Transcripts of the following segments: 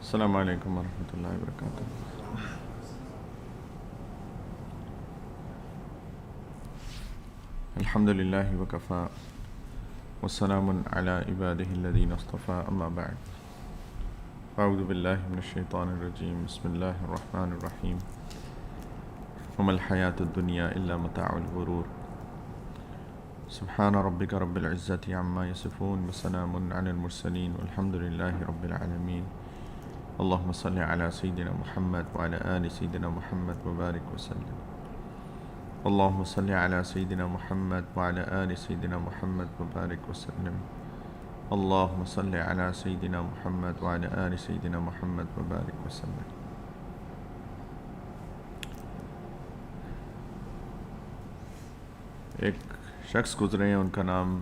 السلام علیکم ورحمۃ اللہ وبرکاتہ۔ الحمد للہ وکفا والسلام علی عبادہ الذین اصطفى، اما بعد، اعوذ باللہ من الشیطان الرجیم، بسم اللہ الرحمن الرحیم۔ وما الحیاۃ الدنیا الا متاع الغرور، سبحان ربک رب العزۃ عما یصفون، وسلام علی المرسلین، والحمد للہ رب العالمین۔ اللہم صل علی سیدنا محمد وعلی آل سیدنا محمد وبارک وسلم۔ اللہم صل علی سیدنا محمد وعلی آل سیدنا محمد وبارک وسلم۔ اللہم صل علی سیدنا محمد وعلی آل سیدنا محمد وبارک وسلم۔ ایک شخص گزرے ہیں، ان کا نام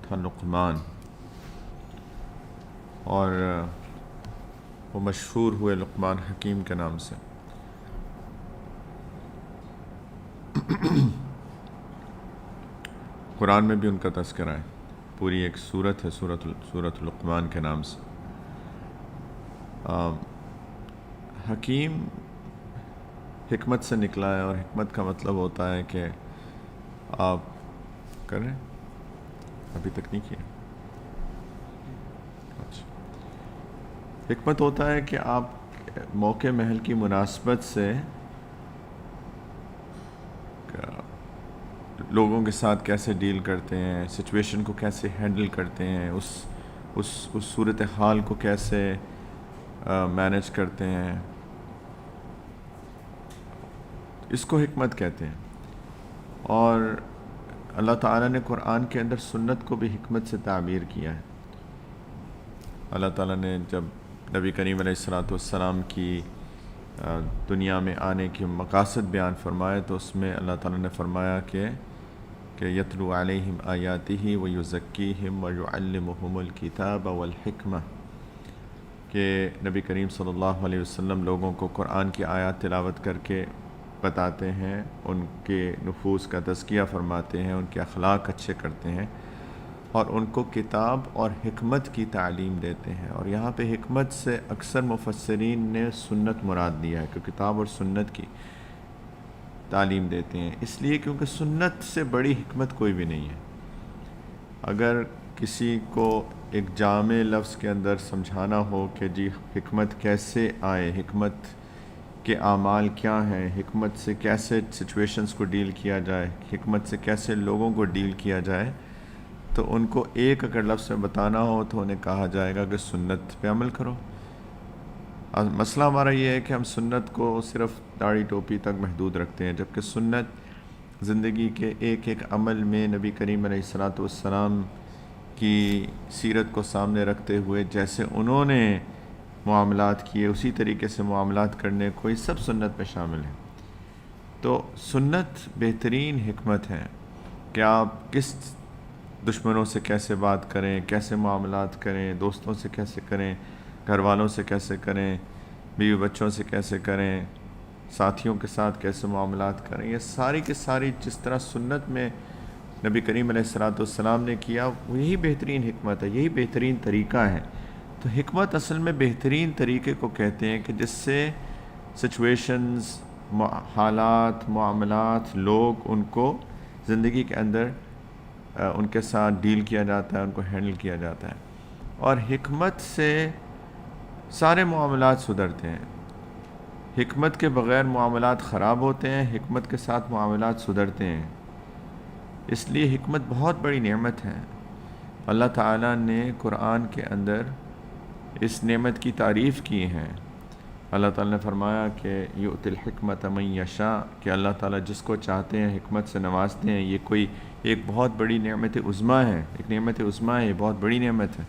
تھا لقمان، اور وہ مشہور ہوئے لقمان حکیم کے نام سے۔ قرآن میں بھی ان کا تذکرہ ہے، پوری ایک سورت ہے سورت لقمان کے نام سے۔ حکیم حکمت سے نکلا ہے، اور حکمت کا مطلب ہوتا ہے کہ آپ کر رہے ہیں ابھی تک نہیں کیا؟ اچھا، حکمت ہوتا ہے کہ آپ موقع محل کی مناسبت سے لوگوں کے ساتھ کیسے ڈیل کرتے ہیں، سچویشن کو کیسے ہینڈل کرتے ہیں، اس صورتحال کو کیسے مینیج کرتے ہیں، اس کو حکمت کہتے ہیں۔ اور اللہ تعالیٰ نے قرآن کے اندر سنت کو بھی حکمت سے تعبیر کیا ہے۔ اللہ تعالیٰ نے جب نبی کریم علیہ السلام کی دنیا میں آنے کے مقاصد بیان فرمائے، تو اس میں اللہ تعالیٰ نے فرمایا کہ یتلو علیہم آیاتہ ویزکیہم ویعلمہم الکتاب والحکمہ، کہ نبی کریم صلی اللہ علیہ وسلم لوگوں کو قرآن کی آیات تلاوت کر کے بتاتے ہیں، ان کے نفوس کا تزکیہ فرماتے ہیں، ان کے اخلاق اچھے کرتے ہیں، اور ان کو کتاب اور حکمت کی تعلیم دیتے ہیں۔ اور یہاں پہ حکمت سے اکثر مفسرین نے سنت مراد دیا ہے، کہ کتاب اور سنت کی تعلیم دیتے ہیں، اس لیے کیونکہ سنت سے بڑی حکمت کوئی بھی نہیں ہے۔ اگر کسی کو ایک جامع لفظ کے اندر سمجھانا ہو کہ جی حکمت کیسے آئے، حکمت کے اعمال کیا ہیں، حکمت سے کیسے سچویشنز کو ڈیل کیا جائے، حکمت سے کیسے لوگوں کو ڈیل کیا جائے، تو ان کو ایک اگر لفظ میں بتانا ہو تو انہیں کہا جائے گا کہ سنت پہ عمل کرو۔ مسئلہ ہمارا یہ ہے کہ ہم سنت کو صرف داڑھی ٹوپی تک محدود رکھتے ہیں، جبکہ سنت زندگی کے ایک ایک عمل میں نبی کریم علیہ السلام کی سیرت کو سامنے رکھتے ہوئے جیسے انہوں نے معاملات کیے، اسی طریقے سے معاملات کرنے کو، یہ سب سنت میں شامل ہیں۔ تو سنت بہترین حکمت ہے کہ آپ کس دشمنوں سے کیسے بات کریں، کیسے معاملات کریں، دوستوں سے کیسے کریں، گھر والوں سے کیسے کریں، بیوی بچوں سے کیسے کریں، ساتھیوں کے ساتھ کیسے معاملات کریں، یہ ساری کی ساری جس طرح سنت میں نبی کریم علیہ السلام نے کیا، وہ یہی بہترین حکمت ہے، یہی بہترین طریقہ ہے۔ تو حکمت اصل میں بہترین طریقے کو کہتے ہیں کہ جس سے سچویشنز، حالات، معاملات، لوگ، ان کو زندگی کے اندر ان کے ساتھ ڈیل کیا جاتا ہے، ان کو ہینڈل کیا جاتا ہے۔ اور حکمت سے سارے معاملات سدھرتے ہیں۔ حکمت کے بغیر معاملات خراب ہوتے ہیں، حکمت کے ساتھ معاملات سدھرتے ہیں۔ اس لیے حکمت بہت بڑی نعمت ہے۔ اللہ تعالیٰ نے قرآن کے اندر اس نعمت کی تعریف کی ہے۔ اللہ تعالیٰ نے فرمایا کہ یؤتی الحکمت من یشاء، کہ اللہ تعالیٰ جس کو چاہتے ہیں حکمت سے نوازتے ہیں۔ یہ کوئی ایک بہت بڑی نعمت عظمیٰ ہے، ایک نعمت عظمیٰ ہے، یہ بہت بڑی نعمت ہے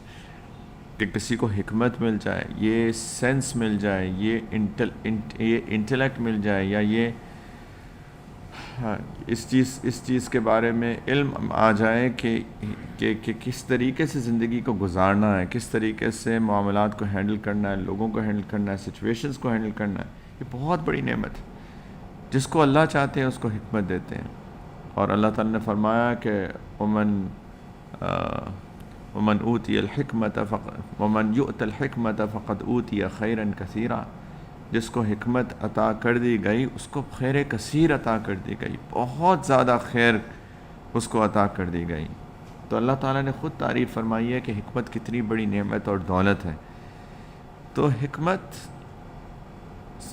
کہ کسی کو حکمت مل جائے، یہ سینس مل جائے، یہ انٹلیکٹ مل جائے، یا یہ اس چیز کے بارے میں علم آ جائے کہ کس طریقے سے زندگی کو گزارنا ہے، کس طریقے سے معاملات کو ہینڈل کرنا ہے، لوگوں کو ہینڈل کرنا ہے، سچویشنز کو ہینڈل کرنا ہے۔ یہ بہت بڑی نعمت ہے۔ جس کو اللہ چاہتے ہیں اس کو حکمت دیتے ہیں۔ اور اللہ تعالیٰ نے فرمایا کہ ومن یؤت الحکمت فقد اوتی خیرا کثیرا، جس کو حکمت عطا کر دی گئی اس کو خیر کثیر عطا کر دی گئی، بہت زیادہ خیر اس کو عطا کر دی گئی۔ تو اللہ تعالیٰ نے خود تعریف فرمائی ہے کہ حکمت کتنی بڑی نعمت اور دولت ہے۔ تو حکمت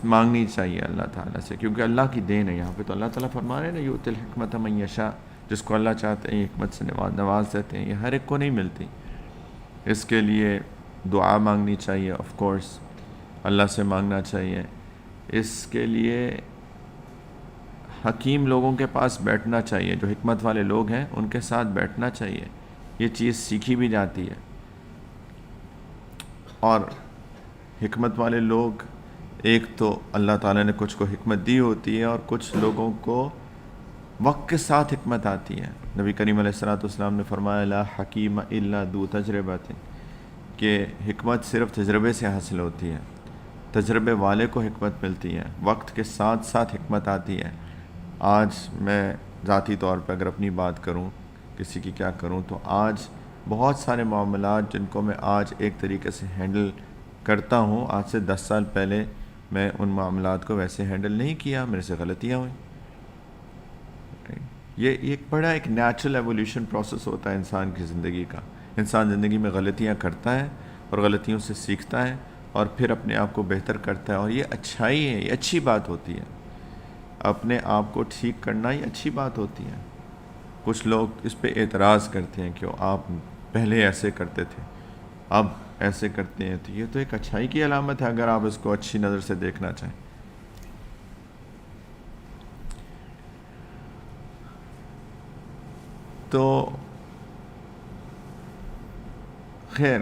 مانگنی چاہیے اللہ تعالیٰ سے، کیونکہ اللہ کی دین ہے۔ یہاں پہ تو اللہ تعالیٰ فرما رہے ہیں نا، یؤتی الحکمت من یشاء، جس کو اللہ چاہتے ہیں حکمت سے نواز دیتے ہیں۔ یہ ہر ایک کو نہیں ملتی، اس کے لیے دعا مانگنی چاہیے، آف کورس اللہ سے مانگنا چاہیے۔ اس کے لیے حکیم لوگوں کے پاس بیٹھنا چاہیے، جو حکمت والے لوگ ہیں ان کے ساتھ بیٹھنا چاہیے، یہ چیز سیکھی بھی جاتی ہے۔ اور حکمت والے لوگ، ایک تو اللہ تعالیٰ نے کچھ کو حکمت دی ہوتی ہے اور کچھ لوگوں کو وقت کے ساتھ حکمت آتی ہے۔ نبی کریم علیہ السلام نے فرمایا لا حکیم الا ذو تجربۃ، کہ حکمت صرف تجربے سے حاصل ہوتی ہے، تجربے والے کو حکمت ملتی ہے، وقت کے ساتھ ساتھ حکمت آتی ہے۔ آج میں ذاتی طور پہ اگر اپنی بات کروں، کسی کی کیا کروں، تو آج بہت سارے معاملات جن کو میں آج ایک طریقے سے ہینڈل کرتا ہوں، آج سے 10 سال پہلے میں ان معاملات کو ویسے ہینڈل نہیں کیا، میرے سے غلطیاں ہوئیں۔ یہ ایک بڑا ایک نیچرل ایولیوشن پروسیس ہوتا ہے انسان کی زندگی کا۔ انسان زندگی میں غلطیاں کرتا ہے اور غلطیوں سے سیکھتا ہے اور پھر اپنے آپ کو بہتر کرتا ہے، اور یہ اچھائی ہے، یہ اچھی بات ہوتی ہے۔ اپنے آپ کو ٹھیک کرنا یہ اچھی بات ہوتی ہے۔ کچھ لوگ اس پہ اعتراض کرتے ہیں کہ آپ پہلے ایسے کرتے تھے اب ایسے کرتے ہیں، تو یہ تو ایک اچھائی کی علامت ہے اگر آپ اس کو اچھی نظر سے دیکھنا چاہیں۔ تو خیر،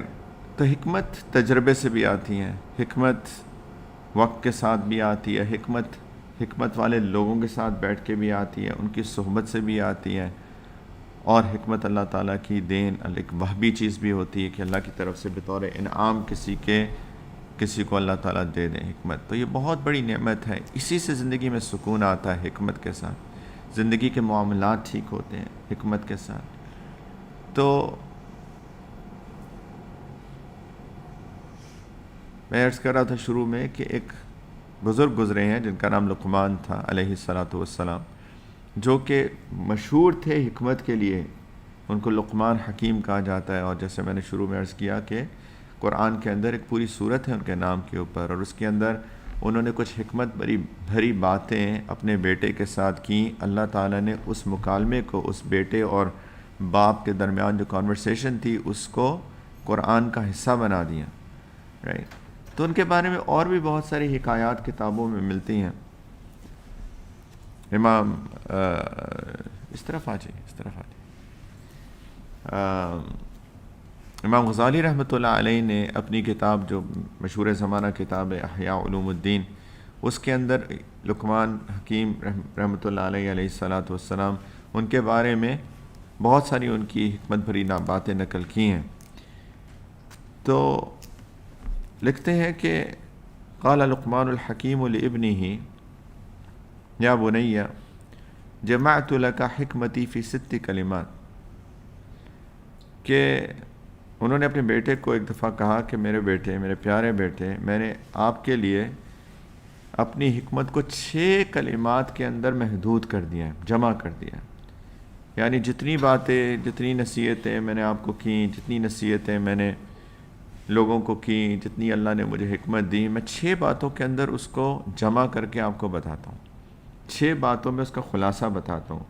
تو حکمت تجربے سے بھی آتی ہے، حکمت وقت کے ساتھ بھی آتی ہے، حکمت والے لوگوں کے ساتھ بیٹھ کے بھی آتی ہے، ان کی صحبت سے بھی آتی ہے، اور حکمت اللہ تعالیٰ کی دین ایک وہبی چیز بھی ہوتی ہے کہ اللہ کی طرف سے بطور انعام کسی کو اللہ تعالیٰ دے دیں حکمت۔ تو یہ بہت بڑی نعمت ہے، اسی سے زندگی میں سکون آتا ہے، حکمت کے ساتھ زندگی کے معاملات ٹھیک ہوتے ہیں حکمت کے ساتھ۔ تو میں عرض کر رہا تھا شروع میں کہ ایک بزرگ گزرے ہیں جن کا نام لقمان تھا علیہ السلام، جو کہ مشہور تھے حکمت کے لیے، ان کو لقمان حکیم کہا جاتا ہے۔ اور جیسے میں نے شروع میں عرض کیا کہ قرآن کے اندر ایک پوری سورت ہے ان کے نام کے اوپر، اور اس کے اندر انہوں نے کچھ حکمت بھری باتیں اپنے بیٹے کے ساتھ کیں۔ اللہ تعالیٰ نے اس مکالمے کو، اس بیٹے اور باپ کے درمیان جو کنورسیشن تھی، اس کو قرآن کا حصہ بنا دیا، رائٹ۔ تو ان کے بارے میں اور بھی بہت ساری حکایات کتابوں میں ملتی ہیں۔ امام اس طرف آ جائیں امام غزالی رحمۃ اللہ علیہ نے اپنی کتاب جو مشہور زمانہ کتاب ہے احیاء علوم الدین، اس کے اندر لقمان حکیم رحمۃ اللہ علیہ السلام ان کے بارے میں بہت ساری ان کی حکمت بھری باتیں نقل کی ہیں۔ تو لکھتے ہیں کہ قال لقمان الحکیم لابنہ یا بنی جمعت لک حکمتی فی 6 کلمات، کہ انہوں نے اپنے بیٹے کو ایک دفعہ کہا کہ میرے بیٹے، میرے پیارے بیٹے، میں نے آپ کے لیے اپنی حکمت کو 6 کلمات کے اندر محدود کر دیا ہے، جمع کر دیا ہے۔ یعنی جتنی باتیں، جتنی نصیحتیں میں نے آپ کو کیں، جتنی نصیحتیں میں نے لوگوں کو کی، جتنی اللہ نے مجھے حکمت دی، میں 6 باتوں کے اندر اس کو جمع کر کے آپ کو بتاتا ہوں، 6 باتوں میں اس کا خلاصہ بتاتا ہوں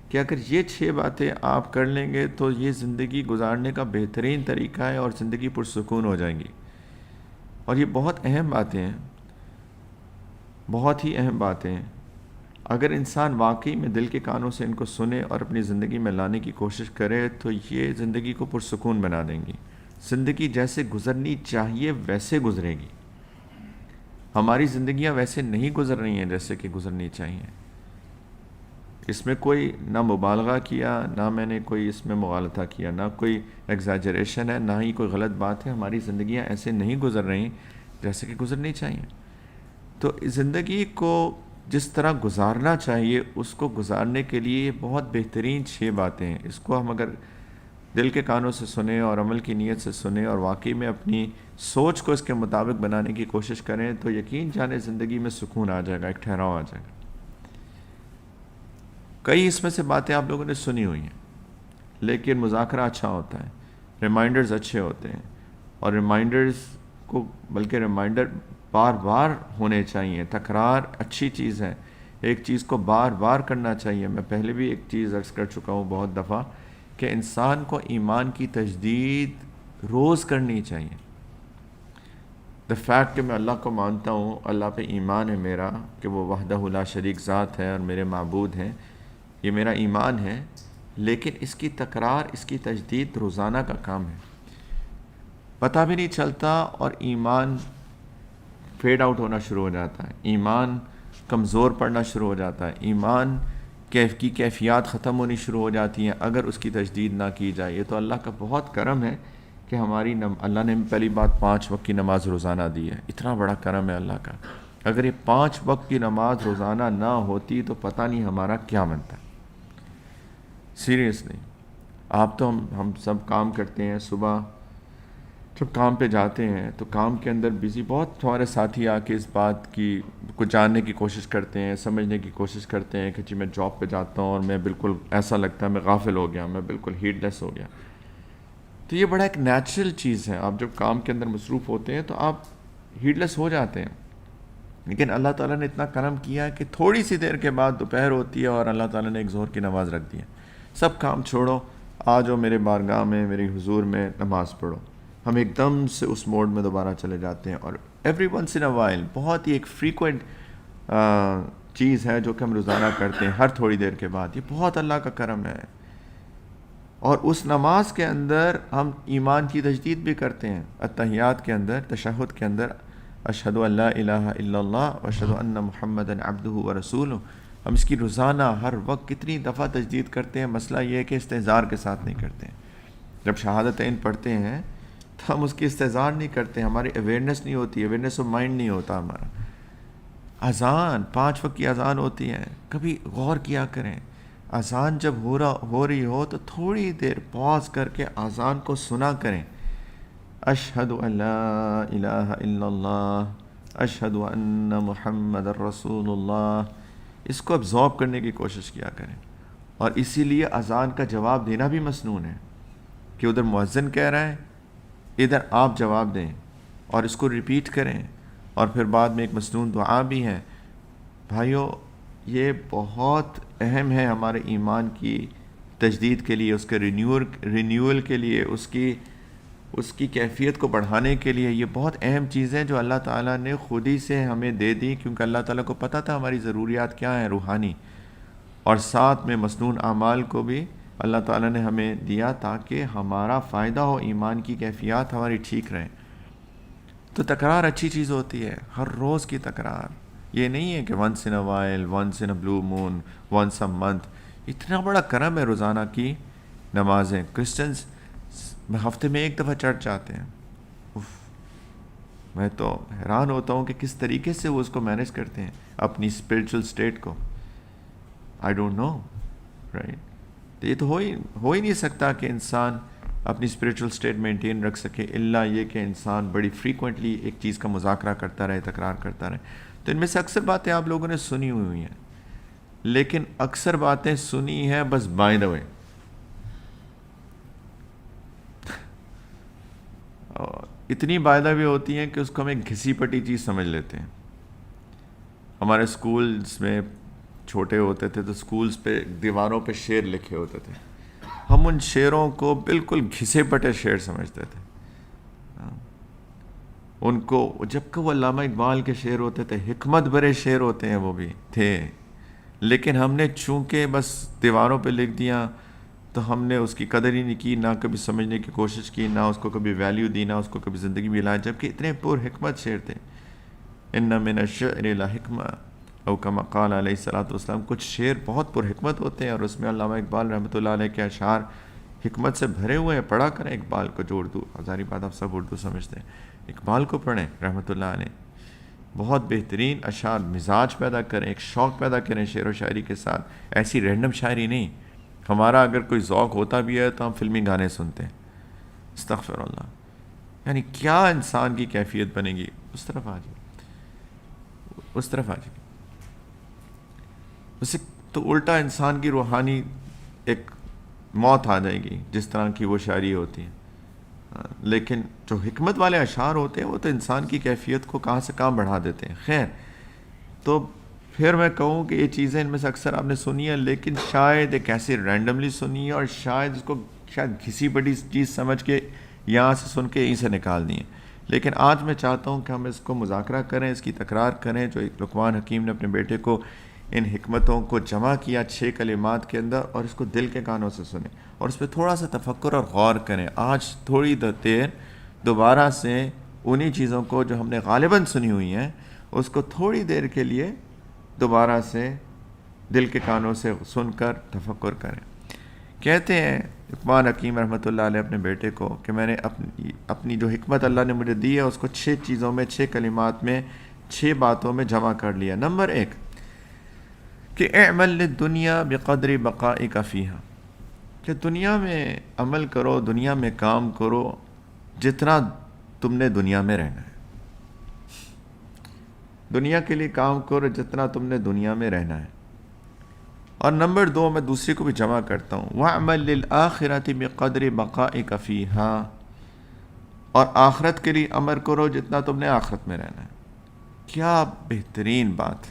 کہ اگر یہ 6 باتیں آپ کر لیں گے تو یہ زندگی گزارنے کا بہترین طریقہ ہے اور زندگی پرسکون ہو جائیں گی۔ اور یہ بہت اہم باتیں ہیں، بہت ہی اہم باتیں ہیں۔ اگر انسان واقعی میں دل کے کانوں سے ان کو سنے اور اپنی زندگی میں لانے کی کوشش کرے تو یہ زندگی کو پرسکون بنا دیں گی۔ زندگی جیسے گزرنی چاہیے ویسے گزرے گی۔ ہماری زندگیاں ویسے نہیں گزر رہی ہیں جیسے کہ گزرنی چاہیے۔ اس میں کوئی نہ مبالغہ کیا، نہ میں نے کوئی اس میں مغالطہ کیا، نہ کوئی ایگزیجریشن ہے، نہ ہی کوئی غلط بات ہے۔ ہماری زندگیاں ایسے نہیں گزر رہی جیسے کہ گزرنی چاہیے۔ تو زندگی کو جس طرح گزارنا چاہیے اس کو گزارنے کے لیے بہت بہترین 6 باتیں ہیں۔ اس کو ہم اگر دل کے کانوں سے سنیں اور عمل کی نیت سے سنیں اور واقعی میں اپنی سوچ کو اس کے مطابق بنانے کی کوشش کریں تو یقین جانے زندگی میں سکون آ جائے گا، ایک ٹھہراؤ آ جائے گا۔ کئی اس میں سے باتیں آپ لوگوں نے سنی ہوئی ہیں، لیکن مذاکرہ اچھا ہوتا ہے، ریمائنڈرز اچھے ہوتے ہیں، اور ریمائنڈرز کو بلکہ ریمائنڈر بار بار ہونے چاہیے۔ تکرار اچھی چیز ہے، ایک چیز کو بار بار کرنا چاہیے۔ میں پہلے بھی ایک چیز عرض کر چکا ہوں بہت دفعہ کہ انسان کو ایمان کی تجدید روز کرنی چاہیے۔ دا فیکٹ کہ میں اللہ کو مانتا ہوں، اللہ پہ ایمان ہے میرا کہ وہ وحدہ لا شریک ذات ہے اور میرے معبود ہیں، یہ میرا ایمان ہے، لیکن اس کی تکرار، اس کی تجدید روزانہ کا کام ہے۔ پتہ بھی نہیں چلتا اور ایمان فیڈ آؤٹ ہونا شروع ہو جاتا ہے، ایمان کمزور پڑنا شروع ہو جاتا ہے، ایمان کی کیفیات ختم ہونی شروع ہو جاتی ہیں اگر اس کی تجدید نہ کی جائے۔ یہ تو اللہ کا بہت کرم ہے کہ اللہ نے پہلی بات 5 وقت کی نماز روزانہ دی ہے، اتنا بڑا کرم ہے اللہ کا۔ اگر یہ 5 وقت کی نماز روزانہ نہ ہوتی تو پتہ نہیں ہمارا کیا بنتا۔ سیریسلی، آپ تو ہم سب کام کرتے ہیں، صبح جب کام پہ جاتے ہیں تو کام کے اندر بزی، بہت ہمارے ساتھی آ کے اس بات کی کو جاننے کی کوشش کرتے ہیں، سمجھنے کی کوشش کرتے ہیں کہ جی میں جاب پہ جاتا ہوں اور میں بالکل ایسا لگتا ہے میں غافل ہو گیا، میں بالکل ہیڈ لیس ہو گیا۔ تو یہ بڑا ایک نیچرل چیز ہے، آپ جب کام کے اندر مصروف ہوتے ہیں تو آپ ہیڈ لیس ہو جاتے ہیں، لیکن اللہ تعالیٰ نے اتنا کرم کیا کہ تھوڑی سی دیر کے بعد دوپہر ہوتی ہے اور اللہ تعالیٰ نے ایک ظہر کی نماز رکھ دی ہے۔ سب کام چھوڑو، آ جاؤ میرے بارگاہ میں، میری حضور میں نماز پڑھو۔ ہم ایک دم سے اس موڈ میں دوبارہ چلے جاتے ہیں، اور every once in a while, بہت ہی ایک فریکوینٹ چیز ہے جو کہ ہم روزانہ کرتے ہیں ہر تھوڑی دیر کے بعد۔ یہ بہت اللہ کا کرم ہے، اور اس نماز کے اندر ہم ایمان کی تجدید بھی کرتے ہیں۔ التحیات کے اندر، تشہد کے اندر، اشہد ان لا الہ الا اللہ واشہد ان محمدا عبدہ ورسولہ، ہم اس کی روزانہ ہر وقت کتنی دفعہ تجدید کرتے ہیں۔ مسئلہ یہ ہے کہ استہزار کے ساتھ نہیں کرتے ہیں۔ جب شہادتین پڑھتے ہیں تو ہم اس کی استہزار نہیں کرتے، ہماری اویئرنیس نہیں ہوتی، اویئرنیس آف مائنڈ نہیں ہوتا ہمارا۔ اذان 5 وقت کی اذان ہوتی ہے، کبھی غور کیا کریں، اذان جب ہو رہی ہو تو تھوڑی دیر پاز کر کے اذان کو سنا کریں۔ اشہد ان لا الہ الا اللہ اشہد ان محمد رسول اللہ، اس کو ابزارب کرنے کی کوشش کیا کریں۔ اور اسی لیے اذان کا جواب دینا بھی مسنون ہے کہ ادھر مؤذن کہہ رہا ہے، ادھر آپ جواب دیں اور اس کو ریپیٹ کریں، اور پھر بعد میں ایک مسنون دعا بھی ہے۔ بھائیو، یہ بہت اہم ہے ہمارے ایمان کی تجدید کے لیے، اس کے رینیول کے لیے، اس کی کیفیت کو بڑھانے کے لیے۔ یہ بہت اہم چیز ہے جو اللہ تعالیٰ نے خود ہی سے ہمیں دے دی، کیونکہ اللہ تعالیٰ کو پتہ تھا ہماری ضروریات کیا ہیں روحانی، اور ساتھ میں مسنون اعمال کو بھی اللہ تعالیٰ نے ہمیں دیا تاکہ ہمارا فائدہ ہو، ایمان کی کیفیات ہماری ٹھیک رہیں۔ تو تکرار اچھی چیز ہوتی ہے، ہر روز کی تکرار، یہ نہیں ہے کہ once in a while, once in a blue moon, once a month. اتنا بڑا کرم ہے روزانہ کی نمازیں۔ کرسچنز ہفتے میں 1 دفعہ چرچ جاتے ہیں، میں تو حیران ہوتا ہوں کہ کس طریقے سے وہ اس کو مینیج کرتے ہیں اپنی اسپرچل سٹیٹ کو۔ I don't know, right? تو یہ تو ہو ہی نہیں سکتا کہ انسان اپنی اسپرچل سٹیٹ مینٹین رکھ سکے، الا یہ کہ انسان بڑی فریکوینٹلی ایک چیز کا مذاکرہ کرتا رہے، تکرار کرتا رہے۔ تو ان میں سے اکثر باتیں آپ لوگوں نے سنی ہوئی ہیں، لیکن اکثر باتیں سنی ہیں بس بائی دا وے، اتنی بائی دا وے ہوتی ہیں کہ اس کو ہم ایک گھسی پٹی چیز سمجھ لیتے ہیں۔ ہمارے اسکولز میں چھوٹے ہوتے تھے تو اسکولز پہ دیواروں پہ شعر لکھے ہوتے تھے، ہم ان شعروں کو بالکل گھسے پٹے شعر سمجھتے تھے۔ ان کو جبکہ وہ علامہ اقبال کے شعر ہوتے تھے، حکمت بھرے شعر ہوتے ہیں، وہ بھی تھے، لیکن ہم نے چونکہ بس دیواروں پہ لکھ دیا تو ہم نے اس کی قدر ہی نہیں کی، نہ کبھی سمجھنے کی کوشش کی، نہ اس کو کبھی ویلیو دی، نہ اس کو کبھی زندگی میں لائے، جبکہ اتنے پر حکمت شعر تھے۔ ان من الشعر لحکمہ او کما قال علیہ الصلوۃ والسلام، کچھ شعر بہت پر حکمت ہوتے ہیں، اور اس میں علامہ اقبال رحمۃ اللہ علیہ کے اشعار حکمت سے بھرے ہوئے ہیں۔ پڑھا کریں اقبال کو، جو اردو، ہزاری بات آپ سب اردو سمجھتے ہیں، اقبال کو پڑھیں رحمۃ اللہ علیہ، بہت بہترین اشعار، مزاج پیدا کریں، ایک شوق پیدا کریں شعر و شاعری کے ساتھ، ایسی رینڈم شاعری نہیں۔ ہمارا اگر کوئی ذوق ہوتا بھی ہے تو ہم فلمی گانے سنتے ہیں، استغفر اللہ. یعنی کیا انسان کی کیفیت بنے گی. اس طرف آ جائے، اس طرف آ جائے. اسے تو الٹا انسان کی روحانی ایک موت آ جائے گی جس طرح کی وہ شاعری ہوتی ہے. لیکن جو حکمت والے اشعار ہوتے ہیں وہ تو انسان کی کیفیت کو کہاں سے کہاں بڑھا دیتے ہیں. خیر، تو پھر میں کہوں کہ یہ چیزیں ان میں سے اکثر آپ نے سنی ہیں، لیکن شاید ایک ایسے رینڈملی سنی ہے اور شاید اس کو شاید کسی بڑی چیز سمجھ کے یہاں سے سن کے یہیں سے نکال دی ہیں. لیکن آج میں چاہتا ہوں کہ ہم اس کو مذاکرہ کریں، اس کی تکرار کریں جو لقمان حکیم نے اپنے بیٹے کو ان حکمتوں کو جمع کیا 6 کلمات کے اندر، اور اس کو دل کے کانوں سے سنیں اور اس پہ تھوڑا سا تفکر اور غور کریں. آج تھوڑی دیر دوبارہ سے انہی چیزوں کو جو ہم نے غالباً سنی ہوئی ہیں اس کو تھوڑی دیر کے لیے دوبارہ سے دل کے کانوں سے سن کر تفکر کریں. کہتے ہیں لقمان حکیم رحمۃ اللہ علیہ اپنے بیٹے کو کہ میں نے اپنی جو حکمت اللہ نے مجھے دی ہے اس کو 6 چیزوں میں، 6 کلمات میں، 6 باتوں میں جمع کر لیا. نمبر 1 کہ اعمل للدنیا بقدر بقائک فیہا، کہ دنیا میں عمل کرو، دنیا میں کام کرو جتنا تم نے دنیا میں رہنا ہے. دنیا کے لیے کام کرو جتنا تم نے دنیا میں رہنا ہے. اور نمبر 2 میں دوسری کو بھی جمع کرتا ہوں، وَاعْمَلْ لِلْآخِرَةِ بِقَدْرِ بَقَائِكَ فِيهَا، اور آخرت کے لیے عمل کرو جتنا تم نے آخرت میں رہنا ہے. کیا بہترین بات.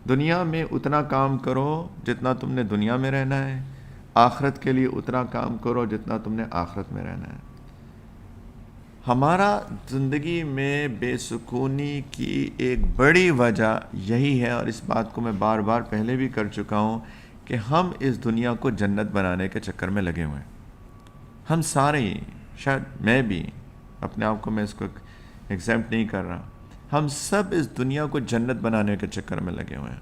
دنیا میں اتنا کام کرو جتنا تم نے دنیا میں رہنا ہے، آخرت کے لیے اتنا کام کرو جتنا تم نے آخرت میں رہنا ہے. ہمارا زندگی میں بے سکونی کی ایک بڑی وجہ یہی ہے، اور اس بات کو میں بار بار پہلے بھی کر چکا ہوں کہ ہم اس دنیا کو جنت بنانے کے چکر میں لگے ہوئے ہیں. ہم سارے ہی، شاید میں بھی، اپنے آپ کو میں اس کو ایگزیمپٹ نہیں کر رہا، ہم سب اس دنیا کو جنت بنانے کے چکر میں لگے ہوئے ہیں.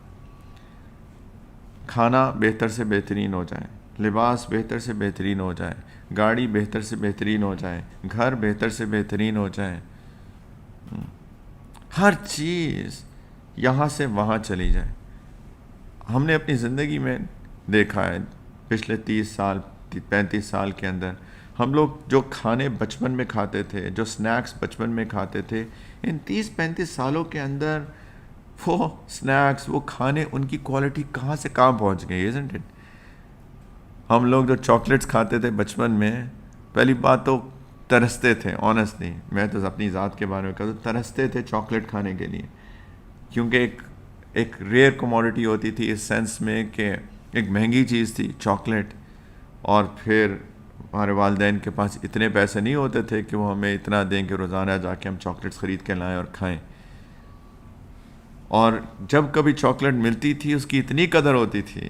کھانا بہتر سے بہترین ہو جائے، لباس بہتر سے بہترین ہو جائے، گاڑی بہتر سے بہترین ہو جائے، گھر بہتر سے بہترین ہو جائے، ہر چیز یہاں سے وہاں چلی جائے. ہم نے اپنی زندگی میں دیکھا ہے پچھلے 30 سال 35 سال کے اندر ہم لوگ جو کھانے بچپن میں کھاتے تھے، جو سنیکس بچپن میں کھاتے تھے، ان 30-35 سالوں کے اندر وہ سنیکس، وہ کھانے، ان کی کوالٹی کہاں سے کہاں پہنچ گئی. isn't it؟ ہم لوگ جو چاکلیٹس کھاتے تھے بچپن میں، پہلی بات تو ترستے تھے. آنیسٹلی میں تو اپنی ذات کے بارے میں کہتا ہوں، ترستے تھے چاکلیٹ کھانے کے لیے، کیونکہ ایک ریئر کموڈٹی ہوتی تھی اس سینس میں کہ ایک مہنگی چیز تھی چاکلیٹ. اور پھر ہمارے والدین کے پاس اتنے پیسے نہیں ہوتے تھے کہ وہ ہمیں اتنا دیں کہ روزانہ جا کے ہم چاکلیٹس خرید کے لائیں اور کھائیں. اور جب کبھی چاکلیٹ ملتی تھی اس کی اتنی قدر ہوتی تھی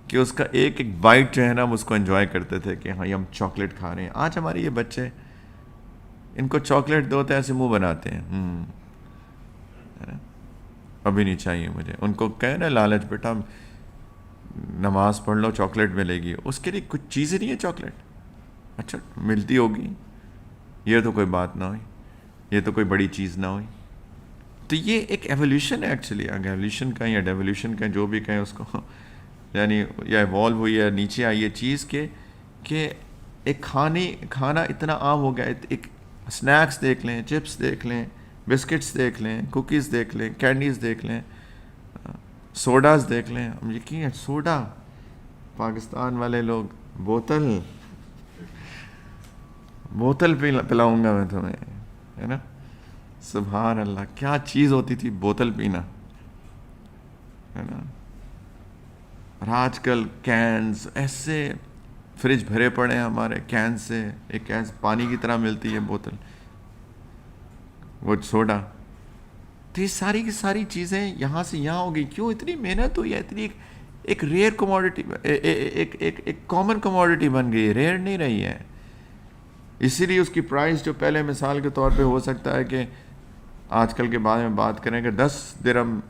کہ اس کا ایک بائٹ جو ہے نا ہم اس کو انجوائے کرتے تھے کہ ہاں یہ ہم چاکلیٹ کھا رہے ہیں. آج ہمارے یہ بچے، ان کو چاکلیٹ دو تو ایسے منہ بناتے ہیں، ابھی نہیں چاہیے مجھے. ان کو کہے نا لالچ، بیٹا نماز پڑھ لو چاکلیٹ ملے گی. اس کے لیے کچھ چیز ہی نہیں ہے چاکلیٹ. اچھا ملتی ہوگی، یہ تو کوئی بات نہ ہوئی، یہ تو کوئی بڑی چیز نہ ہوئی. تو یہ ایک ایولیوشن ہے ایکچولی، اگر ایولیوشن کہیں یا ڈیولیوشن کہیں، جو بھی کہیں اس کو، یعنی یا ایوالو ہوئی ہے، نیچے آئی ہے چیز کہ ایک کھانا اتنا عام ہو گیا. ایک سنیکس دیکھ لیں، چپس دیکھ لیں، بسکٹس دیکھ لیں، کوکیز دیکھ لیں، کینڈیز دیکھ لیں، سوڈاز دیکھ لیں. ہم یقین ہے سوڈا، پاکستان والے لوگ بوتل پلاؤں گا میں تمہیں، ہے نا. سبحان اللہ، کیا چیز ہوتی تھی بوتل پینا، ہے نا. اور آج کل کینز، ایسے فریج بھرے پڑے ہیں ہمارے کین سے، ایک کینز پانی کی طرح ملتی ہے بوتل، وہ سوڈا. تو یہ ساری کی ساری چیزیں یہاں سے یہاں ہو گئی. کیوں اتنی محنت ہوئی ہے، اتنی ایک ریئر کموڈٹی، ایک کامن کموڈٹی بن گئی، ریئر نہیں رہی ہے. اسی لیے اس کی پرائس جو پہلے مثال کے طور پہ ہو سکتا ہے کہ آج کل کے بارے میں بات کریں کہ 10 درہم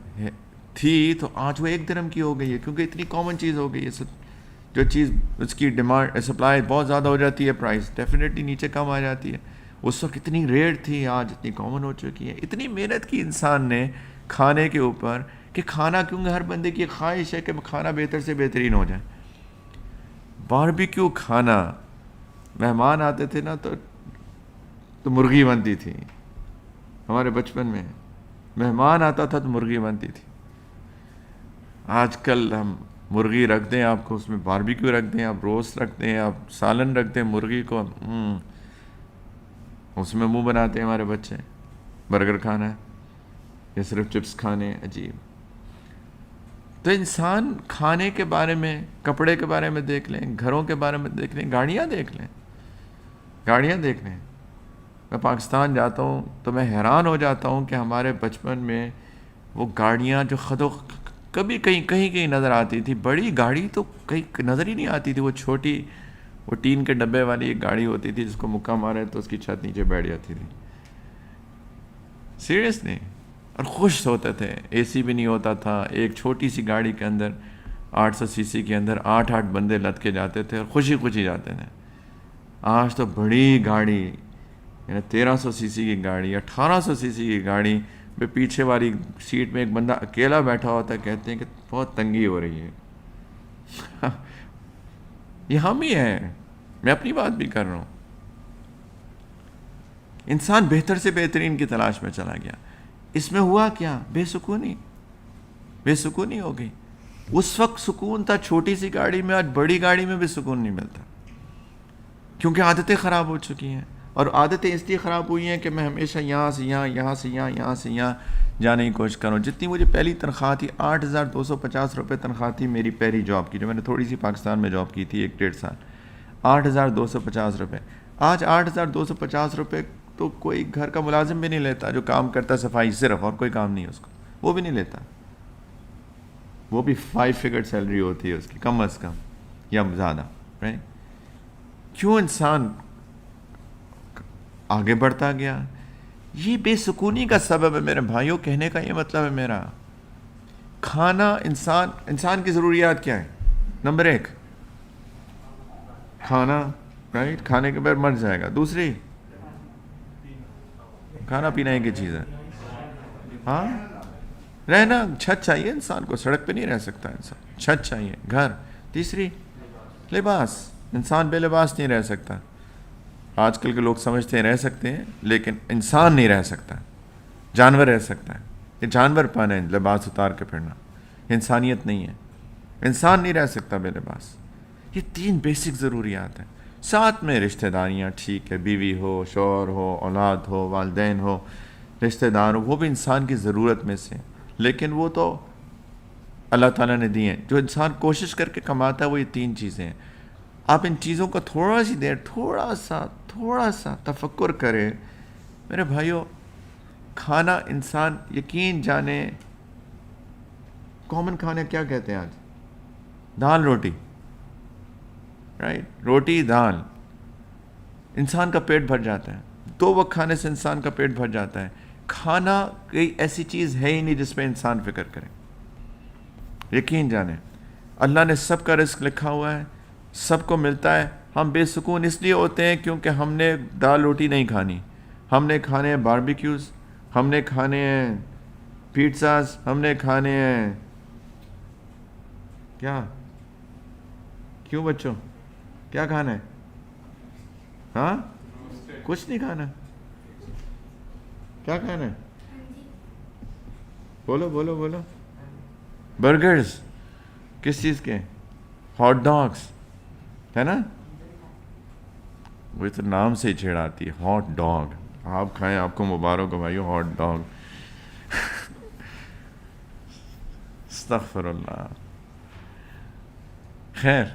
تھی تو آج وہ 1 درہم کی ہو گئی ہے، کیونکہ اتنی کامن چیز ہو گئی ہے. جو چیز اس کی ڈیمانڈ سپلائی بہت زیادہ ہو جاتی ہے، پرائس ڈیفینیٹلی نیچے کم آ جاتی ہے. اس وقت اتنی ریئر تھی، آج اتنی کامن ہو چکی ہے. اتنی محنت کی انسان نے کھانے کے اوپر کہ کھانا کیونکہ ہر بندے کی خواہش ہے کہ کھانا بہتر سے بہترین ہو جائے. باربیکیو کھانا، مہمان آتے تھے نا تو مرغی بنتی تھی. ہمارے بچپن میں مہمان آتا تھا تو مرغی بنتی تھی. آج کل ہم مرغی رکھ دیں آپ کو، اس میں باربیکیو رکھ دیں، آپ روسٹ رکھ دیں، آپ سالن رکھ دیں مرغی کو، اس میں منہ بناتے ہیں ہمارے بچے. برگر کھانا ہے یا صرف چپس کھانے، عجیب. تو انسان کھانے کے بارے میں، کپڑے کے بارے میں دیکھ لیں، گھروں کے بارے میں دیکھ لیں، گاڑیاں دیکھ لیں. میں پاکستان جاتا ہوں تو میں حیران ہو جاتا ہوں کہ ہمارے بچپن میں وہ گاڑیاں جو کبھی کہیں نظر آتی تھی، بڑی گاڑی تو کہیں نظر ہی نہیں آتی تھی. وہ چھوٹی، وہ ٹین کے ڈبے والی ایک گاڑی ہوتی تھی جس کو مکہ مارے تو اس کی چھت نیچے بیٹھ جاتی تھی. سیریسلی. اور خوش ہوتے تھے. اے سی بھی نہیں ہوتا تھا. ایک چھوٹی سی گاڑی کے اندر 800 سی سی کے اندر 8 بندے لد کے جاتے تھے اور خوشی جاتے تھے. آج تو بڑی گاڑی، 1300 سی سی کی گاڑی، 1800 سی سی کی گاڑی میں پیچھے والی سیٹ میں ایک بندہ اکیلا بیٹھا ہوتا ہے، کہتے ہیں کہ بہت تنگی ہو رہی ہے. یہ ہم ہی ہیں. میں اپنی بات بھی کر رہا ہوں. انسان بہتر سے بہترین کی تلاش میں چلا گیا. اس میں ہوا کیا؟ بے سکونی ہو گئی. اس وقت سکون تھا چھوٹی سی گاڑی میں، آج بڑی گاڑی میں بھی سکون نہیں ملتا، کیونکہ عادتیں خراب ہو چکی ہیں. اور عادتیں اس لیے خراب ہوئی ہیں کہ میں ہمیشہ یہاں سے یہاں جانے کی کوشش کروں. جتنی مجھے پہلی تنخواہ تھی 8,250 روپے تنخواہ تھی میری پہلی جاب کی، جو میں نے تھوڑی سی پاکستان میں جاب کی تھی 1.5 سال. 8,250 روپے. آج 8,250 روپے تو کوئی گھر کا ملازم بھی نہیں لیتا جو کام کرتا صفائی صرف، اور کوئی کام نہیں ہے اس کو، وہ بھی نہیں لیتا. وہ بھی 5 فگر سیلری ہوتی ہے اس کی کم از کم یا زیادہ. کیوں انسان آگے بڑھتا گیا؟ یہ بے سکونی کا سبب ہے میرے بھائیوں. کہنے کا یہ مطلب ہے میرا، کھانا انسان کی ضروریات کیا ہے؟ نمبر 1 کھانا، رائٹ، کھانے کے بغیر مر جائے گا. دوسری کھانا پینا ایک ہی چیز ہے. ہاں، رہنا، چھت چاہیے انسان کو، سڑک پہ نہیں رہ سکتا انسان، چھت چاہیے، گھر. تیسری لباس، انسان بے لباس نہیں رہ سکتا. آج کل کے لوگ سمجھتے ہیں رہ سکتے ہیں، لیکن انسان نہیں رہ سکتا. جانور رہ سکتا ہے. یہ جانور پن ہے لباس اتار کے پھرنا، انسانیت نہیں ہے. انسان نہیں رہ سکتا بے لباس. یہ 3 بیسک ضروریات ہیں. ساتھ میں رشتہ داریاں، ٹھیک ہے، بیوی ہو، شوہر ہو، اولاد ہو، والدین ہو، رشتہ دار ہو، وہ بھی انسان کی ضرورت میں سے، لیکن وہ تو اللہ تعالیٰ نے دی ہیں. جو انسان کوشش کر کے کماتا ہے وہ یہ 3 چیزیں ہیں. آپ ان چیزوں کا تھوڑا سی دیر تھوڑا سا تفکر کریں میرے بھائیوں. کھانا انسان، یقین جانے، کامن کھانے کیا کہتے ہیں آج؟ دال روٹی، رائٹ، روٹی دال. انسان کا پیٹ بھر جاتا ہے. 2 وقت کھانے سے انسان کا پیٹ بھر جاتا ہے. کھانا کوئی ایسی چیز ہے ہی نہیں جس پہ انسان فکر کرے. یقین جانے اللہ نے سب کا رزق لکھا ہوا ہے، سب کو ملتا ہے. ہم بے سکون اس لیے ہوتے ہیں کیونکہ ہم نے دال روٹی نہیں کھانی. ہم نے کھانے ہیں باربیکیوز، ہم نے کھانے ہیں پیٹزاز، ہم نے کھانے ہیں کیوں بچوں کیا کھانا ہے؟ ہاں، کچھ نہیں کھانا. کیا کھانا ہے؟ بولو. برگرز، کس چیز کے؟ ہاٹ ڈاگس ہے نا. وہ تو نام سے ہی چھیڑ آتی ہے، ہاٹ ڈاگ. آپ کھائیں، آپ کو مبارک ہو بھائیو، ہاٹ ڈاگ. استغفر اللہ. خیر،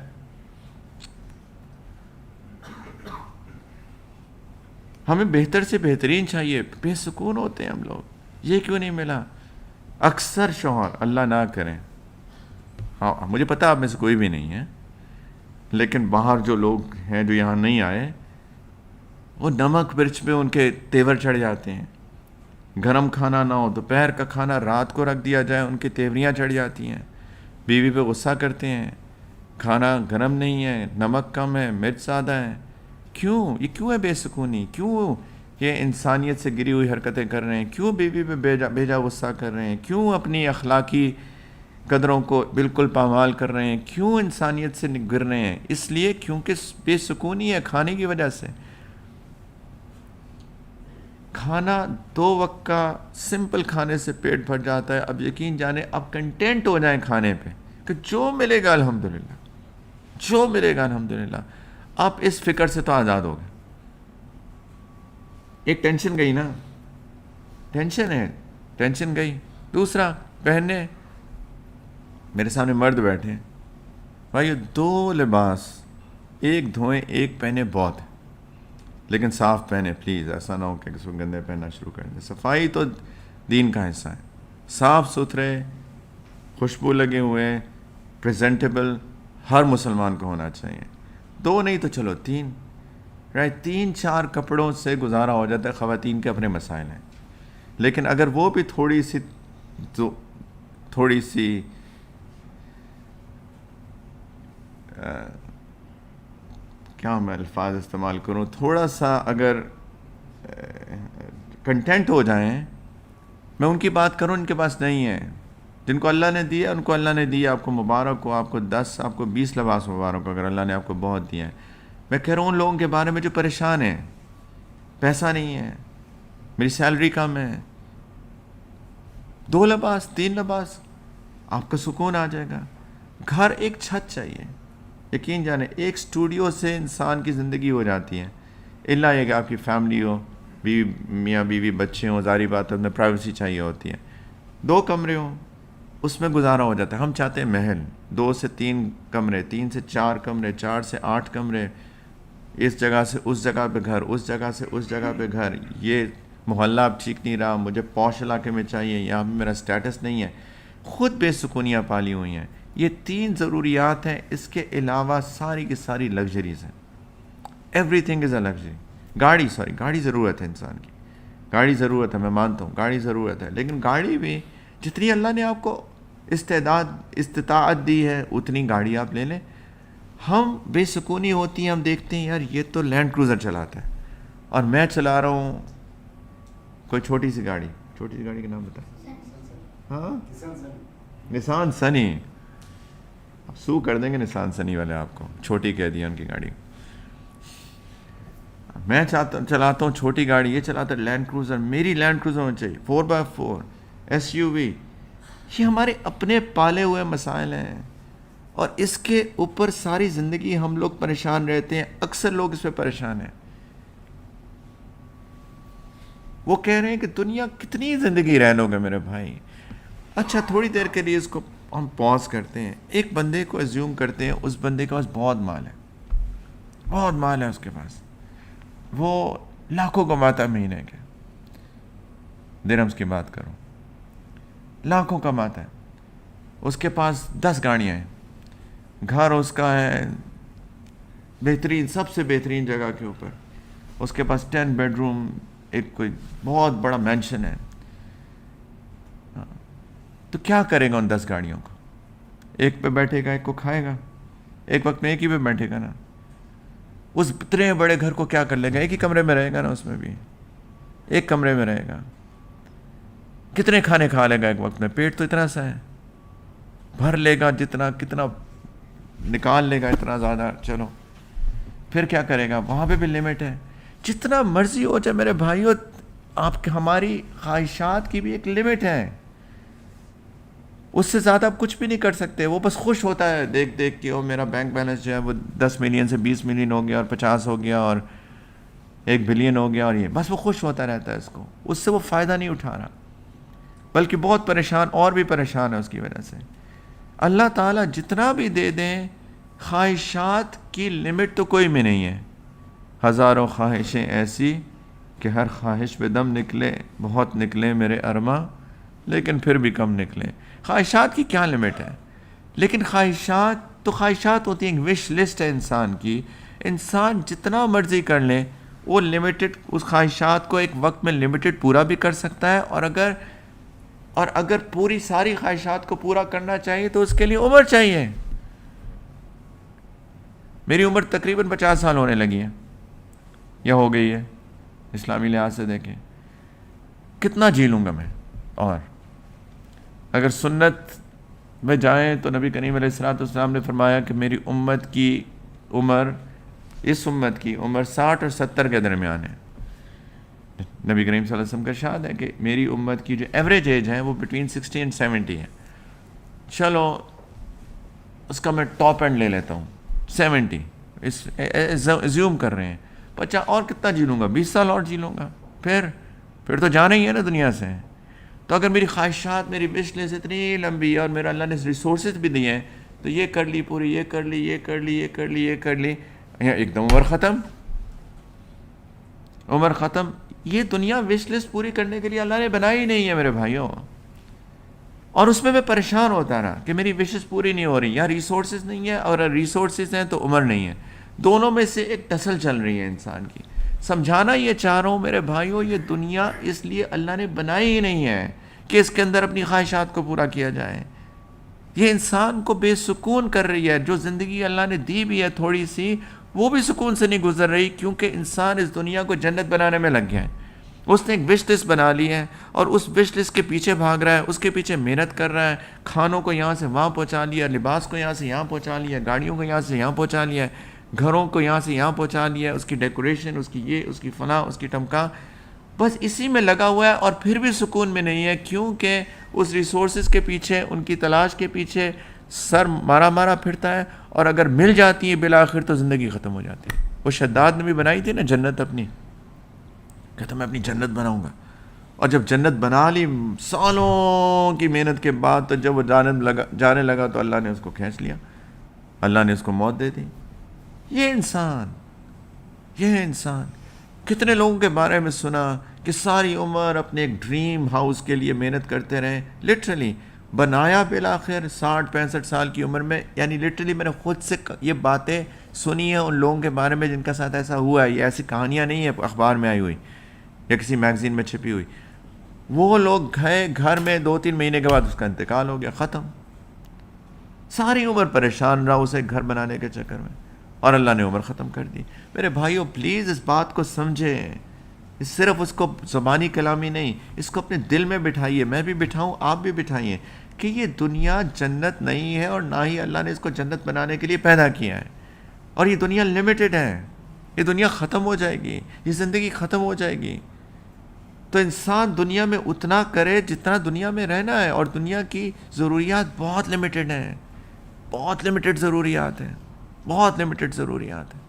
ہمیں بہتر سے بہترین چاہیے. بے سکون ہوتے ہیں ہم لوگ. یہ کیوں نہیں ملا؟ اکثر شوہر، اللہ نہ کریں، ہاں مجھے پتا آپ میں سے کوئی بھی نہیں ہے، لیکن باہر جو لوگ ہیں جو یہاں نہیں آئے، وہ نمک مرچ پہ ان کے تیور چڑھ جاتے ہیں. گرم کھانا نہ ہو، دوپہر کا کھانا رات کو رکھ دیا جائے، ان کی تیوریاں چڑھ جاتی ہیں. بیوی پہ غصہ کرتے ہیں، کھانا گرم نہیں ہے، نمک کم ہے، مرچ زیادہ ہے. کیوں؟ یہ کیوں ہے بے سکونی؟ کیوں یہ انسانیت سے گری ہوئی حرکتیں کر رہے ہیں، کیوں بیوی پہ بیجا غصہ کر رہے ہیں، کیوں اپنی اخلاقی قدروں کو بالکل پامال کر رہے ہیں، کیوں انسانیت سے گر رہے ہیں؟ اس لیے کیونکہ بے سکونی ہے کھانے کی وجہ سے۔ کھانا 2 وقت کا سمپل کھانے سے پیٹ بھر جاتا ہے، اب یقین جانے اب کنٹینٹ ہو جائیں کھانے پہ کہ جو ملے گا الحمدللہ، جو ملے گا الحمدللہ۔ آپ اس فکر سے تو آزاد ہو گئے۔ ایک ٹینشن گئی نا، ٹینشن ہے، ٹینشن گئی۔ دوسرا، پہننے، میرے سامنے مرد بیٹھے ہیں بھائی، 2 لباس، ایک دھوئیں ایک پہنے بہت ہے، لیکن صاف پہنے پلیز، ایسا نہ ہو کہ کسی کو گندے پہننا شروع کر دیں۔ صفائی تو دین کا حصہ ہے، صاف ستھرے، خوشبو لگے ہوئے، پریزنٹیبل ہر مسلمان کو ہونا چاہیے۔ 2 نہیں تو چلو 3، رائٹ، 3-4 کپڑوں سے گزارا ہو جاتا ہے۔ خواتین کے اپنے مسائل ہیں، لیکن اگر وہ بھی تھوڑی سی کیا میں الفاظ استعمال کروں، تھوڑا سا اگر کنٹینٹ ہو جائیں، میں ان کی بات کروں، ان کے پاس نہیں ہے، جن کو اللہ نے دیا ان کو اللہ نے دیا، آپ کو مبارک ہو، آپ کو 10 آپ کو 20 لباس مبارک ہو اگر اللہ نے آپ کو بہت دیا ہے۔ میں کہہ رہا ہوں ان لوگوں کے بارے میں جو پریشان ہیں، پیسہ نہیں ہے، میری سیلری کم ہے، 2 لباس 3 لباس، آپ کا سکون آ جائے گا۔ گھر ایک چھت چاہیے، یقین جانے ایک اسٹوڈیو سے انسان کی زندگی ہو جاتی ہے، الا یہ کہ آپ کی فیملی ہو، میاں بیوی بچے ہوں، ظاہری بات ہے، پرائیویسی چاہیے ہوتی ہے۔ 2 کمرے ہوں، اس میں گزارا ہو جاتا ہے۔ ہم چاہتے ہیں محل، 2 سے 3 کمرے، 3 سے 4 کمرے، 4 سے 8 کمرے، اس جگہ سے اس جگہ پہ گھر، اس جگہ سے اس جگہ پہ گھر۔ یہ محلہ اب ٹھیک نہیں رہا، مجھے پوش علاقے میں چاہیے، یہاں پہ میرا سٹیٹس نہیں ہے۔ خود بے سکونیاں پالی ہوئی ہیں۔ یہ 3 ضروریات ہیں، اس کے علاوہ ساری کی ساری لگژریز ہیں۔ Every thing is a luxury. گاڑی ضرورت ہے انسان کی، گاڑی ضرورت ہے، میں مانتا ہوں گاڑی ضرورت ہے، لیکن گاڑی بھی جتنی اللہ نے آپ کو استطاعت دی ہے اتنی گاڑی آپ لے لیں۔ ہم بے سکونی ہوتی ہیں، ہم دیکھتے ہیں یار یہ تو لینڈ کروزر چلاتا ہے اور میں چلا رہا ہوں کوئی چھوٹی سی گاڑی کا نام بتا۔ ہاں، نسان سنی، سو کر دیں گے نسان سنی والے آپ کو، چھوٹی کہہ دیا ان کی گاڑی۔ میں چلاتا ہوں چھوٹی گاڑی، یہ چلاتا ہے لینڈ کروزر۔ میری لینڈ کروزر ہونا چاہیے 4x4 SUV۔ یہ ہمارے اپنے پالے ہوئے مسائل ہیں، اور اس کے اوپر ساری زندگی ہم لوگ پریشان رہتے ہیں۔ اکثر لوگ اس پہ پریشان ہیں۔ وہ کہہ رہے ہیں کہ دنیا کتنی زندگی رہ لو گے میرے بھائی۔ اچھا، تھوڑی دیر کے لیے اس کو ہم پاز کرتے ہیں۔ ایک بندے کو ایزیوم کرتے ہیں اس بندے کے پاس بہت مال ہے، بہت مال ہے اس کے پاس، وہ لاکھوں کماتا ہے مہینے کے، درہمز کی بات کروں، لاکھوں کماتا ہے، اس کے پاس 10 گاڑیاں ہیں، گھر اس کا ہے بہترین، سب سے بہترین جگہ کے اوپر، اس کے پاس 10 بیڈ روم، ایک کوئی بہت بڑا مینشن ہے۔ تو کیا کرے گا ان 10 گاڑیوں کو؟ ایک پہ بیٹھے گا، ایک کو کھائے گا، ایک وقت میں ایک ہی پہ بیٹھے گا نا۔ اس اتنے بڑے گھر کو کیا کر لے گا؟ ایک ہی کمرے میں رہے گا نا، اس میں بھی ایک کمرے میں رہے گا، کتنے کھانے کھا لے گا ایک وقت میں؟ پیٹ تو اتنا سا ہے، بھر لے گا جتنا، کتنا نکال لے گا اتنا زیادہ، چلو پھر کیا کرے گا؟ وہاں پہ بھی لمٹ ہے۔ جتنا مرضی ہو جائے میرے بھائیوں، ہماری خواہشات کی بھی ایک لمٹ ہے، اس سے زیادہ آپ کچھ بھی نہیں کر سکتے۔ وہ بس خوش ہوتا ہے دیکھ دیکھ کے، میرا بینک بیلنس جو ہے وہ 10 ملین سے 20 ملین ہو گیا، اور 50 ہو گیا، اور 1 بلین ہو گیا، اور یہ بس وہ خوش ہوتا رہتا ہے، اس سے وہ فائدہ نہیں اٹھا رہا، بلکہ بہت پریشان، اور بھی پریشان ہے اس کی وجہ سے۔ اللہ تعالیٰ جتنا بھی دے دیں، خواہشات کی لمٹ تو کوئی میں نہیں ہے۔ ہزاروں خواہشیں ایسی کہ ہر خواہش پہ دم نکلے، بہت نکلے میرے ارماں، لیکن پھر بھی کم نکلے۔ خواہشات کی کیا لمٹ ہے؟ لیکن خواہشات ہوتی ہیں، ایک وش لسٹ ہے انسان کی، انسان جتنا مرضی کر لے وہ لمیٹڈ، اس خواہشات کو ایک وقت میں لمیٹڈ پورا بھی کر سکتا ہے، اور اگر پوری ساری خواہشات کو پورا کرنا چاہیے تو اس کے لیے عمر چاہیے۔ میری عمر تقریباً 50 سال ہونے لگی ہے، یا ہو گئی ہے، اسلامی لحاظ سے دیکھیں کتنا جی لوں گا میں. اور اگر سنت میں جائیں تو نبی کریم علیہ الصلوۃ والسلام نے فرمایا کہ میری امت کی عمر، اس امت کی عمر 60 اور 70 کے درمیان ہے. نبی کریم صلی اللہ علیہ وسلم کا ارشاد ہے کہ میری امت کی جو ایوریج ایج ہے وہ بٹوین 60 اینڈ 70 ہے. چلو اس کا میں ٹاپ اینڈ لے لیتا ہوں 70، اس ایزیوم کر رہے ہیں. بچہ اور کتنا جی لوں گا؟ 20 سال اور جی لوں گا. پھر تو جانا ہی ہے نا دنیا سے. تو اگر میری خواہشات، میری وش لسٹ اتنی لمبی ہے اور میرا اللہ نے ریسورسز بھی دیے ہیں تو یہ کر لی پوری، یہ کر لی، یہ کر لی، یہ کر لی، یہ کر لی، ایک دم عمر ختم. عمر ختم. یہ دنیا وش لسٹ پوری کرنے کے لیے اللہ نے بنائی نہیں ہے میرے بھائیوں. اور اس میں پریشان ہوتا رہا کہ میری وشز پوری نہیں ہو رہی، یا ریسورسز نہیں ہے، اور ریسورسز ہیں تو عمر نہیں ہے. دونوں میں سے ایک ٹسل چل رہی ہے انسان کی. سمجھانا یہ چاہ رہا ہوں میرے بھائیوں، یہ دنیا اس لیے اللہ نے بنائی ہی نہیں ہے کہ اس کے اندر اپنی خواہشات کو پورا کیا جائے. یہ انسان کو بے سکون کر رہی ہے. جو زندگی اللہ نے دی بھی ہے تھوڑی سی، وہ بھی سکون سے نہیں گزر رہی، کیونکہ انسان اس دنیا کو جنت بنانے میں لگ گیا ہے. اس نے ایک وش لسٹ بنا لی ہے اور اس وش لسٹ کے پیچھے بھاگ رہا ہے، اس کے پیچھے محنت کر رہا ہے. کھانوں کو یہاں سے وہاں پہنچا لیا، لباس کو یہاں سے یہاں پہنچا لیا، گاڑیوں کو یہاں سے یہاں پہنچا لیا، گھروں کو یہاں سے یہاں پہنچا لیا، اس کی ڈیکوریشن، اس کی یہ، اس کی فلاں، اس کی ٹمکا، بس اسی میں لگا ہوا ہے. اور پھر بھی سکون میں نہیں ہے، کیونکہ اس ریسورسز کے پیچھے، ان کی تلاش کے پیچھے سر مارا پھرتا ہے. اور اگر مل جاتی ہے بالآخر تو زندگی ختم ہو جاتی ہے. وہ شداد نے بھی بنائی تھی نا جنت اپنی، کہتا میں اپنی جنت بناؤں گا. اور جب جنت بنا لی سالوں کی محنت کے بعد، تو جب وہ جانے لگا تو اللہ نے اس کو کھینچ لیا، اللہ نے اس کو موت دے دی. یہ انسان کتنے لوگوں کے بارے میں سنا کہ ساری عمر اپنے ایک ڈریم ہاؤس کے لیے محنت کرتے رہے، لٹرلی بنایا بالآخر 60-65 سال کی عمر میں. یعنی لٹرلی میں نے خود سے یہ باتیں سنی ہیں ان لوگوں کے بارے میں جن کا ساتھ ایسا ہوا ہے. یہ ایسی کہانیاں نہیں ہیں اخبار میں آئی ہوئی یا کسی میگزین میں چھپی ہوئی. وہ لوگ گئے گھر میں 2-3 مہینے کے بعد اس کا انتقال ہو گیا، ختم. ساری عمر پریشان رہا اسے گھر بنانے کے چکر میں، اور اللہ نے عمر ختم کر دی. میرے بھائیوں پلیز اس بات کو سمجھیں. صرف اس کو زبانی کلامی نہیں، اس کو اپنے دل میں بٹھائیے. میں بھی بٹھاؤں، آپ بھی بٹھائیے کہ یہ دنیا جنت نہیں ہے، اور نہ ہی اللہ نے اس کو جنت بنانے کے لیے پیدا کیا ہے. اور یہ دنیا لمیٹڈ ہے، یہ دنیا ختم ہو جائے گی، یہ زندگی ختم ہو جائے گی. تو انسان دنیا میں اتنا کرے جتنا دنیا میں رہنا ہے. اور دنیا کی ضروریات بہت لمیٹڈ ہیں، بہت لمیٹڈ ضروریات ہیں، بہت لمیٹڈ ضروریات ہیں.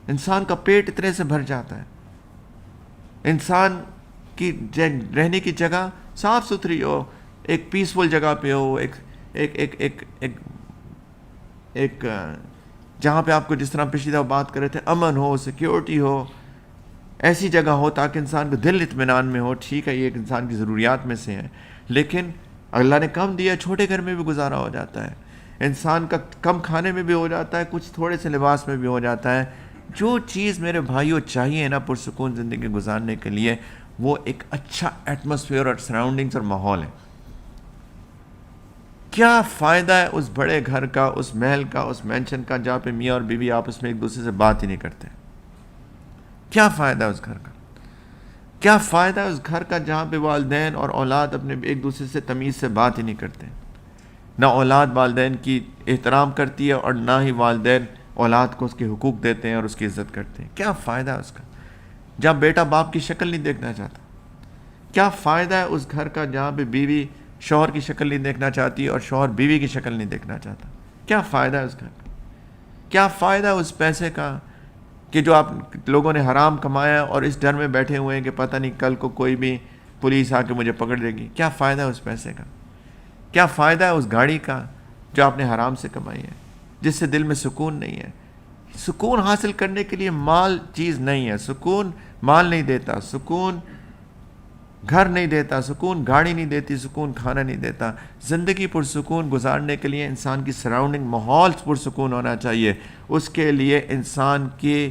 انسان کا پیٹ اتنے سے بھر جاتا ہے. انسان کی رہنے کی جگہ صاف ستھری ہو، ایک پیسفل جگہ پہ ہو، ایک جہاں پہ آپ کو جس طرح پچھلی دفعہ بات کر رہے تھے امن ہو، سیکیورٹی ہو، ایسی جگہ ہو تاکہ انسان کو دل اطمینان میں ہو. ٹھیک ہے یہ ایک انسان کی ضروریات میں سے ہے، لیکن اللہ نے کم دیا، چھوٹے گھر میں بھی گزارا ہو جاتا ہے. انسان کا کم کھانے میں بھی ہو جاتا ہے، کچھ تھوڑے سے لباس میں بھی ہو جاتا ہے. جو چیز میرے بھائیوں چاہیے نا پرسکون زندگی گزارنے کے لیے، وہ ایک اچھا ایٹماسفیئر اور سراؤنڈنگز اور ماحول ہے. کیا فائدہ ہے اس بڑے گھر کا، اس محل کا، اس مینشن کا جہاں پہ میاں اور بیوی آپس میں ایک دوسرے سے بات ہی نہیں کرتے؟ کیا فائدہ ہے اس گھر کا؟ کیا فائدہ ہے اس گھر کا جہاں پہ والدین اور اولاد اپنے ایک دوسرے سے تمیز سے بات ہی نہیں کرتے؟ نہ اولاد والدین کی احترام کرتی ہے، اور نہ ہی والدین اولاد کو اس کے حقوق دیتے ہیں اور اس کی عزت کرتے ہیں. کیا فائدہ ہے اس کا؟ جہاں بیٹا باپ کی شکل نہیں دیکھنا چاہتا. کیا فائدہ ہے اس گھر کا جہاں پہ بیوی شوہر کی شکل نہیں دیکھنا چاہتی اور شوہر بیوی کی شکل نہیں دیکھنا چاہتا؟ کیا فائدہ ہے اس گھر کا؟ کیا فائدہ ہے اس پیسے کا کہ جو آپ لوگوں نے حرام کمایا اور اس ڈر میں بیٹھے ہوئے ہیں کہ پتہ نہیں کل کو کوئی بھی پولیس آ کے مجھے پکڑ لے گی؟ کیا فائدہ ہے اس پیسے کا؟ کیا فائدہ ہے اس گاڑی کا جو آپ نے حرام سے کمائی ہے، جس سے دل میں سکون نہیں ہے؟ سکون حاصل کرنے کے لیے مال چیز نہیں ہے. سکون مال نہیں دیتا، سکون گھر نہیں دیتا، سکون گاڑی نہیں دیتی، سکون کھانا نہیں دیتا. زندگی پرسکون گزارنے کے لیے انسان کی سراؤنڈنگ، ماحول پرسکون ہونا چاہیے. اس کے لیے انسان کے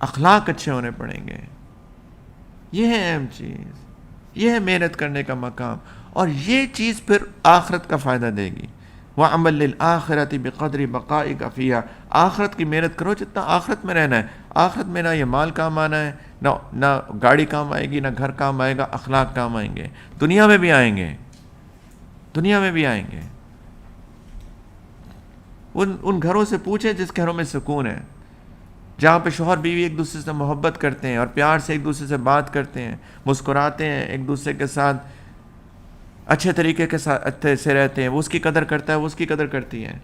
اخلاق اچھے ہونے پڑیں گے. یہ ہے اہم چیز، یہ ہے محنت کرنے کا مقام. اور یہ چیز پھر آخرت کا فائدہ دے گی. وَعَمَلْ لِلْآخِرَةِ بِقَدْرِ بَقَائِكَ فِيهَا، آخرت کی محنت کرو جتنا آخرت میں رہنا ہے. آخرت میں نہ یہ مال کام آنا ہے، نہ گاڑی کام آئے گی، نہ گھر کام آئے گا، اخلاق کام آئیں گے. دنیا میں بھی آئیں گے، دنیا میں بھی آئیں گے. ان گھروں سے پوچھیں جس گھروں میں سکون ہے، جہاں پہ شوہر بیوی ایک دوسرے سے محبت کرتے ہیں اور پیار سے ایک دوسرے سے بات کرتے ہیں، مسکراتے ہیں، ایک دوسرے کے ساتھ اچھے طریقے کے ساتھ سے رہتے ہیں. وہ اس کی قدر کرتا ہے، وہ اس کی قدر کرتی ہے.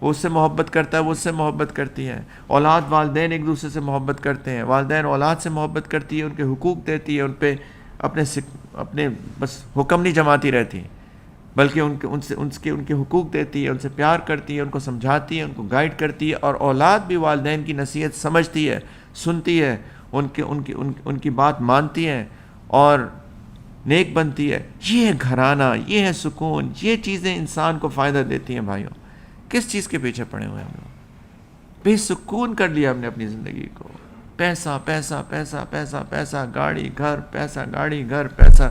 وہ اس سے محبت کرتا ہے، وہ اس سے محبت کرتی ہے. اولاد والدین ایک دوسرے سے محبت کرتے ہیں، والدین اولاد سے محبت کرتی ہے، ان کے حقوق دیتی ہے، ان پہ اپنے بس حکم نہیں جماتی رہتی، بلکہ ان کے حقوق دیتی ہے، ان سے پیار کرتی ہے، ان کو سمجھاتی ہے، ان کو گائیڈ کرتی ہے. اور اولاد بھی والدین کی نصیحت سمجھتی ہے، سنتی ہے، ان کی بات مانتی ہے اور نیک بنتی ہے. یہ ہے گھرانہ، یہ ہے سکون. یہ چیزیں انسان کو فائدہ دیتی ہیں. بھائیوں، کس چیز کے پیچھے پڑے ہوئے ہم لوگ؟ بے سکون کر لیا ہم نے اپنی زندگی کو. پیسہ پیسہ پیسہ پیسہ پیسہ، گاڑی گھر، پیسہ گاڑی گھر، پیسہ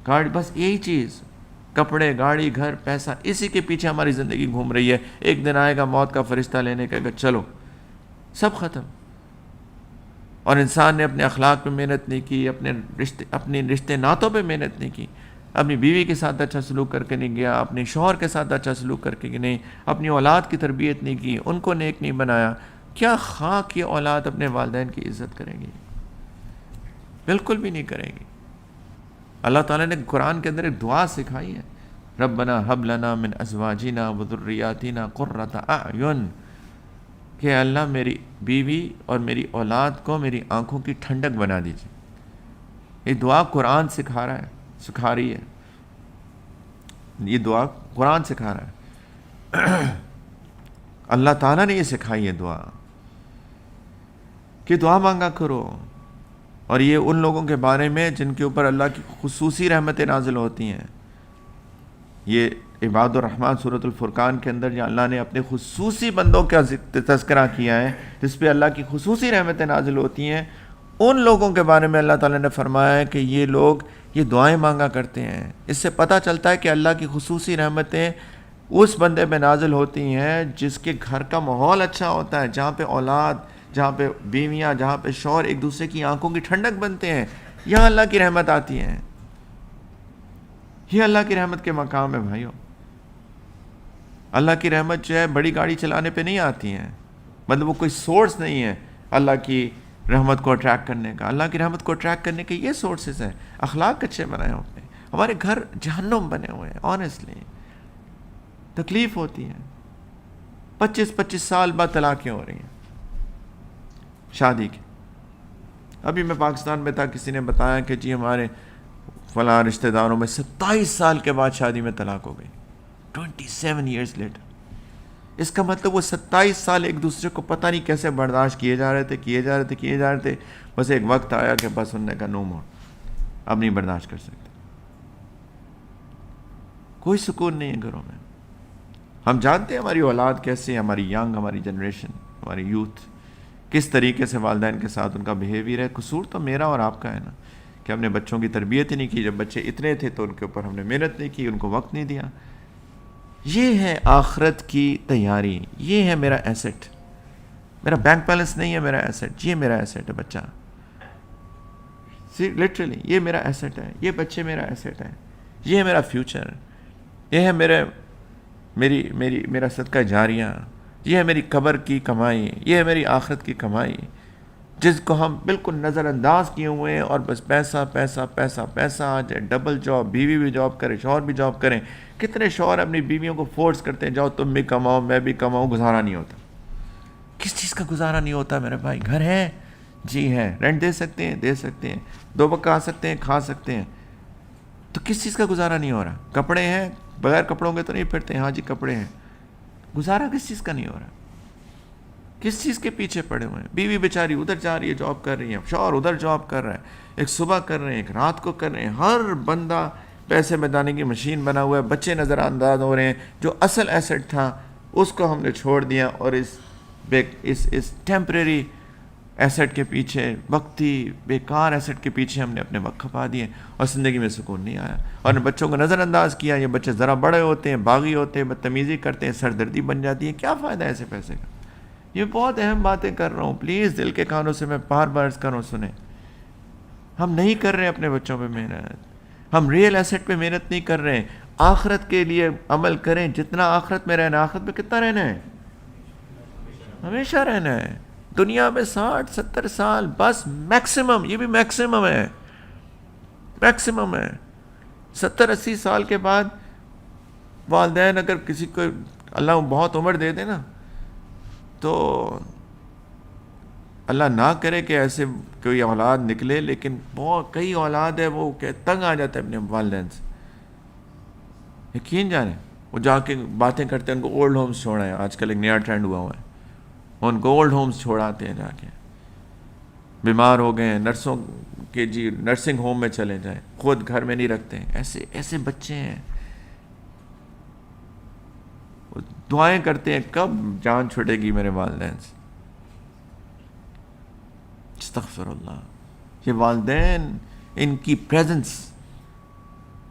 گاڑی، بس یہی چیز، کپڑے گاڑی گھر پیسہ، اسی کے پیچھے ہماری زندگی گھوم رہی ہے. ایک دن آئے گا موت کا فرشتہ لینے کا، چلو سب ختم. اور انسان نے اپنے اخلاق پہ محنت نہیں کی، اپنے رشتے ناتوں پہ محنت نہیں کی، اپنی بیوی کے ساتھ اچھا سلوک کر کے نہیں گیا، اپنے شوہر کے ساتھ اچھا سلوک کر کے نہیں، اپنی اولاد کی تربیت نہیں کی، ان کو نیک نہیں بنایا. کیا خاک یہ اولاد اپنے والدین کی عزت کرے گی؟ بالکل بھی نہیں کرے گی. اللہ تعالیٰ نے قرآن کے اندر ایک دعا سکھائی ہے، ربنا ہب لنا من ازواجنا وذریاتنا قرۃ اعین، کہ اللہ میری بیوی اور میری اولاد کو میری آنکھوں کی ٹھنڈک بنا دیجیے. یہ دعا قرآن سکھا رہی ہے. یہ دعا قرآن سکھا رہا ہے. اللہ تعالیٰ نے یہ سکھائی ہے دعا، کہ دعا مانگا کرو. اور یہ ان لوگوں کے بارے میں جن کے اوپر اللہ کی خصوصی رحمتیں نازل ہوتی ہیں. یہ عباد الرحمن سورۃ الفرقان کے اندر جہاں اللہ نے اپنے خصوصی بندوں کا تذکرہ کیا ہے جس پہ اللہ کی خصوصی رحمتیں نازل ہوتی ہیں، ان لوگوں کے بارے میں اللہ تعالیٰ نے فرمایا ہے کہ یہ لوگ یہ دعائیں مانگا کرتے ہیں. اس سے پتہ چلتا ہے کہ اللہ کی خصوصی رحمتیں اس بندے پہ نازل ہوتی ہیں جس کے گھر کا ماحول اچھا ہوتا ہے، جہاں پہ اولاد، جہاں پہ بیویاں، جہاں پہ شوہر ایک دوسرے کی آنکھوں کی ٹھنڈک بنتے ہیں. یہاں اللہ کی رحمت آتی ہے. یہ اللہ کی رحمت کے مقام ہے. بھائیوں، اللہ کی رحمت جو ہے بڑی گاڑی چلانے پہ نہیں آتی ہے، مطلب وہ کوئی سورس نہیں ہے اللہ کی رحمت کو اٹریکٹ کرنے کا. اللہ کی رحمت کو اٹریکٹ کرنے کے یہ سورسز ہیں. اخلاق اچھے بنائے ہوتے ہیں. ہمارے گھر جہنم بنے ہوئے ہیں. آنیسٹلی تکلیف ہوتی ہے. 25 سال بعد طلاقیں ہو رہی ہیں شادی کی. ابھی میں پاکستان میں تھا، کسی نے بتایا کہ جی ہمارے فلاں رشتہ داروں میں 27 سال کے بعد شادی میں طلاق ہو گئی. 27 years later. اس کا مطلب وہ 27 سال ایک دوسرے کو پتہ نہیں کیسے برداشت کیے جا رہے تھے. بس ایک وقت آیا کہ بس انہوں نے کہا نو مور، اب نہیں برداشت کر سکتے. کوئی سکون نہیں ہے گھروں میں. ہم جانتے ہیں ہماری اولاد کیسے، ہماری ہماری جنریشن، ہماری یوتھ کس طریقے سے والدین کے ساتھ ان کا بیہیویئر ہے. قصور تو میرا اور آپ کا ہے نا، کہ ہم نے بچوں کی تربیت ہی نہیں کی. جب بچے اتنے تھے تو ان کے اوپر ہم نے محنت نہیں کی، ان کو وقت نہیں دیا. یہ ہے آخرت کی تیاری. یہ ہے میرا ایسٹ. میرا بینک بیلنس نہیں ہے میرا ایسٹ، یہ میرا ایسٹ ہے بچہ. لٹرلی یہ میرا ایسٹ ہے. یہ بچے میرا ایسٹ ہے. یہ ہے میرا فیوچر. یہ ہے میرا صدقہ جاریہ. یہ ہے میری قبر کی کمائی. یہ ہے میری آخرت کی کمائی، جس کو ہم بالکل نظر انداز کیے ہوئے ہیں. اور بس پیسہ پیسہ پیسہ پیسہ آ جائے. ڈبل جاب، بیوی بھی جاب کرے، شوہر بھی جاب کریں. کتنے شوہر اپنی بیویوں کو فورس کرتے ہیں جاؤ تم بھی کماؤ میں بھی کماؤں. گزارا نہیں ہوتا. کس چیز کا گزارا نہیں ہوتا میرے بھائی؟ گھر ہے جی ہے، رینٹ دے سکتے ہیں، 2 وقت آ سکتے ہیں، کھا سکتے ہیں، تو کس چیز کا گزارا نہیں ہو رہا؟ کپڑے ہیں، بغیر کپڑوں کے تو نہیں پھرتے. ہاں جی کپڑے ہیں. گزارا کس چیز کا نہیں ہو رہا؟ کس چیز کے پیچھے پڑے ہوئے ہیں؟ بیوی بیچاری ادھر جا رہی ہے جاب کر رہی ہے، شوہر ادھر جاب کر رہا ہے. ایک صبح کر رہے ہیں، ایک رات کو کر رہے ہیں. ہر بندہ پیسے بنانے کی مشین بنا ہوا ہے. بچے نظر انداز ہو رہے ہیں. جو اصل ایسٹ تھا اس کو ہم نے چھوڑ دیا اور اس ٹیمپریری ایسٹ کے پیچھے، وقتی بیکار ایسٹ کے پیچھے ہم نے اپنے وقت کھپا دیے اور زندگی میں سکون نہیں آیا، اور بچوں کو نظر انداز کیا. یہ بچے ذرا بڑے ہوتے ہیں، باغی ہوتے ہیں، بدتمیزی کرتے ہیں، سردردی بن جاتی ہے. کیا فائدہ ہے ایسے پیسے کا؟ یہ بہت اہم باتیں کر رہا ہوں، پلیز دل کے کانوں سے میں بار بار عرض کر رہا ہوں، سنیں. ہم نہیں کر رہے اپنے بچوں پہ محنت، ہم ریئل ایسٹ پہ محنت نہیں کر رہے. آخرت کے لیے عمل کریں، جتنا آخرت میں رہنا. آخرت میں کتنا رہنا ہے؟ ہمیشہ رہنا ہے. دنیا میں 60-70 سال بس میکسیمم، یہ بھی میکسیمم ہے، میکسیمم ہے. 70-80 سال کے بعد والدین اگر کسی کو اللہ بہت عمر دے دے نا، تو اللہ نہ کرے کہ ایسے کوئی اولاد نکلے، لیکن بہت کئی اولاد ہے وہ کہ تنگ آ جاتا ہے اپنے والدین سے. یقین جانے وہ جا کے باتیں کرتے ہیں، ان کو اولڈ ہومز چھوڑا ہے. آج کل ایک نیا ٹرینڈ ہوا ہے، ان کو اولڈ ہومز چھوڑاتے ہیں. جا کے بیمار ہو گئے ہیں، نرسوں کے جی نرسنگ ہوم میں چلے جائیں، خود گھر میں نہیں رکھتے ہیں. ایسے ایسے بچے ہیں. وہ دعائیں کرتے ہیں کب جان چھوٹے گی میرے والدین سے. استغفر اللہ. یہ والدین، ان کی پریزنس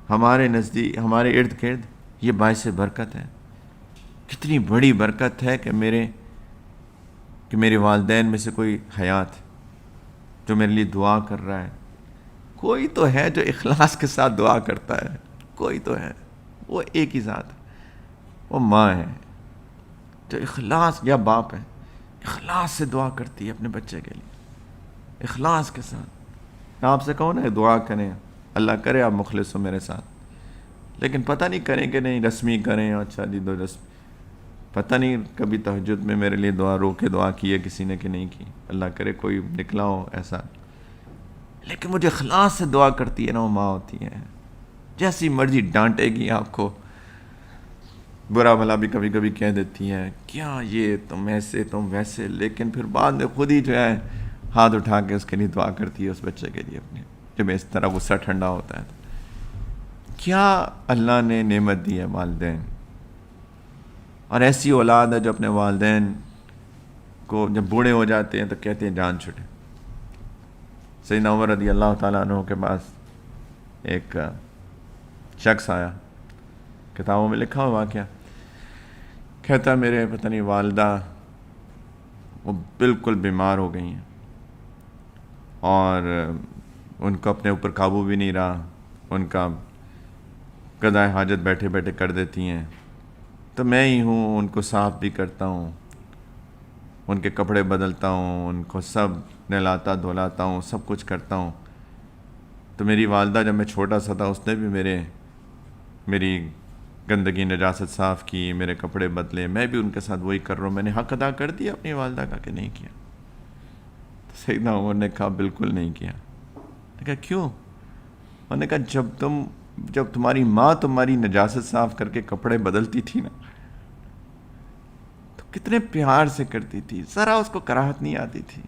ہمارے نزدیک، ہمارے ارد گرد، یہ باعث برکت ہے. کتنی بڑی برکت ہے کہ میرے والدین میں سے کوئی حیات جو میرے لیے دعا کر رہا ہے. کوئی تو ہے جو اخلاص کے ساتھ دعا کرتا ہے، کوئی تو ہے. وہ ایک ہی ذات ہے، وہ ماں ہے جو اخلاص، یا باپ ہے، اخلاص سے دعا کرتی ہے اپنے بچے کے لیے، اخلاص کے ساتھ. آپ سے کہو نا دعا کریں، اللہ کرے آپ مخلص ہو میرے ساتھ. لیکن پتہ نہیں کریں کہ نہیں، رسمی کریں. اچھا جی دو رسم، پتہ نہیں کبھی تہجد میں میرے لیے دعا رو کے دعا کی ہے کسی نے کہ نہیں کی. اللہ کرے کوئی نکلا ہو ایسا. لیکن مجھے اخلاص سے دعا کرتی ہے نا، وہ ماں ہوتی ہے. جیسی مرضی ڈانٹے گی آپ کو، برا بھلا بھی کبھی کبھی کہہ دیتی ہیں، کیا یہ تم ایسے تم ویسے، لیکن پھر بعد میں خود ہی جو ہے ہاتھ اٹھا کے اس کے لیے دعا کرتی ہے، اس بچے کے لیے اپنے، جب اس طرح غصہ ٹھنڈا ہوتا ہے. کیا اللہ نے نعمت دی ہے والدین. اور ایسی اولاد ہے جو اپنے والدین کو جب بوڑھے ہو جاتے ہیں تو کہتے ہیں جان چھٹے. سیدنا عمر رضی اللہ تعالیٰ عنہ کے پاس ایک شخص آیا، کتابوں میں لکھا ہوا واقعہ. کہتا میرے پتہ نہیں والدہ وہ بالکل بیمار ہو گئی ہیں، اور ان کو اپنے اوپر قابو بھی نہیں رہا. ان کا قضاء حاجت بیٹھے بیٹھے کر دیتی ہیں، تو میں ہی ہوں، ان کو صاف بھی کرتا ہوں، ان کے کپڑے بدلتا ہوں، ان کو سب نہلاتا دھلاتا ہوں، سب کچھ کرتا ہوں. تو میری والدہ جب میں چھوٹا سا تھا، اس نے بھی میری گندگی نجاست صاف کی، میرے کپڑے بدلے، میں بھی ان کے ساتھ وہی کر رہا ہوں. میں نے حق ادا کر دیا اپنی والدہ کا کہ نہیں کیا؟ تو سیدنا عمر نے کہا بالکل نہیں کیا. میں کہا کیوں؟ انہوں نے کہا جب تمہاری ماں تمہاری نجاست صاف کر کے کپڑے بدلتی تھی نا، تو کتنے پیار سے کرتی تھی، ذرا اس کو کراہت نہیں آتی تھی،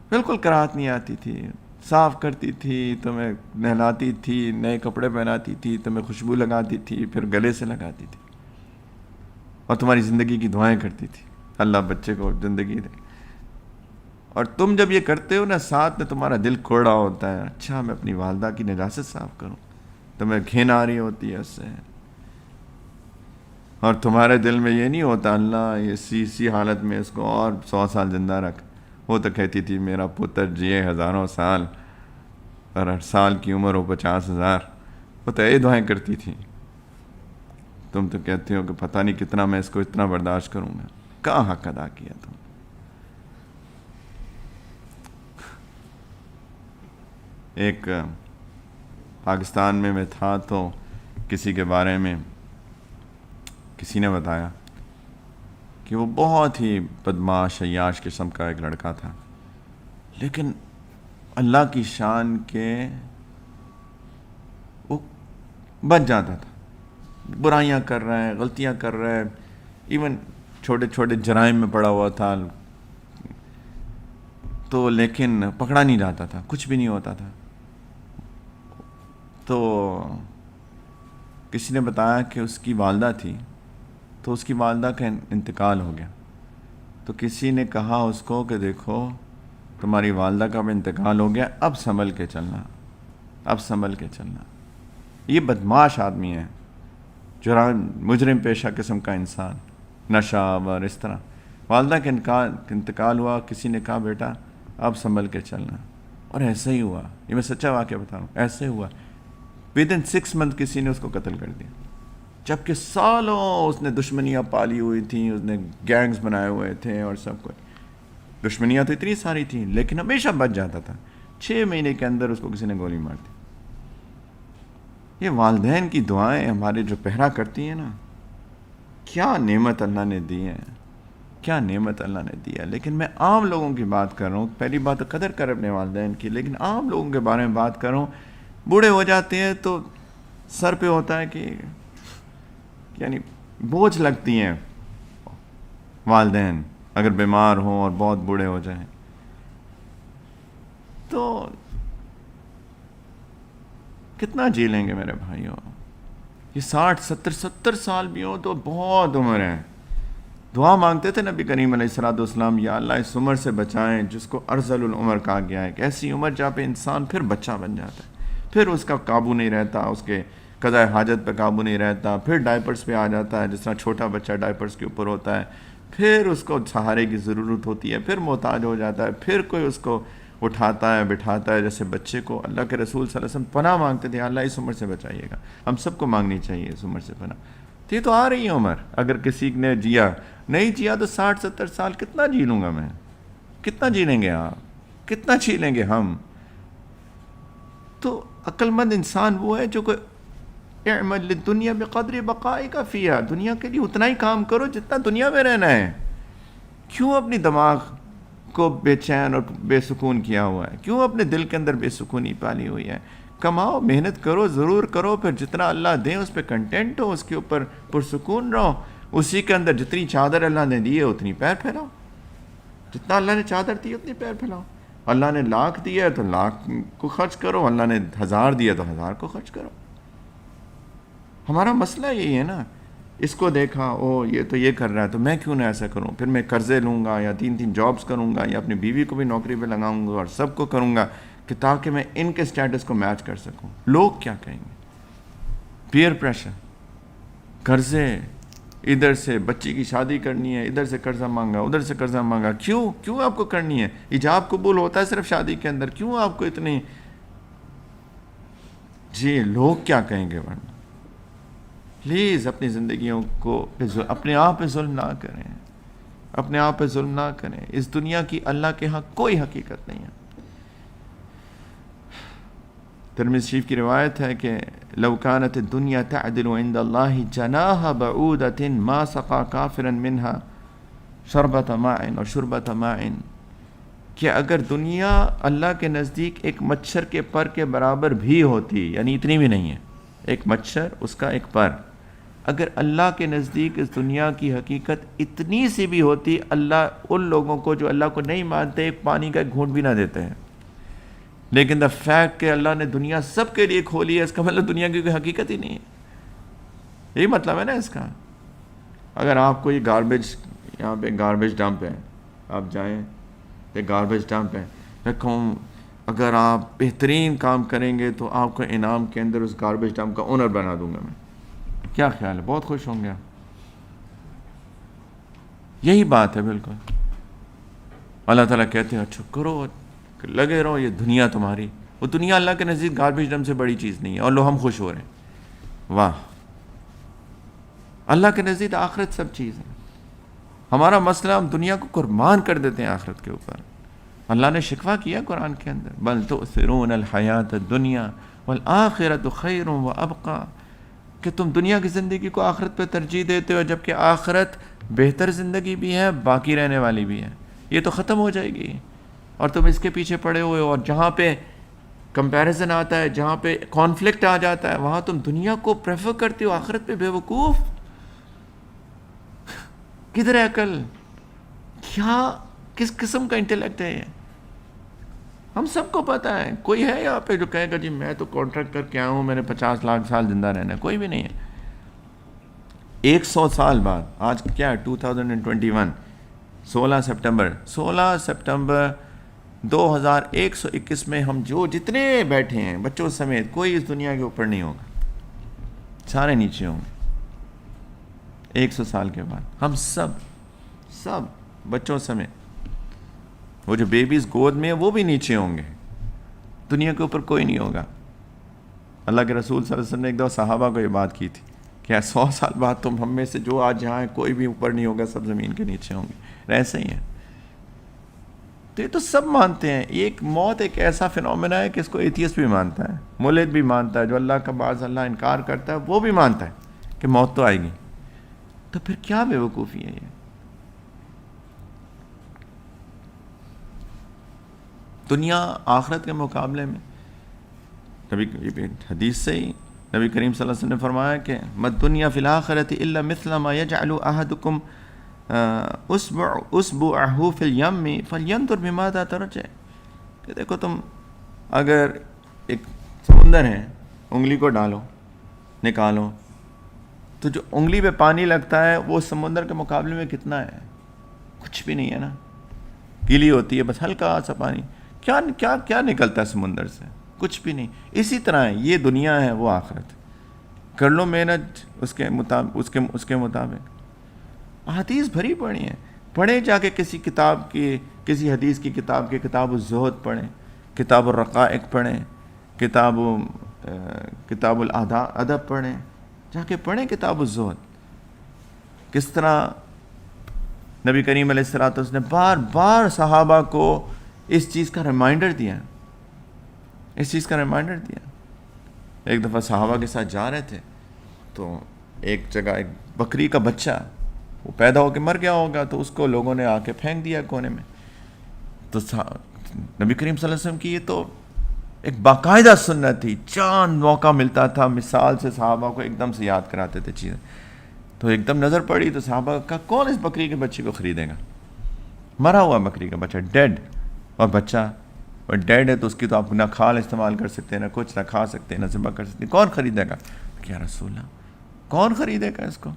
بالکل کراہت نہیں آتی تھی. صاف کرتی تھی، تمہیں نہلاتی تھی، نئے کپڑے پہناتی تھی، تمہیں خوشبو لگاتی تھی، پھر گلے سے لگاتی تھی، اور تمہاری زندگی کی دعائیں کرتی تھی، اللہ بچے کو زندگی دے. اور تم جب یہ کرتے ہو نا، ساتھ میں تمہارا دل کوڑا ہوتا ہے، اچھا میں اپنی والدہ کی نجاست صاف کروں، تمہیں گھن آ رہی ہوتی ہے اس سے، اور تمہارے دل میں یہ نہیں ہوتا اللہ یہ اسی حالت میں اس کو اور 100 سال زندہ رکھ. وہ تو کہتی تھی میرا پتر جیے 1000 سال، اور ہر سال کی عمر ہو 50,000. وہ تو یہ دعائیں کرتی تھی. تم تو کہتے ہو کہ پتہ نہیں کتنا میں اس کو اتنا برداشت کروں گا. کہاں حق ادا کیا تم؟ ایک پاکستان میں تھا، تو کسی کے بارے میں کسی نے بتایا کہ وہ بہت ہی بدمعاش عیاش قسم کا ایک لڑکا تھا، لیکن اللہ کی شان کے وہ بچ جاتا تھا. برائیاں کر رہا ہے، غلطیاں کر رہا ہے، ایون چھوٹے چھوٹے جرائم میں پڑا ہوا تھا، تو لیکن پکڑا نہیں جاتا تھا، کچھ بھی نہیں ہوتا تھا. تو کسی نے بتایا کہ اس کی والدہ تھی، تو اس کی والدہ کا انتقال ہو گیا. تو کسی نے کہا اس کو کہ دیکھو تمہاری والدہ کا بھی انتقال ہو گیا، اب سنبھل کے چلنا، اب سنبھل کے چلنا۔ یہ بدمعاش آدمی ہے، جرائم مجرم پیشہ قسم کا انسان، نشہ اور اس طرح۔ والدہ کے انتقال ہوا، کسی نے کہا بیٹا اب سنبھل کے چلنا، اور ایسا ہی ہوا۔ یہ میں سچا واقعہ بتا رہا ہوں، ایسے ہوا۔ ودن 6 منتھ کسی نے اس کو قتل کر دیا، جبکہ سالوں اس نے دشمنیاں پالی ہوئی تھیں، اس نے گینگز بنائے ہوئے تھے اور سب کچھ۔ دشمنیاں تو اتنی ساری تھیں لیکن ہمیشہ بچ جاتا تھا۔ 6 مہینے کے اندر اس کو کسی نے گولی مار دی۔ یہ والدین کی دعائیں ہمارے جو پہرا کرتی ہیں نا، کیا نعمت اللہ نے دی ہے، کیا نعمت اللہ نے دی ہے۔ لیکن میں عام لوگوں کی بات کر رہا ہوں، پہلی بات تو قدر کر اپنے والدین کی، لیکن عام لوگوں کے بارے میں بات کر رہا ہوں۔ بوڑھے ہو جاتے ہیں تو سر پہ ہوتا ہے کہ یعنی بوجھ لگتی ہیں والدین، اگر بیمار ہوں اور بہت بوڑھے ہو جائیں تو کتنا جی لیں گے میرے بھائیوں۔ یہ 60 70 سال بھی ہوں تو بہت عمر ہے۔ دعا مانگتے تھے نبی کریم علیہ الصلوۃ والسلام، یا اللہ اس عمر سے بچائیں جس کو ارذل العمر کہا گیا ہے، کہ ایسی عمر جہاں پہ انسان پھر بچہ بن جاتا ہے، پھر اس کا قابو نہیں رہتا، اس کے قضاء حاجت پہ قابو نہیں رہتا، پھر ڈائپرز پہ آ جاتا ہے، جس طرح چھوٹا بچہ ڈائپرز کے اوپر ہوتا ہے، پھر اس کو سہارے کی ضرورت ہوتی ہے، پھر محتاج ہو جاتا ہے، پھر کوئی اس کو اٹھاتا ہے بٹھاتا ہے، جیسے بچے کو اللہ کے رسول صلی اللہ علیہ وسلم پناہ مانگتے تھے، اللہ اس عمر سے بچائیے گا۔ ہم سب کو مانگنی چاہیے اس عمر سے پناہ۔ تو یہ تو آ رہی ہے عمر، اگر کسی نے جیا نہیں جیا تو 60 70 سال کتنا جی لوں گا میں، کتنا جی لیں گے آپ، کتنا جی لیں گے ہم۔ تو عقل مند انسان وہ ہے جو کوئی اعمل للدنیا بقدر بقائک فیہا، دنیا کے لیے اتنا ہی کام کرو جتنا دنیا میں رہنا ہے۔ کیوں اپنی دماغ کو بے چین اور بے سکون کیا ہوا ہے، کیوں اپنے دل کے اندر بے سکونی پالی ہوئی ہے؟ کماؤ، محنت کرو، ضرور کرو، پھر جتنا اللہ دیں اس پہ کنٹینٹ ہو، اس کے اوپر پرسکون رہو، اسی کے اندر جتنی چادر اللہ نے دی ہے اتنی پیر پھیلاؤ، جتنا اللہ نے چادر دی ہے اتنی پیر پھیلاؤ۔ اللہ نے 1,00,000 دیا ہے تو 1,00,000 کو خرچ کرو، اللہ نے 1,000 دیا تو 1,000 کو خرچ کرو۔ ہمارا مسئلہ یہی ہے نا، اس کو دیکھا او یہ تو یہ کر رہا ہے تو میں کیوں نہ ایسا کروں، پھر میں قرضے لوں گا یا 3 جابز کروں گا یا اپنی بیوی کو بھی نوکری پہ لگاؤں گا اور سب کو کروں گا کہ تاکہ میں ان کے سٹیٹس کو میچ کر سکوں۔ لوگ کیا کہیں گے؟ پیئر پریشر، قرضے، ادھر سے بچی کی شادی کرنی ہے، ادھر سے قرضہ مانگا، ادھر سے قرضہ مانگا۔ کیوں آپ کو کرنی ہے؟ ایجاب قبول ہوتا ہے صرف شادی کے اندر، کیوں آپ کو اتنی؟ جی لوگ کیا کہیں گے؟ ورنہ پلیز اپنی زندگیوں کو اپنے آپ پہ ظلم نہ کریں، اپنے آپ پہ ظلم نہ کریں۔ اس دنیا کی اللہ کے ہاں کوئی حقیقت نہیں ہے۔ ترمذی شریف کی روایت ہے کہ لو كانت الدنيا تعدل عند الله جناح بعودة ما سقى كافرا منها شربة ماء اور شربة ماء، کہ اگر دنیا اللہ کے نزدیک ایک مچھر کے پر کے برابر بھی ہوتی، یعنی اتنی بھی نہیں ہے، ایک مچھر اس کا ایک پر، اگر اللہ کے نزدیک اس دنیا کی حقیقت اتنی سی بھی ہوتی، اللہ ان لوگوں کو جو اللہ کو نہیں مانتے ایک پانی کا ایک گھونٹ بھی نہ دیتے ہیں۔ لیکن دا فیکٹ کہ اللہ نے دنیا سب کے لیے کھولی ہے، اس کا مطلب دنیا کی کوئی حقیقت ہی نہیں ہے۔ یہی مطلب ہے نا اس کا۔ اگر آپ کو یہ گاربیج، یہاں پہ گاربیج ڈمپ ہے، آپ جائیں یہ گاربیج ڈمپ ہے، میں کہوں اگر آپ بہترین کام کریں گے تو آپ کو انعام کے اندر اس گاربیج ڈمپ کا اونر بنا دوں گا میں، کیا خیال ہے؟ بہت خوش ہوں گے۔ یہی بات ہے بالکل۔ اللہ تعالیٰ کہتے ہیں اچھا کرو، لگے رہو، یہ دنیا تمہاری، وہ دنیا اللہ کے نزدیک گاربیج ڈمپ سے بڑی چیز نہیں ہے، اور لو ہم خوش ہو رہے ہیں۔ واہ، اللہ کے نزدیک آخرت سب چیز ہے۔ ہمارا مسئلہ ہم دنیا کو قربان کر دیتے ہیں آخرت کے اوپر۔ اللہ نے شکوہ کیا قرآن کے اندر، بل تؤثرون الحیات الدنیا والآخرۃ خیر وابقی، کہ تم دنیا کی زندگی کو آخرت پہ ترجیح دیتے ہو، جبکہ آخرت بہتر زندگی بھی ہے، باقی رہنے والی بھی ہے، یہ تو ختم ہو جائے گی، اور تم اس کے پیچھے پڑے ہوئے ہو۔ اور جہاں پہ کمپیریزن آتا ہے، جہاں پہ کانفلکٹ آ جاتا ہے، وہاں تم دنیا کو پریفر کرتے ہو آخرت پہ۔ بے وقوف، کدھر ہے عقل؟ کیا کس قسم کا انٹلیکٹ ہے یہ؟ ہم سب کو پتہ ہے، کوئی ہے یہاں پہ جو کہے گا جی میں تو کانٹریکٹ کر کے آیا ہوں، میں نے 50 لاکھ سال زندہ رہنا ہے؟ کوئی بھی نہیں ہے۔ 100 سال بعد، آج کیا ہے 2021، 16 سپٹمبر 2121 میں ہم جو جتنے بیٹھے ہیں بچوں سمیت کوئی اس دنیا کے اوپر نہیں ہوگا, سارے نیچے ہوں گے 100 سال کے بعد. ہم سب بچوں سمیت, وہ جو بیبیز گود میں ہیں وہ بھی نیچے ہوں گے, دنیا کے اوپر کوئی نہیں ہوگا. اللہ کے رسول صلی اللہ علیہ وسلم نے ایک دو صحابہ کو یہ بات کی تھی کہ 100 سال بعد تم ہم میں سے جو آج جہاں ہے کوئی بھی اوپر نہیں ہوگا, سب زمین کے نیچے ہوں گے. ایسا ہی ہے. تو یہ تو سب مانتے ہیں. ایک موت ایک ایسا فنومینا ہے کہ اس کو ایتھیسٹ بھی مانتا ہے, ملحد بھی مانتا ہے, جو اللہ کا بعض اللہ انکار کرتا ہے وہ بھی مانتا ہے کہ موت تو آئے گی. تو پھر کیا بے وقوفی ہے یہ؟ دنیا آخرت کے مقابلے میں نبی حدیث سے ہی نبی کریم صلی اللہ علیہ وسلم نے فرمایا کہ مد دنیا فی الآخرۃ الا مثل ما یجعل احدکم اصبعہ فی الیم فلینظر بماذا ترجع. کہ دیکھو تم اگر ایک سمندر ہے, انگلی کو ڈالو نکالو تو جو انگلی پہ پانی لگتا ہے وہ سمندر کے مقابلے میں کتنا ہے؟ کچھ بھی نہیں ہے نا, گیلی ہوتی ہے بس ہلکا سا پانی. کیا نکلتا ہے سمندر سے؟ کچھ بھی نہیں. اسی طرح ہے یہ دنیا ہے وہ آخرت. کر لو محنت اس کے مطابق. احادیث بھری پڑی ہیں, پڑھیں جا کے کسی کتاب کی, کسی حدیث کی کتاب کے کتاب الزہد پڑھیں, کتاب الرقائق پڑھیں, کتاب الادب پڑھیں, جا کے پڑھیں کتاب الزہد. کس طرح نبی کریم علیہ الصلوۃ والسلام نے بار بار صحابہ کو اس چیز کا ریمائنڈر دیا. ایک دفعہ صحابہ کے ساتھ جا رہے تھے تو ایک جگہ ایک بکری کا بچہ وہ پیدا ہو کے مر گیا ہوگا, تو اس کو لوگوں نے آ کے پھینک دیا کونے میں. تو نبی کریم صلی اللہ علیہ وسلم کی یہ تو ایک باقاعدہ سنت تھی, چاند موقع ملتا تھا مثال سے صحابہ کو ایک دم سے یاد کراتے تھے چیزیں. تو ایک دم نظر پڑی تو صحابہ کا کون اس بکری کے بچے کو خریدے گا؟ مرا ہوا بکری کا بچہ, ڈیڈ, اور بچہ اور ڈیڈ ہے تو اس کی تو آپ نہ کھال استعمال کر سکتے ہیں, نہ کچھ, نہ کھا سکتے ہیں, نہ ذبح کر سکتے ہیں. کون خریدے گا؟ کیا رسول اللہ, کون خریدے گا اس کو؟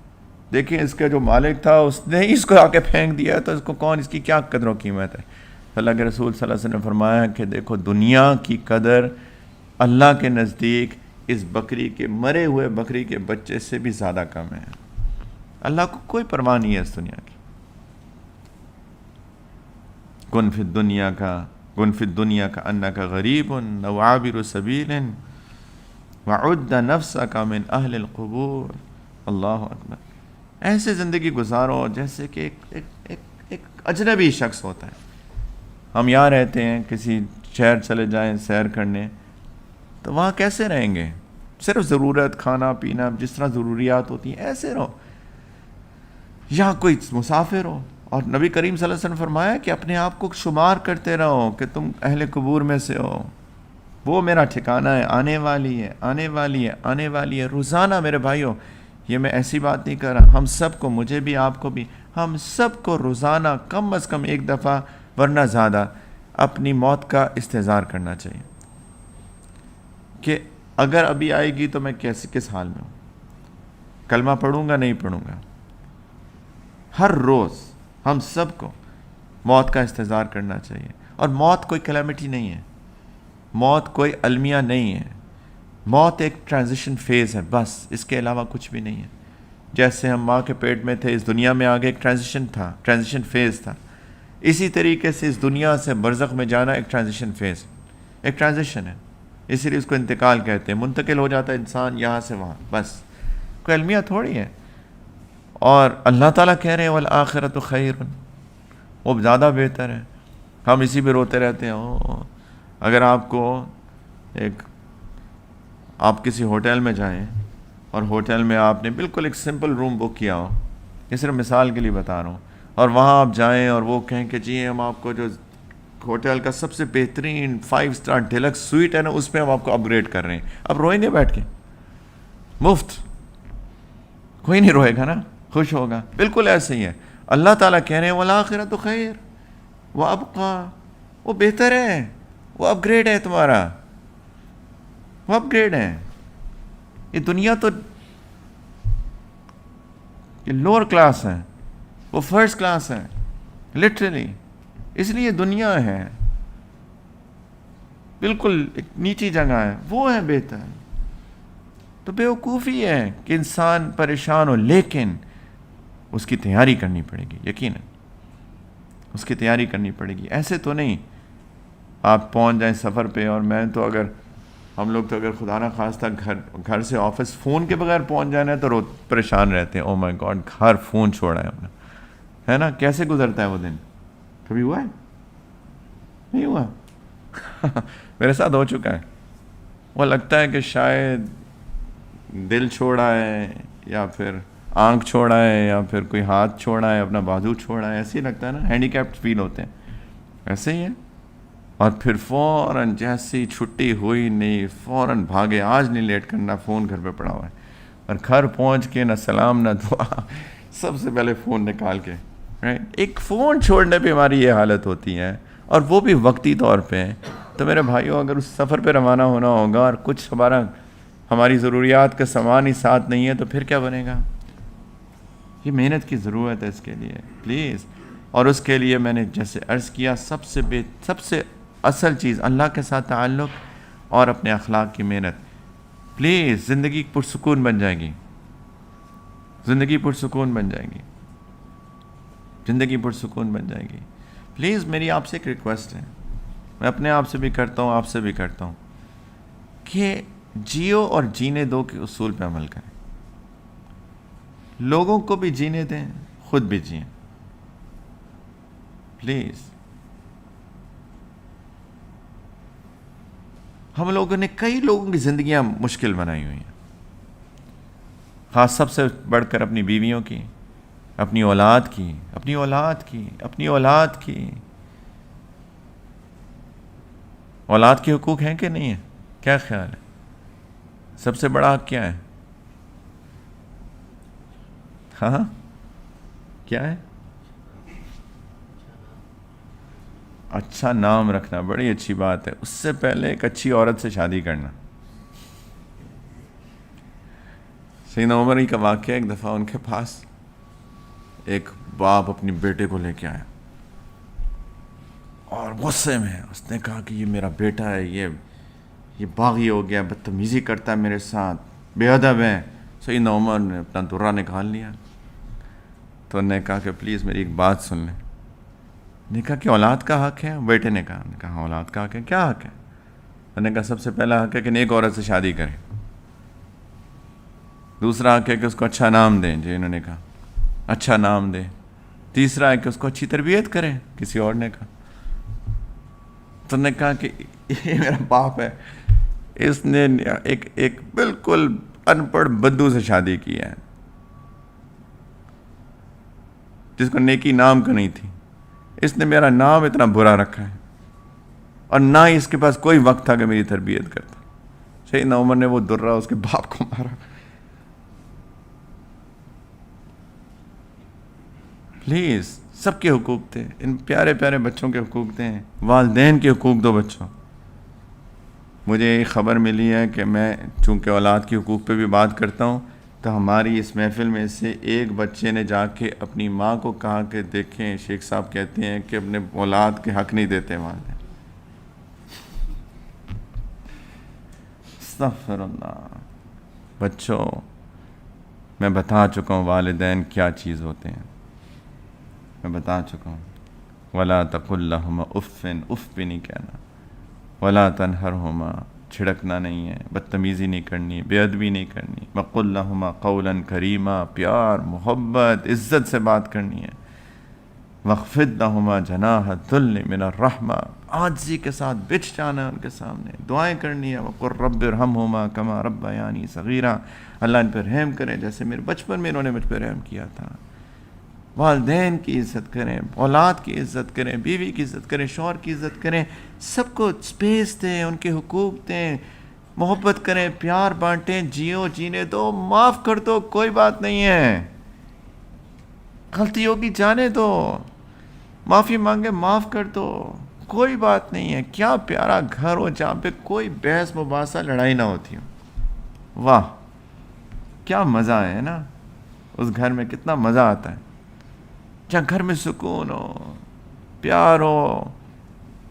دیکھیں اس کا جو مالک تھا اس نے ہی اس کو آ کے پھینک دیا, تو اس کو کون, اس کی کیا قدر و قیمت ہے؟ اللہ کے رسول صلی اللہ علیہ وسلم نے فرمایا کہ دیکھو دنیا کی قدر اللہ کے نزدیک اس بکری کے, مرے ہوئے بکری کے بچے سے بھی زیادہ کم ہے. اللہ کو کوئی پرواہ نہیں ہے اس دنیا کی. کن فی الدنیا کا انک غریب او عابر سبیل وعد نفسک من اہل القبور. اللہ اکبر. ایسے زندگی گزارو جیسے کہ ایک اجنبی شخص ہوتا ہے. ہم یہاں رہتے ہیں, کسی شہر چلے جائیں سیر کرنے, تو وہاں کیسے رہیں گے؟ صرف ضرورت, کھانا پینا, جس طرح ضروریات ہوتی ہیں ایسے رہو. یا کوئی مسافر ہو, اور نبی کریم صلی اللہ علیہ وسلم فرمایا کہ اپنے آپ کو شمار کرتے رہو کہ تم اہل قبور میں سے ہو. وہ میرا ٹھکانہ ہے, آنے والی ہے روزانہ. میرے بھائیوں, یہ میں ایسی بات نہیں کر رہا, ہم سب کو, مجھے بھی, آپ کو بھی, ہم سب کو روزانہ کم از کم ایک دفعہ ورنہ زیادہ اپنی موت کا استحضار کرنا چاہیے کہ اگر ابھی آئے گی تو میں کس حال میں ہوں, کلمہ پڑھوں گا نہیں پڑھوں گا. ہر روز ہم سب کو موت کا استحضار کرنا چاہیے. اور موت کوئی کلیمٹی نہیں ہے, موت کوئی المیہ نہیں ہے. موت ایک ٹرانزیشن فیز ہے بس, اس کے علاوہ کچھ بھی نہیں ہے. جیسے ہم ماں کے پیٹ میں تھے, اس دنیا میں آگے ایک ٹرانزیشن فیز تھا. اسی طریقے سے اس دنیا سے برزخ میں جانا ایک ٹرانزیشن فیز, ایک ٹرانزیشن ہے. اسی لیے اس کو انتقال کہتے ہیں. منتقل ہو جاتا ہے انسان یہاں سے وہاں, بس کوئی المیہ تھوڑی ہے. اور اللہ تعالیٰ کہہ رہے ہیں والآخرۃ خیر, وہ زیادہ بہتر ہے. ہم اسی پہ روتے رہتے ہیں. اگر آپ کو آپ کسی ہوٹل میں جائیں اور ہوٹل میں آپ نے بالکل ایک سمپل روم بک کیا ہو, یہ صرف مثال کے لیے بتا رہا ہوں, اور وہاں آپ جائیں اور وہ کہیں کہ جی ہم آپ کو جو ہوٹل کا سب سے بہترین 5 اسٹار ڈیلکس سویٹ ہے نا, اس پہ ہم آپ کو اپ گریڈ کر رہے ہیں. اب روئیں گے بیٹھ کے؟ مفت کوئی نہیں روئے گا نا, خوش ہوگا. بالکل ایسے ہی ہے. اللہ تعالیٰ کہہ رہے ہیں والآخرۃ خیر وابقیٰ, وہ بہتر ہے, وہ اپ گریڈ ہے تمہارا, وہ اپ گریڈ ہے. یہ دنیا تو یہ لوور کلاس ہے, وہ فرسٹ کلاس ہے. لٹرلی. اس لیے دنیا ہے بالکل ایک نیچی جگہ ہے، وہ ہے بہتر. تو بیوقوفی ہے کہ انسان پریشان ہو، لیکن اس کی تیاری کرنی پڑے گی، یقیناً اس کی تیاری کرنی پڑے گی. ایسے تو نہیں آپ پہنچ جائیں سفر پہ. اور میں تو اگر ہم لوگ تو اگر خدا نہ خواستہ گھر سے آفس فون کے بغیر پہنچ جانا ہے تو پریشان رہتے ہیں. او مائی گاڈ، گھر فون چھوڑا ہے اپنا، ہے نا. کیسے گزرتا ہے وہ دن؟ کبھی ہوا ہے؟ نہیں ہوا. میرے ساتھ ہو چکا ہے. وہ لگتا ہے کہ شاید دل چھوڑا ہے، یا پھر آنکھ چھوڑا ہے، یا پھر کوئی ہاتھ چھوڑا ہے، اپنا بازو چھوڑا ہے. ایسے ہی لگتا ہے نا، ہینڈی کیپڈ فیل ہوتے ہیں. ایسے ہی ہے. اور پھر فوراً جیسی چھٹی ہوئی نہیں، فوراً بھاگے، آج نہیں لیٹ کرنا، فون گھر پہ پڑا ہوا ہے. اور گھر پہنچ کے نہ سلام نہ دعا، سب سے پہلے فون نکال کے. ایک فون چھوڑنے پہ ہماری یہ حالت ہوتی ہے، اور وہ بھی وقتی طور پہ. تو میرے بھائیوں، اگر اس سفر پہ روانہ ہونا ہوگا اور کچھ ہماری ضروریات کا سامان ہی ساتھ نہیں ہے، تو پھر کیا بنے گا؟ یہ محنت کی ضرورت ہے اس کے لیے، پلیز. اور اس کے لیے میں نے جیسے عرض کیا، سب سے اصل چیز اللہ کے ساتھ تعلق اور اپنے اخلاق کی محنت. پلیز زندگی پرسکون بن جائے گی، زندگی پرسکون بن جائے گی، زندگی پرسکون بن جائے گی. پلیز میری آپ سے ایک ریکویسٹ ہے، میں اپنے آپ سے بھی کرتا ہوں، آپ سے بھی کرتا ہوں، کہ جیو اور جینے دو کے اصول پہ عمل کریں. لوگوں کو بھی جینے دیں، خود بھی جئیں. پلیز. ہم لوگوں نے کئی لوگوں کی زندگیاں مشکل بنائی ہوئی ہیں، خاص سب سے بڑھ کر اپنی بیویوں کی، اپنی اولاد کی، اپنی اولاد کی، اپنی اولاد کی. اولاد کے حقوق ہیں کہ نہیں ہیں؟ کیا خیال ہے؟ سب سے بڑا حق کیا ہے؟ ہاں کیا ہے؟ اچھا نام رکھنا، بڑی اچھی بات ہے. اس سے پہلے ایک اچھی عورت سے شادی کرنا. سیدنا عمر ہی کا واقعہ، ایک دفعہ ان کے پاس ایک باپ اپنی بیٹے کو لے کے آیا، اور غصے میں اس نے کہا کہ یہ میرا بیٹا ہے، یہ باغی ہو گیا، بدتمیزی کرتا ہے میرے ساتھ، بے ادب ہے. سیدنا عمر نے اپنا درہ نکال لیا. تو انہوں نے کہا کہ پلیز میری ایک بات سن لیں. نے کہا کہ اولاد کا حق ہے؟ بیٹے نے کہا اولاد کا حق ہے. کیا حق ہے؟ انہوں نے کہا سب سے پہلا حق ہے کہ نیک عورت سے شادی کریں. دوسرا حق ہے کہ اس کو اچھا نام دیں. جی انہوں نے کہا اچھا نام دیں. تیسرا ہے کہ اس کو اچھی تربیت کریں. کسی اور نے کہا. تو انہوں نے کہا کہ یہ میرا باپ ہے، اس نے ایک بالکل ان پڑھ بدو سے شادی کی ہے، جس کو نیکی نام کا نہیں تھی. اس نے میرا نام اتنا برا رکھا ہے، اور نہ ہی اس کے پاس کوئی وقت تھا کہ میری تربیت کرتا. سیدنا عمر نے وہ درہ اس کے باپ کو مارا. پلیز سب کے حقوق تھے، ان پیارے پیارے بچوں کے حقوق تھے، والدین کے حقوق دو بچوں. مجھے یہ خبر ملی ہے کہ میں چونکہ اولاد کے حقوق پہ بھی بات کرتا ہوں، تو ہماری اس محفل میں سے ایک بچے نے جا کے اپنی ماں کو کہا کہ دیکھیں شیخ صاحب کہتے ہیں کہ اپنے اولاد کے حق نہیں دیتے والدین. استغفر اللہ. بچوں، میں بتا چکا ہوں والدین کیا چیز ہوتے ہیں، میں بتا چکا ہوں. ولا تقل لهما اف، اف بھی نہیں کہنا. ولا تنہرہما، چھڑکنا نہیں ہے، بدتمیزی نہیں کرنی، بے ادبی نہیں کرنی. وقل لهما قولا کریما، پیار محبت عزت سے بات کرنی ہے. واخفض لهما جناح الذل من الرحمہ، عاجزی کے ساتھ بچ جانا ان کے سامنے، دعائیں کرنی ہے. وقل رب ارحمہما کما ربیانی صغیرا، اللہ ان پر رحم کرے جیسے میرے بچپن میں انہوں نے مجھ پہ رحم کیا تھا. والدین کی عزت کریں، اولاد کی عزت کریں، بیوی کی عزت کریں، شوہر کی عزت کریں. سب کو سپیس دیں، ان کے حقوق دیں، محبت کریں، پیار بانٹیں. جیو جینے دو، معاف کر دو، کوئی بات نہیں ہے. غلطی ہوگی جانے دو، معافی مانگے معاف کر دو، کوئی بات نہیں ہے. کیا پیارا گھر ہو جہاں پہ کوئی بحث مباحثہ لڑائی نہ ہوتی ہو. واہ کیا مزہ ہے نا، اس گھر میں کتنا مزہ آتا ہے. جہاں گھر میں سکون ہو، پیار ہو،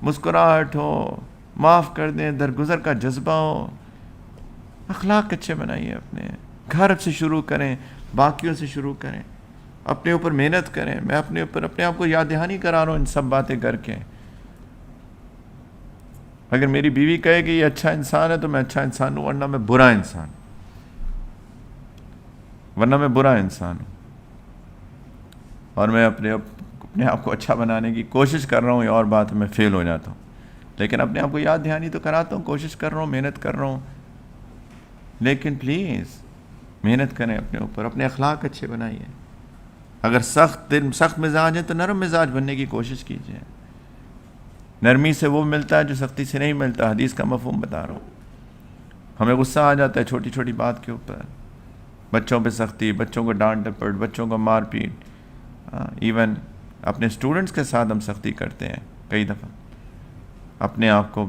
مسکراہٹ ہو، معاف کر دیں، درگزر کا جذبہ ہو. اخلاق اچھے بنائیے اپنے. گھر سے شروع کریں، باقیوں سے شروع کریں، اپنے اوپر محنت کریں. میں اپنے آپ کو یاد دہانی کرا رہا ہوں ان سب باتیں کر کے. اگر میری بیوی کہے کہ یہ اچھا انسان ہے تو میں اچھا انسان ہوں، ورنہ میں برا انسان ہوں. اور میں اپنے آپ کو اچھا بنانے کی کوشش کر رہا ہوں. یہ اور بات ہے میں فیل ہو جاتا ہوں، لیکن اپنے آپ کو یاد دہانی تو کراتا ہوں، کوشش کر رہا ہوں، محنت کر رہا ہوں. لیکن پلیز محنت کریں اپنے اوپر، اپنے اخلاق اچھے بنائیے. اگر سخت مزاج ہیں تو نرم مزاج بننے کی کوشش کیجیے. نرمی سے وہ ملتا ہے جو سختی سے نہیں ملتا. حدیث کا مفہوم بتا رہا ہوں. ہمیں غصہ آ جاتا ہے چھوٹی چھوٹی بات کے اوپر، بچوں پہ سختی، بچوں کو ڈانٹ ڈپٹ، بچوں کو مار پیٹ. ایون اپنے اسٹوڈنٹس کے ساتھ ہم سختی کرتے ہیں کئی دفعہ. اپنے آپ کو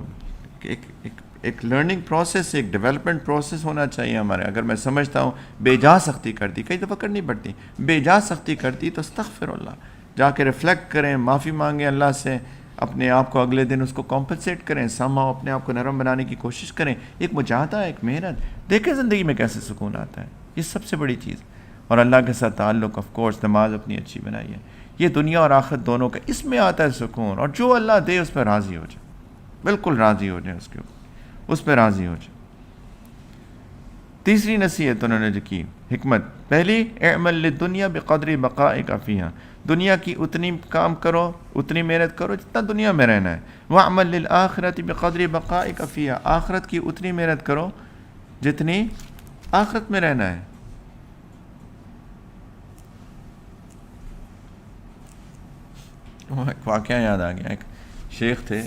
ایک لرننگ پروسیس، ایک ڈیولپمنٹ پروسیس ہونا چاہیے ہمارے. اگر میں سمجھتا ہوں بے جا سختی کرتی، کئی دفعہ کرنی پڑتی، بے جا سختی کرتی تو استغفر اللہ، جا کے ریفلیکٹ کریں، معافی مانگیں اللہ سے، اپنے آپ کو اگلے دن اس کو کمپنسیٹ کریں، ساماں اپنے آپ کو نرم بنانے کی کوشش کریں. ایک مجاہدہ، ایک محنت. دیکھیں زندگی میں کیسے سکون آتا ہے. یہ سب سے بڑی چیز. اور اللہ کے ساتھ تعلق، آف کورس نماز اپنی اچھی بنائیے. یہ دنیا اور آخرت دونوں کا، اس میں آتا ہے سکون. اور جو اللہ دے اس پہ راضی ہو جائے، بالکل راضی ہو جائیں اس کے اوپر، اس پہ راضی ہو جائے. تیسری نصیحت انہوں نے جو کی، حکمت. پہلی، اعمل للدنیا بقدر بقائک فیہا، دنیا کی اتنی کام کرو، اتنی محنت کرو جتنا دنیا میں رہنا ہے. واعمل للآخرۃ بقدر بقائک فیہا، آخرت کی اتنی محنت کرو جتنی آخرت میں رہنا ہے. ایک واقعہ یاد آ گیا. ایک شیخ تھے،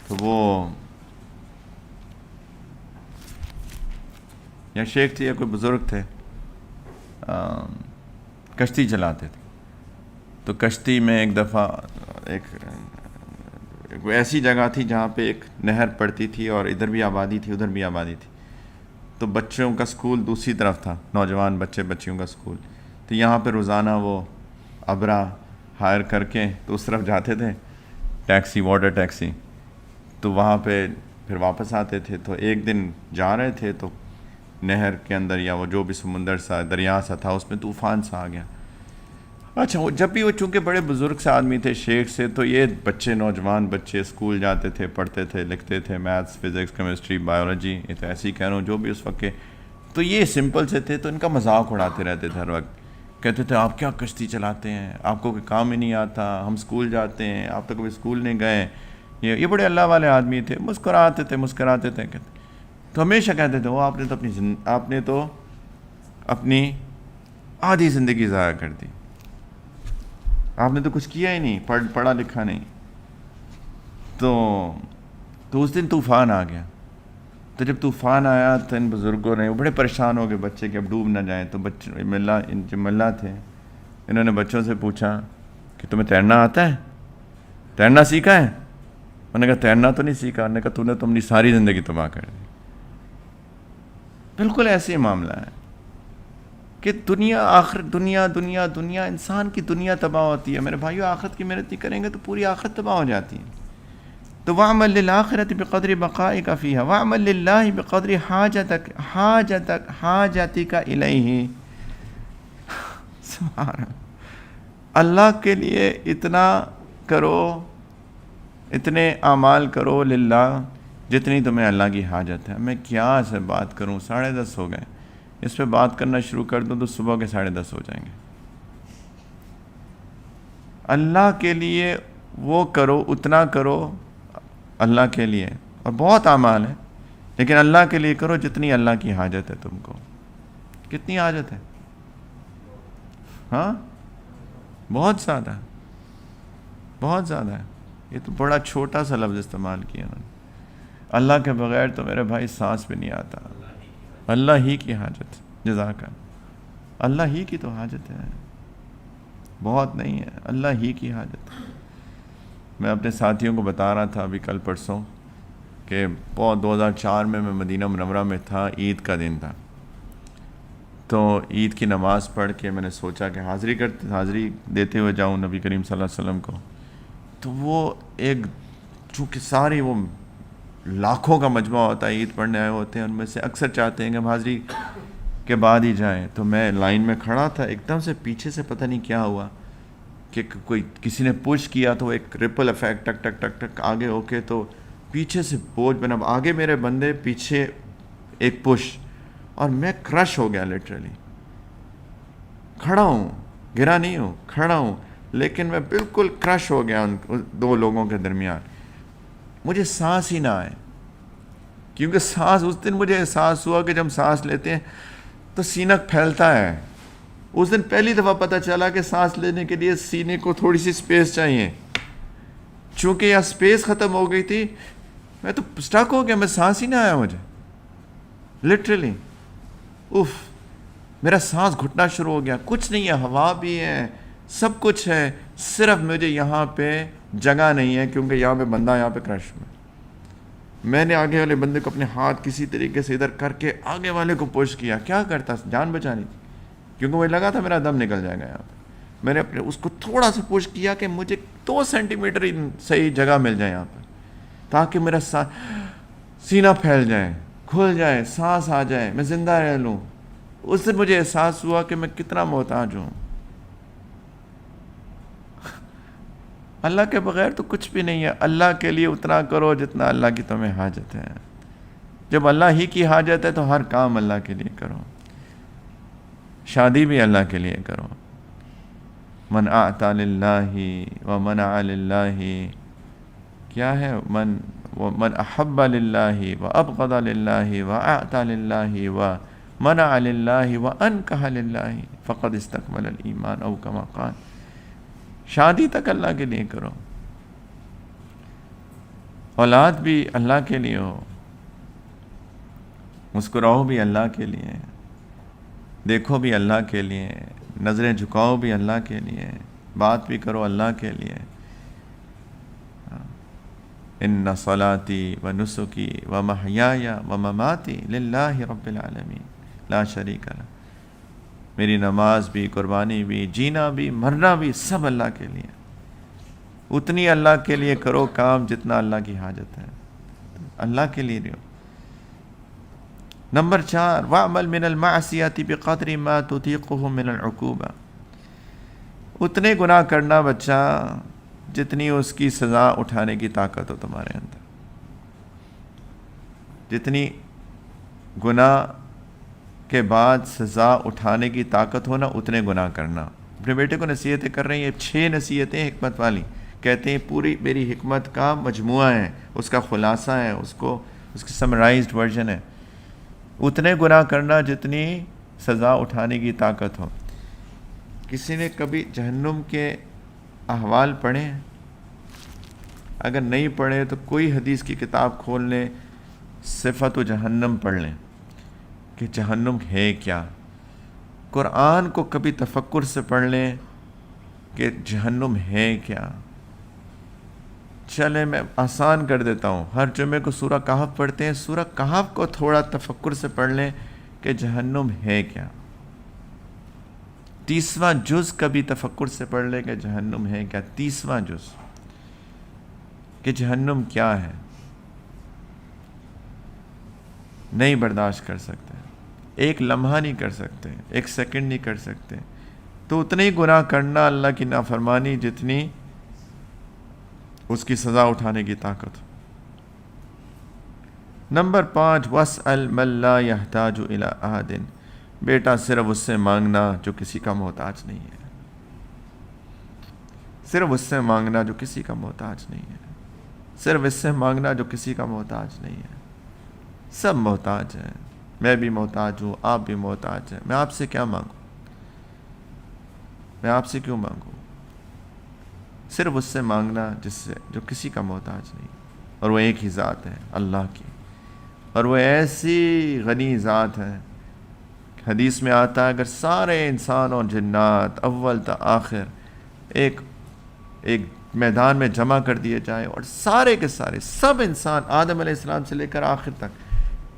تو وہ یا شیخ تھے یا کوئی بزرگ تھے، کشتی چلاتے تھے. تو کشتی میں ایک دفعہ ایک ایسی جگہ تھی جہاں پہ ایک نہر پڑتی تھی اور ادھر بھی آبادی تھی ادھر بھی آبادی تھی. تو بچوں کا سکول دوسری طرف تھا، نوجوان بچیوں کا سکول. تو یہاں پہ روزانہ وہ ابرا ہائر کر کے تو اس طرف جاتے تھے، ٹیکسی، واٹر ٹیکسی. تو وہاں پہ پھر واپس آتے تھے. تو ایک دن جا رہے تھے تو نہر کے اندر یا وہ جو بھی سمندر سا دریا سا تھا اس میں طوفان سا آ گیا. اچھا، وہ جب بھی وہ چونکہ بڑے بزرگ سے آدمی تھے، شیخ سے، تو یہ نوجوان بچے اسکول جاتے تھے، پڑھتے تھے، لکھتے تھے، میتھس، فزکس، کیمسٹری، بایولوجی، یہ تو ایسے ہی کہہ رہا ہوں جو بھی اس وقت کے. تو یہ سمپل سے تھے، تو ان کا مذاق اڑاتے رہتے تھے ہر وقت. کہتے تھے آپ کیا کشتی چلاتے ہیں، آپ کو کوئی کام ہی نہیں آتا، ہم اسکول جاتے ہیں، آپ تو کبھی اسکول نہیں گئے. یہ بڑے اللہ والے آدمی تھے، مسکراتے تھے. تو ہمیشہ کہتے تھے وہ آپ نے تو اپنی آدھی زندگی ضائع کر دی، آپ نے تو کچھ کیا ہی نہیں، پڑھا لکھا نہیں. تو اس دن طوفان آ گیا. تو جب طوفان آیا تو ان بزرگوں نے، وہ بڑے پریشان ہو گئے بچے کہ اب ڈوب نہ جائیں. تو بچے ملا تھے، انہوں نے بچوں سے پوچھا کہ تمہیں تیرنا آتا ہے، تیرنا سیکھا ہے؟ انہوں نے کہا تیرنا تو نہیں سیکھا. انہوں نے کہا تو نے اپنی ساری زندگی تباہ کر دی. بالکل ایسے ہی معاملہ ہے کہ دنیا، آخرت، دنیا، انسان کی دنیا تباہ ہوتی ہے. میرے بھائیو، آخرت کی محنت نہیں کریں گے تو پوری آخرت تباہ ہو جاتی ہے. تو وَاعْمَلْ لِلْآخِرَةِ بِقَدْرِ بَقَائِكَ فِيهَا وَاعْمَلْ لِلَّهِ بِقَدْرِ حَاجَتِكَ إِلَيْهِ. سبحان اللہ. اللہ کے لیے اتنا کرو، اتنے اعمال کرو للہ جتنی تمہیں اللہ کی حاجت ہے. میں کیا سے بات کروں، 10:30 ہو گئے. اس پہ بات کرنا شروع کر دوں تو صبح کے 10:30 ہو جائیں گے. اللہ کے لیے وہ کرو، اتنا کرو اللہ کے لیے. اور بہت اعمال ہیں، لیکن اللہ کے لیے کرو جتنی اللہ کی حاجت ہے. تم کو کتنی حاجت ہے؟ ہاں، بہت زیادہ، بہت زیادہ ہے. یہ تو بڑا چھوٹا سا لفظ استعمال کیا انہوں نے. اللہ کے بغیر تو میرے بھائی سانس بھی نہیں آتا. اللہ ہی کی حاجت، جزاک اللہ ہی کی تو حاجت ہے، بہت نہیں ہے، اللہ ہی کی حاجت ہے. میں اپنے ساتھیوں کو بتا رہا تھا ابھی کل پرسوں کہ 2004 میں مدینہ منورہ میں تھا، عید کا دن تھا. تو عید کی نماز پڑھ کے میں نے سوچا کہ حاضری دیتے ہوئے جاؤں نبی کریم صلی اللہ علیہ وسلم کو. تو وہ ایک چونکہ ساری وہ لاکھوں کا مجمع ہوتا ہے، عید پڑھنے آئے ہوتے ہیں، ان میں سے اکثر چاہتے ہیں کہ ہم حاضری کے بعد ہی جائیں. تو میں لائن میں کھڑا تھا، ایک دم سے پیچھے سے پتہ نہیں کیا ہوا کہ کسی نے پش کیا، تو ایک ریپل افیکٹ ٹک ٹک ٹک ٹک آگے ہو کے تو پیچھے سے بوجھ بنا، آگے میرے بندے، پیچھے ایک پش، اور میں کرش ہو گیا. لٹرلی کھڑا ہوں، گرا نہیں ہوں، کھڑا ہوں، لیکن میں بالکل کرش ہو گیا ان دو لوگوں کے درمیان. مجھے سانس ہی نہ آئے، کیونکہ سانس اس دن مجھے احساس ہوا کہ جب سانس لیتے ہیں تو سینہ پھیلتا ہے. اس دن پہلی دفعہ پتہ چلا کہ سانس لینے کے لیے سینے کو تھوڑی سی سپیس چاہیے. چونکہ یہاں سپیس ختم ہو گئی تھی، میں تو سٹک ہو گیا، میں سانس ہی نہ آیا مجھے لٹرلی. میرا سانس گھٹنا شروع ہو گیا. کچھ نہیں ہے، ہوا بھی ہے، سب کچھ ہے، صرف مجھے یہاں پہ جگہ نہیں ہے، کیونکہ یہاں پہ بندہ یہاں پہ کرش ہوا. میں نے آگے والے بندے کو اپنے ہاتھ کسی طریقے سے ادھر کر کے آگے والے کو پش کیا. کیا کرتا، جان بچانی تھی، کیونکہ مجھے لگا تھا میرا دم نکل جائے گا یہاں پہ. میں نے اپنے اس کو تھوڑا سا پش کیا کہ مجھے 2 سینٹی میٹر ہی صحیح جگہ مل جائے یہاں پہ، تاکہ میرا سینہ پھیل جائے، کھل جائے، سانس آ جائے، میں زندہ رہ لوں. اس دن مجھے احساس ہوا کہ میں کتنا محتاج ہوں. اللہ کے بغیر تو کچھ بھی نہیں ہے. اللہ کے لیے اتنا کرو جتنا اللہ کی تمہیں حاجت ہے. جب اللہ ہی کی حاجت ہے تو ہر کام اللہ کے لیے کرو. شادی بھی اللہ کے لیے کرو. من اعطى للہ ومنع للہ، کیا ہے، من احب للہ وابغض للہ واعطى للہ ومنع للہ وانکح للہ فقد استکمل الایمان او کما قال. شادی تک اللہ کے لیے کرو، اولاد بھی اللہ کے لیے ہو، مسکراؤ بھی اللہ کے لیے، دیکھو بھی اللہ کے لیے، نظریں جھکاؤ بھی اللہ کے لیے، بات بھی کرو اللہ کے لیے. ان صلاتی و نسکی و محیای و مماتی للہ رب العالمین لا شریک لہ. میری نماز بھی، قربانی بھی، جینا بھی، مرنا بھی سب اللہ کے لیے. اتنی اللہ کے لیے کرو کام جتنا اللہ کی حاجت ہے، اللہ کے لیے رہو. نمبر 4، وَعْمَلْ مِنَ الْمَعْصِيَةِ بِقَدْرِ مَا تُطِيقُهُ مِنَ الْعُقُوبَةِ. اتنے گناہ کرنا بچہ جتنی اس کی سزا اٹھانے کی طاقت ہو تمہارے اندر. جتنی گناہ کے بعد سزا اٹھانے کی طاقت ہو نا، اتنے گناہ کرنا. اپنے بیٹے کو نصیحتیں کر رہے ہیں، یہ 6 نصیحتیں حکمت والی. کہتے ہیں پوری میری حکمت کا مجموعہ ہے، اس کا خلاصہ ہے، اس کی سمرائزڈ ورژن ہے. اتنے گناہ کرنا جتنی سزا اٹھانے کی طاقت ہو. کسی نے کبھی جہنم کے احوال پڑھے ہیں؟ اگر نہیں پڑھے تو کوئی حدیث کی کتاب کھول لیں، صفت و جہنم پڑھ لیں کہ جہنم ہے کیا. قرآن کو کبھی تفکر سے پڑھ لیں کہ جہنم ہے کیا. چلے میں آسان کر دیتا ہوں، ہر جمعے کو سورہ کہف پڑھتے ہیں، سورہ کہف کو تھوڑا تفکر سے پڑھ لیں کہ جہنم ہے کیا. 30واں جز کبھی تفکر سے پڑھ لیں کہ جہنم ہے کیا. 30واں جز کہ جہنم کیا ہے. نہیں برداشت کر سکتے، ایک لمحہ نہیں کر سکتے، ایک سیکنڈ نہیں کر سکتے. تو اتنے ہی گناہ کرنا اللہ کی نافرمانی جتنی اس کی سزا اٹھانے کی طاقت. نمبر 5، وَاسْأَلْ مَن لَّا يَحْتَاجُ إِلَىٰ أَحَدٍ. بیٹا صرف اس سے مانگنا جو کسی کا محتاج نہیں ہے. صرف اس سے مانگنا جو کسی کا محتاج نہیں ہے. صرف اس سے مانگنا جو کسی کا محتاج نہیں ہے. سب محتاج ہیں، میں بھی محتاج ہوں، آپ بھی محتاج ہیں. میں آپ سے کیا مانگوں؟ میں آپ سے کیوں مانگوں؟ صرف اس سے مانگنا جو کسی کا محتاج نہیں. اور وہ ایک ہی ذات ہے، اللہ کی. اور وہ ایسی غنی ذات ہے، حدیث میں آتا ہے اگر سارے انسان اور جنات اول تا آخر ایک میدان میں جمع کر دیے جائیں، اور سارے کے سارے سب انسان آدم علیہ السلام سے لے کر آخر تک،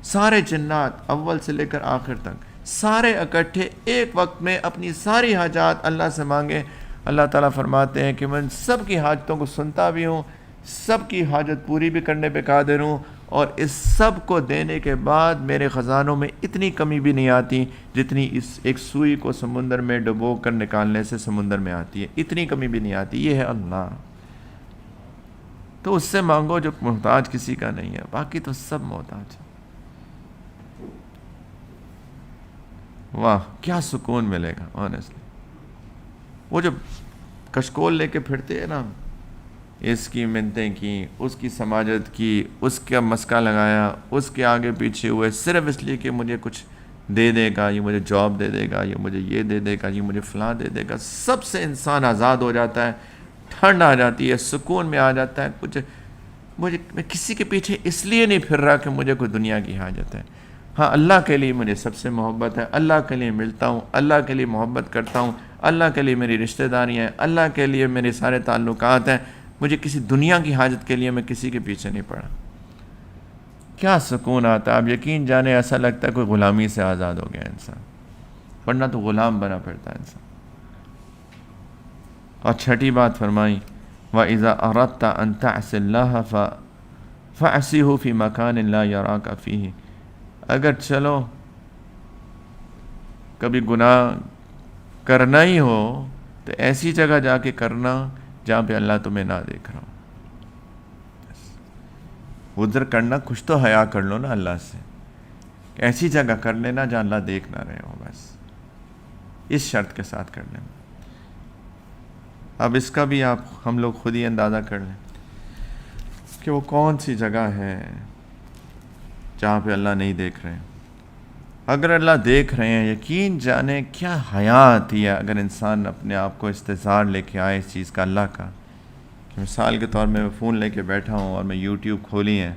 سارے جنات اول سے لے کر آخر تک سارے اکٹھے ایک وقت میں اپنی ساری حاجات اللہ سے مانگیں، اللہ تعالیٰ فرماتے ہیں کہ میں سب کی حاجتوں کو سنتا بھی ہوں، سب کی حاجت پوری بھی کرنے پہ قادر ہوں، اور اس سب کو دینے کے بعد میرے خزانوں میں اتنی کمی بھی نہیں آتی جتنی اس ایک سوئی کو سمندر میں ڈبو کر نکالنے سے سمندر میں آتی ہے، اتنی کمی بھی نہیں آتی۔ یہ ہے اللہ، تو اس سے مانگو جو محتاج کسی کا نہیں ہے، باقی تو سب محتاج ہے۔ واہ کیا سکون ملے گا آنیسٹلی۔ وہ جو کشکول لے کے پھرتے ہیں نا، اس کی منتیں کی، اس کی سماجت کی، اس کا مسکا لگایا، اس کے آگے پیچھے ہوئے صرف اس لیے کہ مجھے کچھ دے دے گا، یہ مجھے جاب دے دے گا، یہ مجھے یہ دے دے گا، یہ مجھے فلاں دے دے گا، سب سے انسان آزاد ہو جاتا ہے، ٹھنڈ آ جاتی ہے، سکون میں آ جاتا ہے۔ میں کسی کے پیچھے اس لیے نہیں پھر رہا کہ مجھے کوئی دنیا کی حاجت ہے۔ ہاں اللہ کے لیے مجھے سب سے محبت ہے، اللہ کے لیے ملتا ہوں، اللہ کے لیے محبت کرتا ہوں، اللہ کے لیے میری رشتہ داریاں ہیں، اللہ کے لیے میرے سارے تعلقات ہیں، مجھے کسی دنیا کی حاجت کے لیے میں کسی کے پیچھے نہیں پڑا۔ کیا سکون آتا ہے، آپ یقین جانے ایسا لگتا ہے کوئی غلامی سے آزاد ہو گیا انسان، ورنہ تو غلام بنا پھرتا ہے انسان۔ اور چھٹی بات فرمائی وَإِذَا أَرَدْتَ أَن تَعْصِ اللَّهَ فَاعْصِهُ فِي مَكَانٍ لَا يَرَاكَ فِيهِ، اگر چلو کبھی گناہ کرنا ہی ہو تو ایسی جگہ جا کے کرنا جہاں پہ اللہ تمہیں نہ دیکھ رہا ہو۔ ادھر کرنا کچھ تو حیا کر لو نا اللہ سے، ایسی جگہ کر لینا جہاں اللہ دیکھ نہ رہے ہو، بس اس شرط کے ساتھ کر لینا۔ اب اس کا بھی ہم لوگ خود ہی اندازہ کر لیں کہ وہ کون سی جگہ ہے جہاں پہ اللہ نہیں دیکھ رہے ہیں۔ اگر اللہ دیکھ رہے ہیں، یقین جانے کیا حیا آتی ہے اگر انسان اپنے آپ کو استحضار لے کے آئے اس چیز کا، اللہ کا، کہ مثال کے طور میں فون لے کے بیٹھا ہوں اور میں یوٹیوب کھولی ہے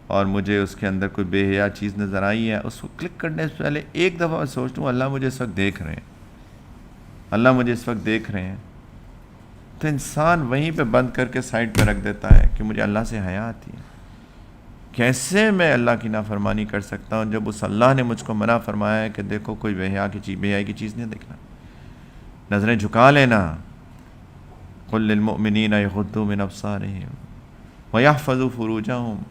اور مجھے اس کے اندر کوئی بے حیا چیز نظر آئی ہے، اس کو کلک کرنے سے پہلے ایک دفعہ میں سوچتا ہوں اللہ مجھے اس وقت دیکھ رہے ہیں، اللہ مجھے اس وقت دیکھ رہے ہیں، تو انسان وہیں پہ بند کر کے سائڈ پہ رکھ دیتا ہے کہ مجھے اللہ سے حیا آتی ہے۔ کیسے میں اللہ کی نافرمانی کر سکتا ہوں جب اس اللہ نے مجھ کو منع فرمایا ہے کہ دیکھو کوئی بے حیائی کی چیز نہیں دیکھنا، نظریں جھکا لینا۔ قل للمؤمنین یغضوا من ابصارہم ویحفظوا فروجہم،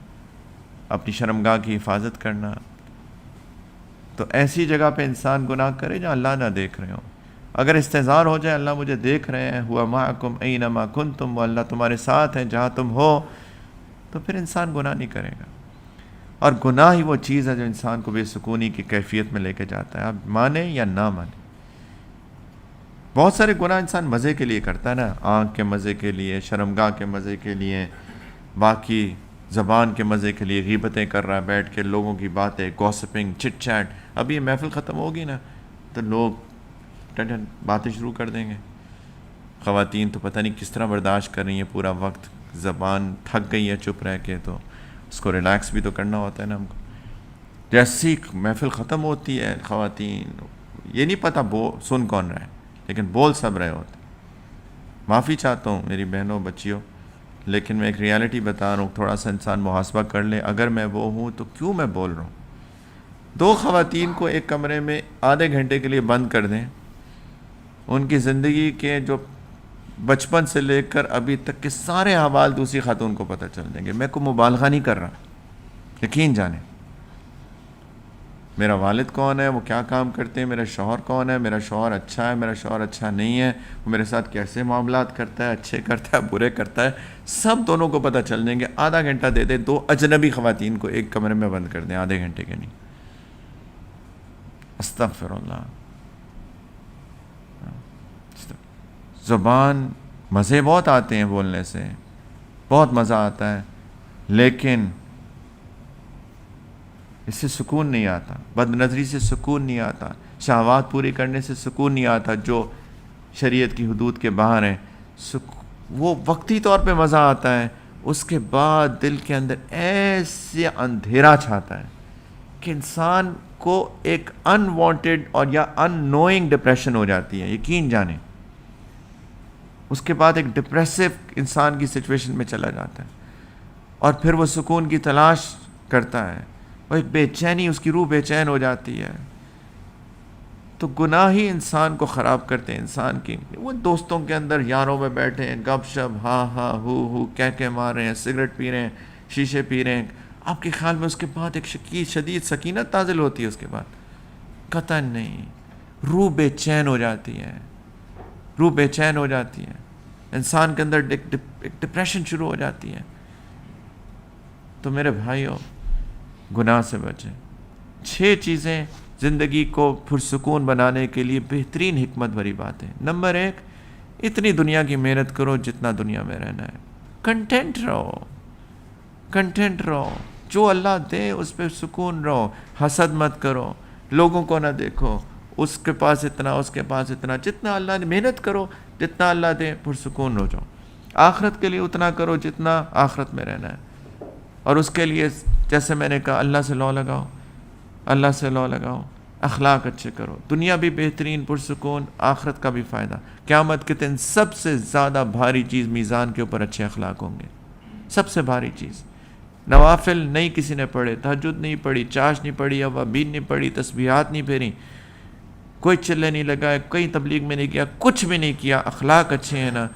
اپنی شرمگاہ کی حفاظت کرنا۔ تو ایسی جگہ پہ انسان گناہ کرے جہاں اللہ نہ دیکھ رہے ہوں۔ اگر استحضار ہو جائے اللہ مجھے دیکھ رہے ہیں، ہوا معکم اینما کنتم، وہ اللہ تمہارے ساتھ ہیں جہاں تم ہو، تو پھر انسان گناہ نہیں کرے گا۔ اور گناہ ہی وہ چیز ہے جو انسان کو بے سکونی کی کیفیت میں لے کے جاتا ہے، آپ مانیں یا نہ مانیں۔ بہت سارے گناہ انسان مزے کے لیے کرتا ہے نا، آنکھ کے مزے کے لیے، شرمگاہ کے مزے کے لیے، باقی زبان کے مزے کے لیے غیبتیں کر رہا ہے بیٹھ کے، لوگوں کی باتیں، گوسپنگ، چٹ چیٹ۔ ابھی یہ محفل ختم ہوگی نا تو لوگ باتیں شروع کر دیں گے۔ خواتین تو پتہ نہیں کس طرح برداشت کر رہی ہیں پورا وقت، زبان تھک گئی ہے چپ رہ کے، تو اس کو ریلیکس بھی تو کرنا ہوتا ہے نا ہم کو۔ جیسی محفل ختم ہوتی ہے خواتین، یہ نہیں پتہ سن کون رہا ہے لیکن بول سب رہے ہوتے ہیں۔ معافی چاہتا ہوں میری بہنوں بچیوں، لیکن میں ایک ریالٹی بتا رہا ہوں، تھوڑا سا انسان محاسبہ کر لے، اگر میں وہ ہوں تو کیوں میں بول رہا ہوں۔ دو خواتین کو ایک کمرے میں آدھے گھنٹے کے لیے بند کر دیں، ان کی زندگی کے جو بچپن سے لے کر ابھی تک کے سارے احوال دوسری خاتون کو پتہ چل جائیں گے۔ میں کوئی مبالغہ نہیں کر رہا، یقین جانیں۔ میرا والد کون ہے، وہ کیا کام کرتے ہیں، میرا شوہر کون ہے، میرا شوہر اچھا ہے، میرا شوہر اچھا نہیں ہے، وہ میرے ساتھ کیسے معاملات کرتا ہے، اچھے کرتا ہے، برے کرتا ہے، سب دونوں کو پتہ چل جائیں گے۔ آدھا گھنٹہ دے دیں دو اجنبی خواتین کو ایک کمرے میں بند کر دیں، آدھے گھنٹے کے نہیں۔ استغفر اللہ۔ زبان مزے بہت آتے ہیں بولنے سے، بہت مزہ آتا ہے، لیکن اس سے سکون نہیں آتا، بد نظری سے سکون نہیں آتا، شہوات پوری کرنے سے سکون نہیں آتا جو شریعت کی حدود کے باہر ہیں۔ وہ وقتی طور پہ مزہ آتا ہے، اس کے بعد دل کے اندر ایسے اندھیرا چھاتا ہے کہ انسان کو ایک ان وانٹیڈ اور یا ان نوئنگ ڈپریشن ہو جاتی ہے، یقین جانیں۔ اس کے بعد ایک ڈپریسو انسان کی سچویشن میں چلا جاتا ہے، اور پھر وہ سکون کی تلاش کرتا ہے، وہ ایک بے چینی، اس کی روح بے چین ہو جاتی ہے، تو گناہ ہی انسان کو خراب کرتے ہیں. انسان کی وہ دوستوں کے اندر یاروں میں بیٹھے ہیں، گپ شپ ہاں ہاں ہو کہہ مار رہے ہیں، سگریٹ پی رہے ہیں، شیشے پی رہے ہیں. آپ کے خیال میں اس کے بعد ایک شدید سکینت نازل ہوتی ہے؟ اس کے بعد قطعاً نہیں. روح بے چین ہو جاتی ہے، روح بے چین ہو جاتی ہے، انسان کے اندر ایک ڈپریشن شروع ہو جاتی ہے. تو میرے بھائیوں، گناہ سے بچیں. 6 چیزیں زندگی کو پرسکون بنانے کے لیے بہترین حکمت بھری بات ہے. نمبر 1، اتنی دنیا کی محنت کرو جتنا دنیا میں رہنا ہے. کنٹینٹ رہو، جو اللہ دے اس پہ سکون رہو. حسد مت کرو، لوگوں کو نہ دیکھو اس کے پاس اتنا، اس کے پاس اتنا. جتنا اللہ نے محنت کرو، جتنا اللہ دے پرسکون ہو جاؤ. آخرت کے لیے اتنا کرو جتنا آخرت میں رہنا ہے. اور اس کے لیے جیسے میں نے کہا، اللہ سے لو لگاؤ، اخلاق اچھے کرو. دنیا بھی بہترین پرسکون، آخرت کا بھی فائدہ. قیامت کے دن سب سے زیادہ بھاری چیز میزان کے اوپر اچھے اخلاق ہوں گے. سب سے بھاری چیز. نوافل نہیں کسی نے پڑھے، تہجد نہیں پڑھی، چاش نہیں پڑھی، اوابین نہیں پڑھی، تسبیحات نہیں پھیری، کوئی چلے نہیں لگائے، کوئی تبلیغ میں نہیں کیا، کچھ بھی نہیں کیا. اخلاق اچھے ہیں نا،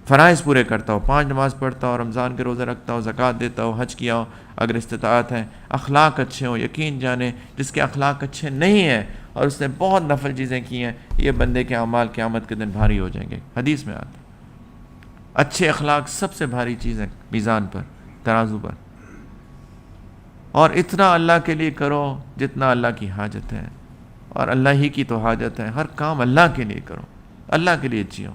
فرائض پورے کرتا ہو، 5 نماز پڑھتا ہو، رمضان کے روزے رکھتا ہو، زکوٰۃ دیتا ہو، حج کیا ہو اگر استطاعت ہے. اخلاق اچھے ہوں. یقین جانے جس کے اخلاق اچھے نہیں ہیں اور اس نے بہت نفل چیزیں کی ہیں، یہ بندے کے اعمال قیامت کے دن بھاری ہو جائیں گے. حدیث میں آتا ہے اچھے اخلاق سب سے بھاری چیز ہے میزان پر، ترازو پر. اور اتنا اللہ کے لیے کرو جتنا اللہ کی حاجت ہے، اور اللہ ہی کی تو حاجت ہے. ہر کام اللہ کے لیے کرو، اللہ کے لیے جیو.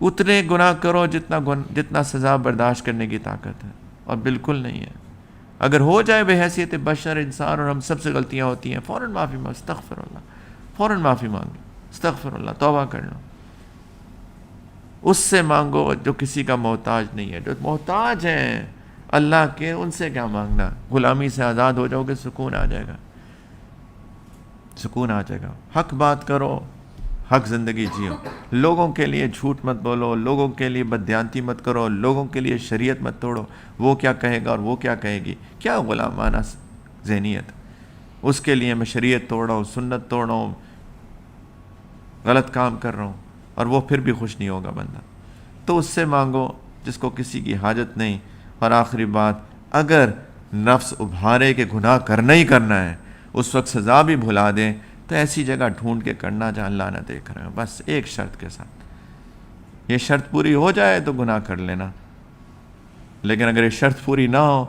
اتنے گناہ کرو جتنا سزا برداشت کرنے کی طاقت ہے، اور بالکل نہیں ہے. اگر ہو جائے بے حیثیت بشر انسان، اور ہم سب سے غلطیاں ہوتی ہیں، فوراً معافی مانگ، استغفر اللہ، فوراً معافی مانگو، استغفر اللہ، توبہ کر لو. اس سے مانگو جو کسی کا محتاج نہیں ہے. جو محتاج ہیں اللہ کے، ان سے کیا مانگنا. غلامی سے آزاد ہو جاؤ گے، سکون آ جائے گا، سکون آ جائے گا. حق بات کرو، حق زندگی جیو. لوگوں کے لیے جھوٹ مت بولو، لوگوں کے لیے بددیانتی مت کرو، لوگوں کے لیے شریعت مت توڑو. وہ کیا کہے گا اور وہ کیا کہے گی، کیا غلامانہ ذہنیت. اس کے لیے میں شریعت توڑ رہا ہوں، سنت توڑ رہا ہوں، غلط کام کر رہا ہوں، اور وہ پھر بھی خوش نہیں ہوگا بندہ. تو اس سے مانگو جس کو کسی کی حاجت نہیں. اور آخری بات، اگر نفس ابھارے کہ گناہ کرنا ہی کرنا ہے، اس وقت سزا بھی بھلا دیں، تو ایسی جگہ ڈھونڈ کے کرنا جہاں اللہ نہ دیکھ رہے ہو. بس ایک شرط کے ساتھ، یہ شرط پوری ہو جائے تو گناہ کر لینا. لیکن اگر یہ شرط پوری نہ ہو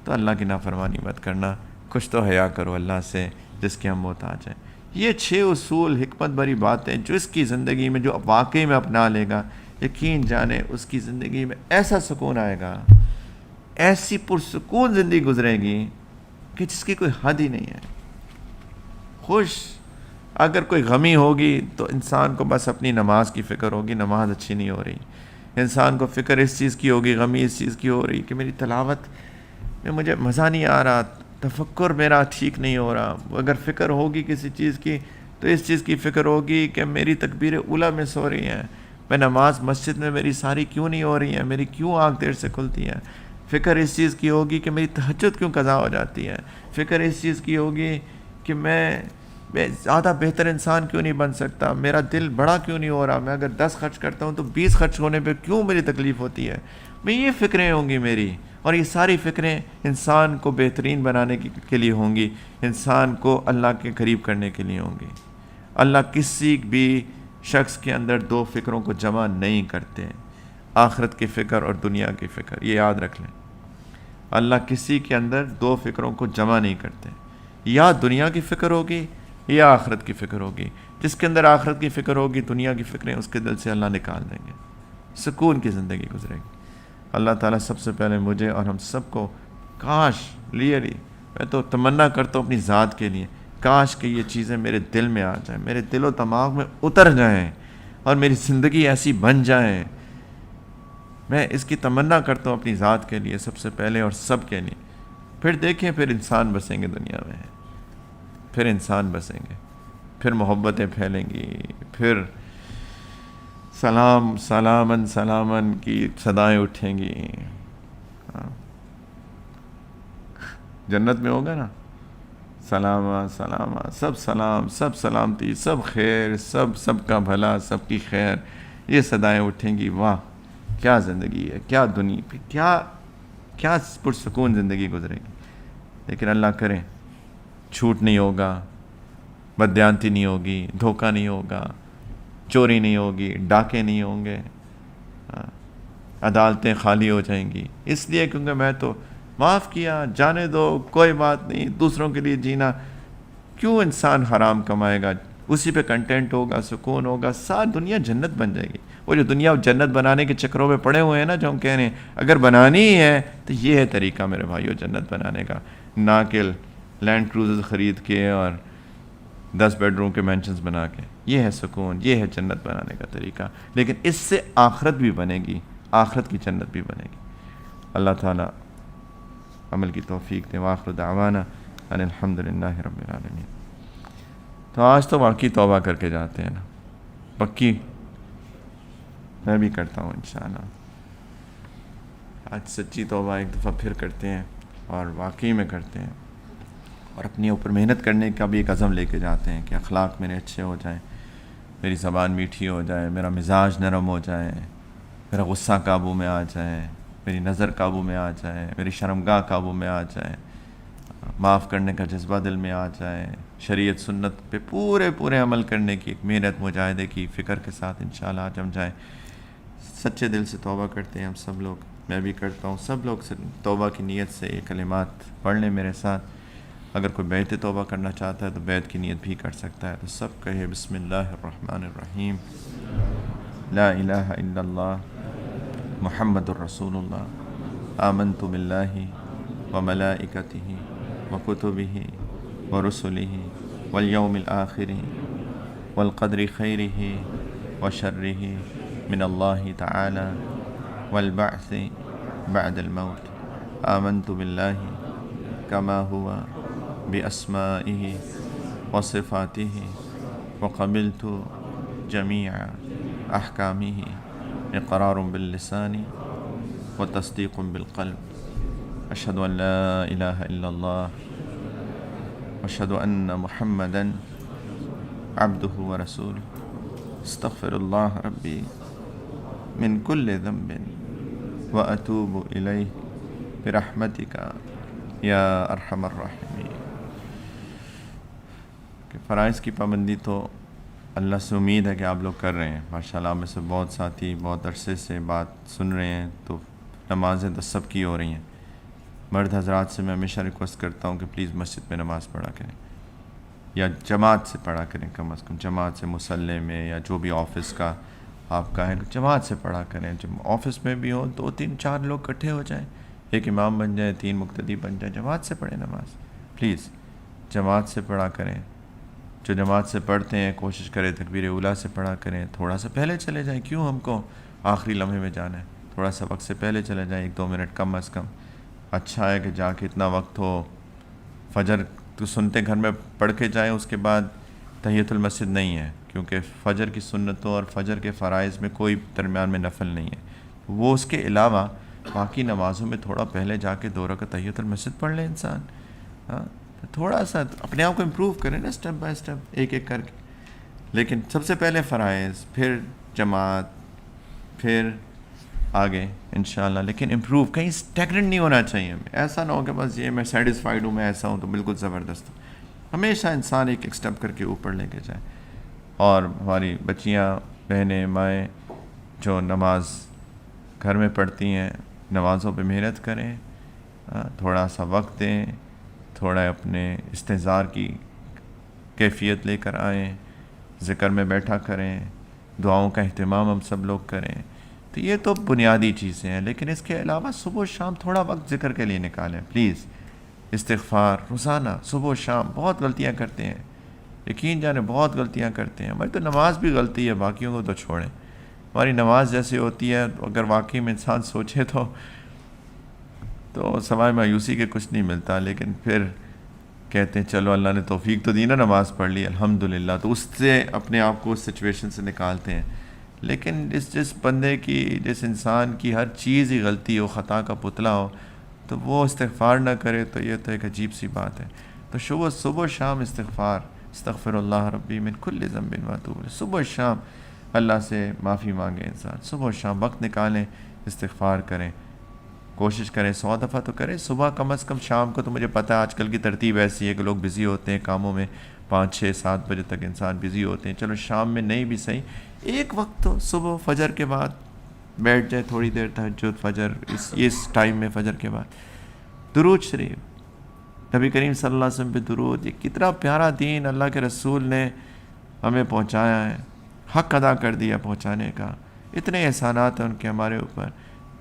تو اللہ کی نافرمانی مت کرنا. کچھ تو حیا کرو اللہ سے جس کے ہم محتاج ہیں. یہ 6 اصول، حکمت بھری باتیں، جو اس کی زندگی میں جو واقعی میں اپنا لے گا، یقین جانے اس کی زندگی میں ایسا سکون آئے گا، ایسی پرسکون زندگی گزرے گی کہ جس کی کوئی حد ہی نہیں ہے. خوش. اگر کوئی غمی ہوگی تو انسان کو بس اپنی نماز کی فکر ہوگی، نماز اچھی نہیں ہو رہی. انسان کو فکر اس چیز کی ہوگی، غمی اس چیز کی ہو رہی کہ میری تلاوت میں مجھے مزہ نہیں آ رہا، تفکر میرا ٹھیک نہیں ہو رہا. اگر فکر ہوگی کسی چیز کی تو اس چیز کی فکر ہوگی کہ میری تکبیر اولیٰ مس ہو رہی ہیں، میں نماز مسجد میں میری ساری کیوں نہیں ہو رہی ہیں، میری کیوں آنکھ دیر سے کھلتی ہے. فکر اس چیز کی ہوگی کہ میری تہجد کیوں قضا ہو جاتی ہے. فکر اس چیز کی ہوگی کہ میں زیادہ بہتر انسان کیوں نہیں بن سکتا، میرا دل بڑا کیوں نہیں ہو رہا، میں اگر 10 خرچ کرتا ہوں تو 20 خرچ ہونے پہ کیوں میری تکلیف ہوتی ہے. میں یہ فکریں ہوں گی میری. اور یہ ساری فکریں انسان کو بہترین بنانے کے لیے ہوں گی، انسان کو اللہ کے قریب کرنے کے لیے ہوں گی. اللہ کسی بھی شخص کے اندر 2 فکروں کو جمع نہیں کرتے، آخرت کی فکر اور دنیا کی فکر. یہ یاد رکھ لیں، اللہ کسی کے اندر 2 فکروں کو جمع نہیں کرتے. یا دنیا کی فکر ہوگی یا آخرت کی فکر ہوگی. جس کے اندر آخرت کی فکر ہوگی، دنیا کی فکریں اس کے دل سے اللہ نکال دیں گے، سکون کی زندگی گزرے گی. اللہ تعالیٰ سب سے پہلے مجھے اور ہم سب کو، کاش میں تو تمنا کرتا ہوں اپنی ذات کے لیے، کاش کہ یہ چیزیں میرے دل میں آ جائیں، میرے دل و دماغ میں اتر جائیں اور میری زندگی ایسی بن جائیں. میں اس کی تمنا کرتا ہوں اپنی ذات کے لیے سب سے پہلے اور سب کے لیے. پھر دیکھیں، پھر انسان بسیں گے دنیا میں، پھر انسان بسیں گے، پھر محبتیں پھیلیں گی، پھر سلام سلامن سلامن کی صدائیں اٹھیں گی. جنت میں ہوگا نا، سلامت سلامت، سب سلام، سب سلامتی، سب خیر، سب کا بھلا، سب کی خیر، یہ صدائیں اٹھیں گی. واہ کیا زندگی ہے، کیا دنیا، کیا پرسکون زندگی گزرے گی. لیکن اللہ کرے چھوٹ نہیں ہوگا، بددیانتی نہیں ہوگی، دھوکہ نہیں ہوگا، چوری نہیں ہوگی، ڈاکے نہیں ہوں گے، عدالتیں خالی ہو جائیں گی. اس لیے کیونکہ میں تو معاف کیا، جانے دو، کوئی بات نہیں، دوسروں کے لیے جینا. کیوں انسان حرام کمائے گا؟ اسی پہ کنٹینٹ ہوگا، سکون ہوگا، ساری دنیا جنت بن جائے گی. وہ جو دنیا جنت بنانے کے چکروں میں پڑے ہوئے ہیں نا، جو ہم کہہ رہے ہیں اگر بنانی ہی ہے تو یہ ہے طریقہ میرے بھائیو جنت بنانے کا، نہ کہ لینڈ کروزز خرید کے اور 10 بیڈ روم کے مینشنز بنا کے. یہ ہے سکون، یہ ہے جنت بنانے کا طریقہ. لیکن اس سے آخرت بھی بنے گی، آخرت کی جنت بھی بنے گی. اللہ تعالیٰ عمل کی توفیق دے. وآخر دعوانا ان الحمدللہ رب العالمین. تو آج تو واقعی توبہ کر کے جاتے ہیں نا، پکی. میں بھی کرتا ہوں انشاءاللہ. آج سچی توبہ ایک دفعہ پھر کرتے ہیں، اور واقعی میں کرتے ہیں، اور اپنے اوپر محنت کرنے کا بھی ایک عزم لے کے جاتے ہیں کہ اخلاق میرے اچھے ہو جائیں، میری زبان میٹھی ہو جائے، میرا مزاج نرم ہو جائے، میرا غصہ قابو میں آ جائے، میری نظر قابو میں آ جائے، میری شرمگاہ قابو میں آ جائے، معاف کرنے کا جذبہ دل میں آ جائے، شریعت سنت پہ پورے عمل کرنے کی ایک محنت مجاہدے کی فکر کے ساتھ انشاءاللہ آج ہم جائیں. سچے دل سے توبہ کرتے ہیں ہم سب لوگ، میں بھی کرتا ہوں. سب لوگ سے توبہ کی نیت سے یہ کلمات پڑھ لیں میرے ساتھ. اگر کوئی بیعت توبہ کرنا چاہتا ہے تو بیعت کی نیت بھی کر سکتا ہے. تو سب کہے بسم اللہ الرحمن الرحیم، لا الہ الا اللہ محمد الرسول اللہ، آمنت باللہ وملائکتہ وکتبہ ورسلہ والیوم الآخر والقدر خیرہ وشرہ من اللہ تعالی والبعث بعد الموت. آمنت باللہ کما ہوا بأسمائہ وصفاتہ وقبلت جمیع احکامہ اقرار باللسان وتصدیق بالقلب. اشہد ان لا الہ الا اللہ واشہد ان محمدا عبدہ ورسولہ. استغفر اللہ ربی من کل ذنب واتوب الیہ برحمتک یا ارحم الراحمین. کہ فرائض کی پابندی تو اللہ سے امید ہے کہ آپ لوگ کر رہے ہیں. ماشاءاللہ میں سے بہت ساتھی بہت عرصے سے بات سن رہے ہیں، تو نمازیں تو سب کی ہو رہی ہیں. مرد حضرات سے میں ہمیشہ ریکویسٹ کرتا ہوں کہ پلیز مسجد میں نماز پڑھا کریں، یا جماعت سے پڑھا کریں، کم از کم جماعت سے، مصلی میں، یا جو بھی آفس کا آپ کا ہے جماعت سے پڑھا کریں. جب آفس میں بھی ہو 2 3 4 لوگ اکٹھے ہو جائیں، ایک امام بن جائے، 3 مقتدی بن جائیں، جماعت سے پڑھیں نماز. پلیز جماعت سے پڑھا کریں. جو جماعت سے پڑھتے ہیں کوشش کریں تکبیر اولیٰ سے پڑھا کریں. تھوڑا سا پہلے چلے جائیں، کیوں ہم کو آخری لمحے میں جانا ہے؟ تھوڑا سا وقت سے پہلے چلے جائیں، 1 2 منٹ کم از کم. اچھا ہے کہ جا کے اتنا وقت ہو. فجر تو سنتے گھر میں پڑھ کے جائیں، اس کے بعد تحیۃ المسجد نہیں ہے، کیونکہ فجر کی سنتوں اور فجر کے فرائض میں کوئی درمیان میں نفل نہیں ہے. وہ اس کے علاوہ باقی نمازوں میں تھوڑا پہلے جا کے 2 رکعت تحیۃ المسجد پڑھ لیں انسان. ہاں تھوڑا سا اپنے آپ کو امپروو کریں نا، اسٹیپ بائی اسٹیپ، ایک ایک کر کے. لیکن سب سے پہلے فرائض، پھر جماعت، پھر آگے انشاءاللہ. لیکن امپروو، کہیں اسٹیگننٹ نہیں ہونا چاہیے ہمیں. ایسا نہ ہو کہ بس یہ میں سیٹسفائیڈ ہوں، میں ایسا ہوں تو بالکل زبردست ہوں. ہمیشہ انسان ایک ایک اسٹیپ کر کے اوپر لے کے جائے. اور ہماری بچیاں، بہنیں، مائیں جو نماز گھر میں پڑھتی ہیں، نمازوں پہ محنت کریں، تھوڑا سا وقت دیں، تھوڑا اپنے استحضار کی کیفیت لے کر آئیں، ذکر میں بیٹھا کریں، دعاؤں کا اہتمام ہم سب لوگ کریں. تو یہ تو بنیادی چیزیں ہیں. لیکن اس کے علاوہ صبح و شام تھوڑا وقت ذکر کے لیے نکالیں پلیز. استغفار روزانہ صبح و شام. بہت غلطیاں کرتے ہیں، یقین جانیں بہت غلطیاں کرتے ہیں. ہماری تو نماز بھی غلطی ہے، باقیوں کو تو چھوڑیں. ہماری نماز جیسی ہوتی ہے، اگر واقعی میں انسان سوچے تو سوائے مایوسی کے کچھ نہیں ملتا. لیکن پھر کہتے ہیں چلو اللہ نے توفیق تو دی نا، نماز پڑھ لی الحمدللہ، تو اس سے اپنے آپ کو اس سچویشن سے نکالتے ہیں. لیکن جس بندے کی، جس انسان کی ہر چیز ہی غلطی ہو، خطا کا پتلا ہو، تو وہ استغفار نہ کرے تو یہ تو ایک عجیب سی بات ہے. تو صبح و شام استغفار، استغفر اللہ ربی من کل ذنب واتوب الیہ، صبح و شام اللہ سے معافی مانگے انسان، صبح و شام وقت نکالیں، استغفار کریں، کوشش کریں 100 دفعہ تو کریں صبح کم از کم، شام کو تو مجھے پتہ ہے آج کل کی ترتیب ایسی ہے کہ لوگ بزی ہوتے ہیں کاموں میں، 5 6 7 بجے تک انسان بزی ہوتے ہیں، چلو شام میں نہیں بھی صحیح، ایک وقت تو صبح فجر کے بعد بیٹھ جائے تھوڑی دیر تہجد فجر، اس ٹائم میں فجر کے بعد درود شریف، نبی کریم صلی اللہ علیہ وسلم پہ درود، یہ کتنا پیارا دین اللہ کے رسول نے ہمیں پہنچایا ہے، حق ادا کر دیا پہنچانے کا، اتنے احسانات ہیں ان کے ہمارے اوپر،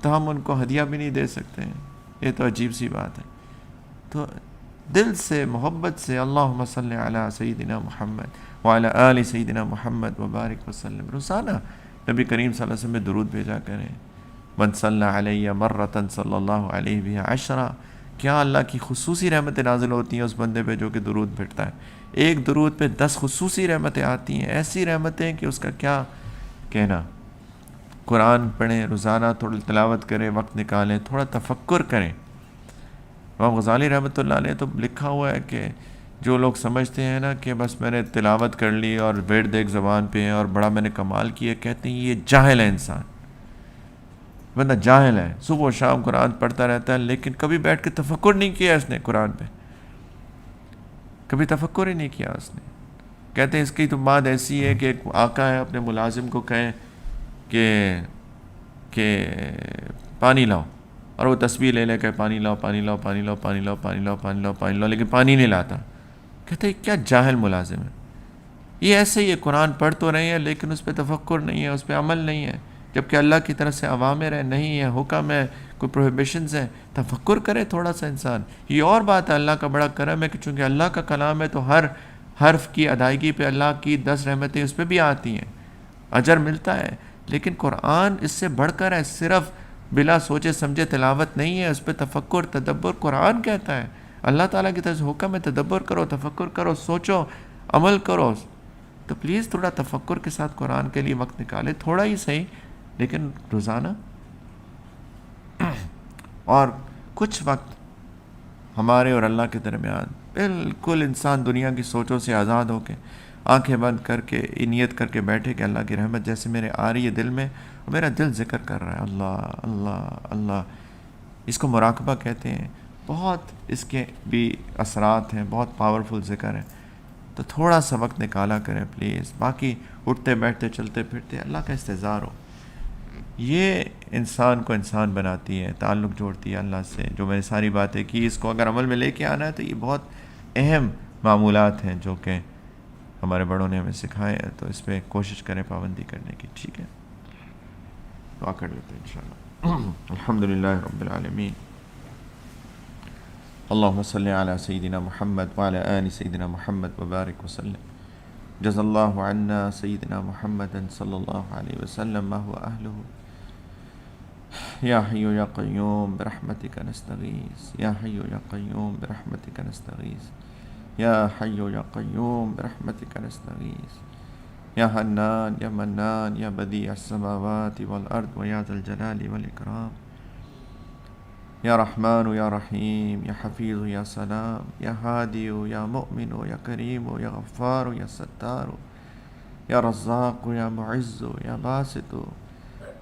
تو ہم ان کو ہدیہ بھی نہیں دے سکتے ہیں، یہ تو عجیب سی بات ہے۔ تو دل سے محبت سے اللہم صلی علی سیدنا محمد وعلی آل سیدنا محمد وبارک وسلم، روزانہ نبی کریم صلی اللہ علیہ وسلم میں درود بھیجا کریں، من صلی علیہ مرۃ صلی اللہ علیہ بہا عشرہ، کیا اللہ کی خصوصی رحمتیں نازل ہوتی ہیں اس بندے پہ جو کہ درود بھیجتا ہے، ایک درود پہ 10 خصوصی رحمتیں آتی ہیں، ایسی رحمتیں کہ اس کا کیا کہنا۔ قرآن پڑھیں، روزانہ تھوڑی تلاوت کریں، وقت نکالیں، تھوڑا تفکر کریں۔ امام غزالی رحمۃ اللہ علیہ تو لکھا ہوا ہے کہ جو لوگ سمجھتے ہیں نا کہ بس میں نے تلاوت کر لی اور ورد ایک زبان پہ ہے اور بڑا میں نے کمال کیا، کہتے ہیں یہ جاہل ہے انسان، بندہ جاہل ہے، صبح و شام قرآن پڑھتا رہتا ہے لیکن کبھی بیٹھ کے تفکر نہیں کیا اس نے قرآن پہ، کبھی تفکر ہی نہیں کیا اس نے۔ کہتے ہیں اس کی تو بات ایسی ہے کہ ایک آقا ہے اپنے ملازم کو کہیں کہ پانی لاؤ، اور وہ تسبیح لے لے کے پانی لاؤ پانی لاؤ پانی لاؤ پانی لاؤ پانی لاؤ پانی لاؤ پانی لاؤ، لیکن پانی نہیں لاتا۔ کہتے ہیں کیا جاہل ملازم ہے یہ، ایسے ہی ہے، قرآن پڑھ تو رہے ہیں لیکن اس پہ تفکر نہیں ہے، اس پہ عمل نہیں ہے، جبکہ اللہ کی طرف سے اوامر ہے، نہیں ہے، حکم ہے، کوئی پروہیبیشنز ہیں، تفکر کرے تھوڑا سا انسان۔ یہ اور بات ہے، اللہ کا بڑا کرم ہے کہ چونکہ اللہ کا کلام ہے تو ہر حرف کی ادائیگی پہ اللہ کی 10 رحمتیں اس پہ بھی آتی ہیں، اجر ملتا ہے، لیکن قرآن اس سے بڑھ کر ہے، صرف بلا سوچے سمجھے تلاوت نہیں ہے، اس پہ تفکر تدبر قرآن کہتا ہے، اللہ تعالیٰ کی طرف سے حکم ہے تدبر کرو، تفکر کرو، سوچو، عمل کرو۔ تو پلیز تھوڑا تفکر کے ساتھ قرآن کے لیے وقت نکالے، تھوڑا ہی صحیح لیکن روزانہ، اور کچھ وقت ہمارے اور اللہ کے درمیان بالکل انسان دنیا کی سوچوں سے آزاد ہو کے آنکھیں بند کر کے نیت کر کے بیٹھے کہ اللہ کی رحمت جیسے میرے آ رہی ہے دل میں، میرا دل ذکر کر رہا ہے اللہ اللہ اللہ، اس کو مراقبہ کہتے ہیں، بہت اس کے بھی اثرات ہیں، بہت پاورفل ذکر ہے، تو تھوڑا سا وقت نکالا کریں پلیز۔ باقی اٹھتے بیٹھتے چلتے پھرتے اللہ کا استحضار ہو، یہ انسان کو انسان بناتی ہے، تعلق جوڑتی ہے اللہ سے، جو میں نے ساری باتیں کی اس کو اگر عمل میں لے کے آنا ہے تو یہ بہت اہم معمولات ہیں جو کہ ہمارے بڑوں نے ہمیں سکھائے ہیں، تو اس پہ کوشش کریں پابندی کرنے کی، ٹھیک ہے؟ دعا کر لیتے ہیں انشاءاللہ۔ الحمدللہ رب العالمین، اللہم صلی علی سیدنا محمد وعلی آل سیدنا محمد وبارک وسلم، جزا اللہ عنا سیدنا محمد صلی اللہ علیہ وسلم ما هو اہلہ، یا حی یا قیوم برحمتک نستغیث، یا حی یا قیوم برحمتک نستغیث، یا حی یا قیوم برحمتک نستغیث، یا حنان یا منان یا بدیع السماوات والارض و یا ذا الجلال والاکرام، یا رحمان یا رحیم یا حفیظ یا سلام، یا ہادی یا مؤمن یا کریم یا غفار یا ستار، یا رزاق یا معز یا باسط،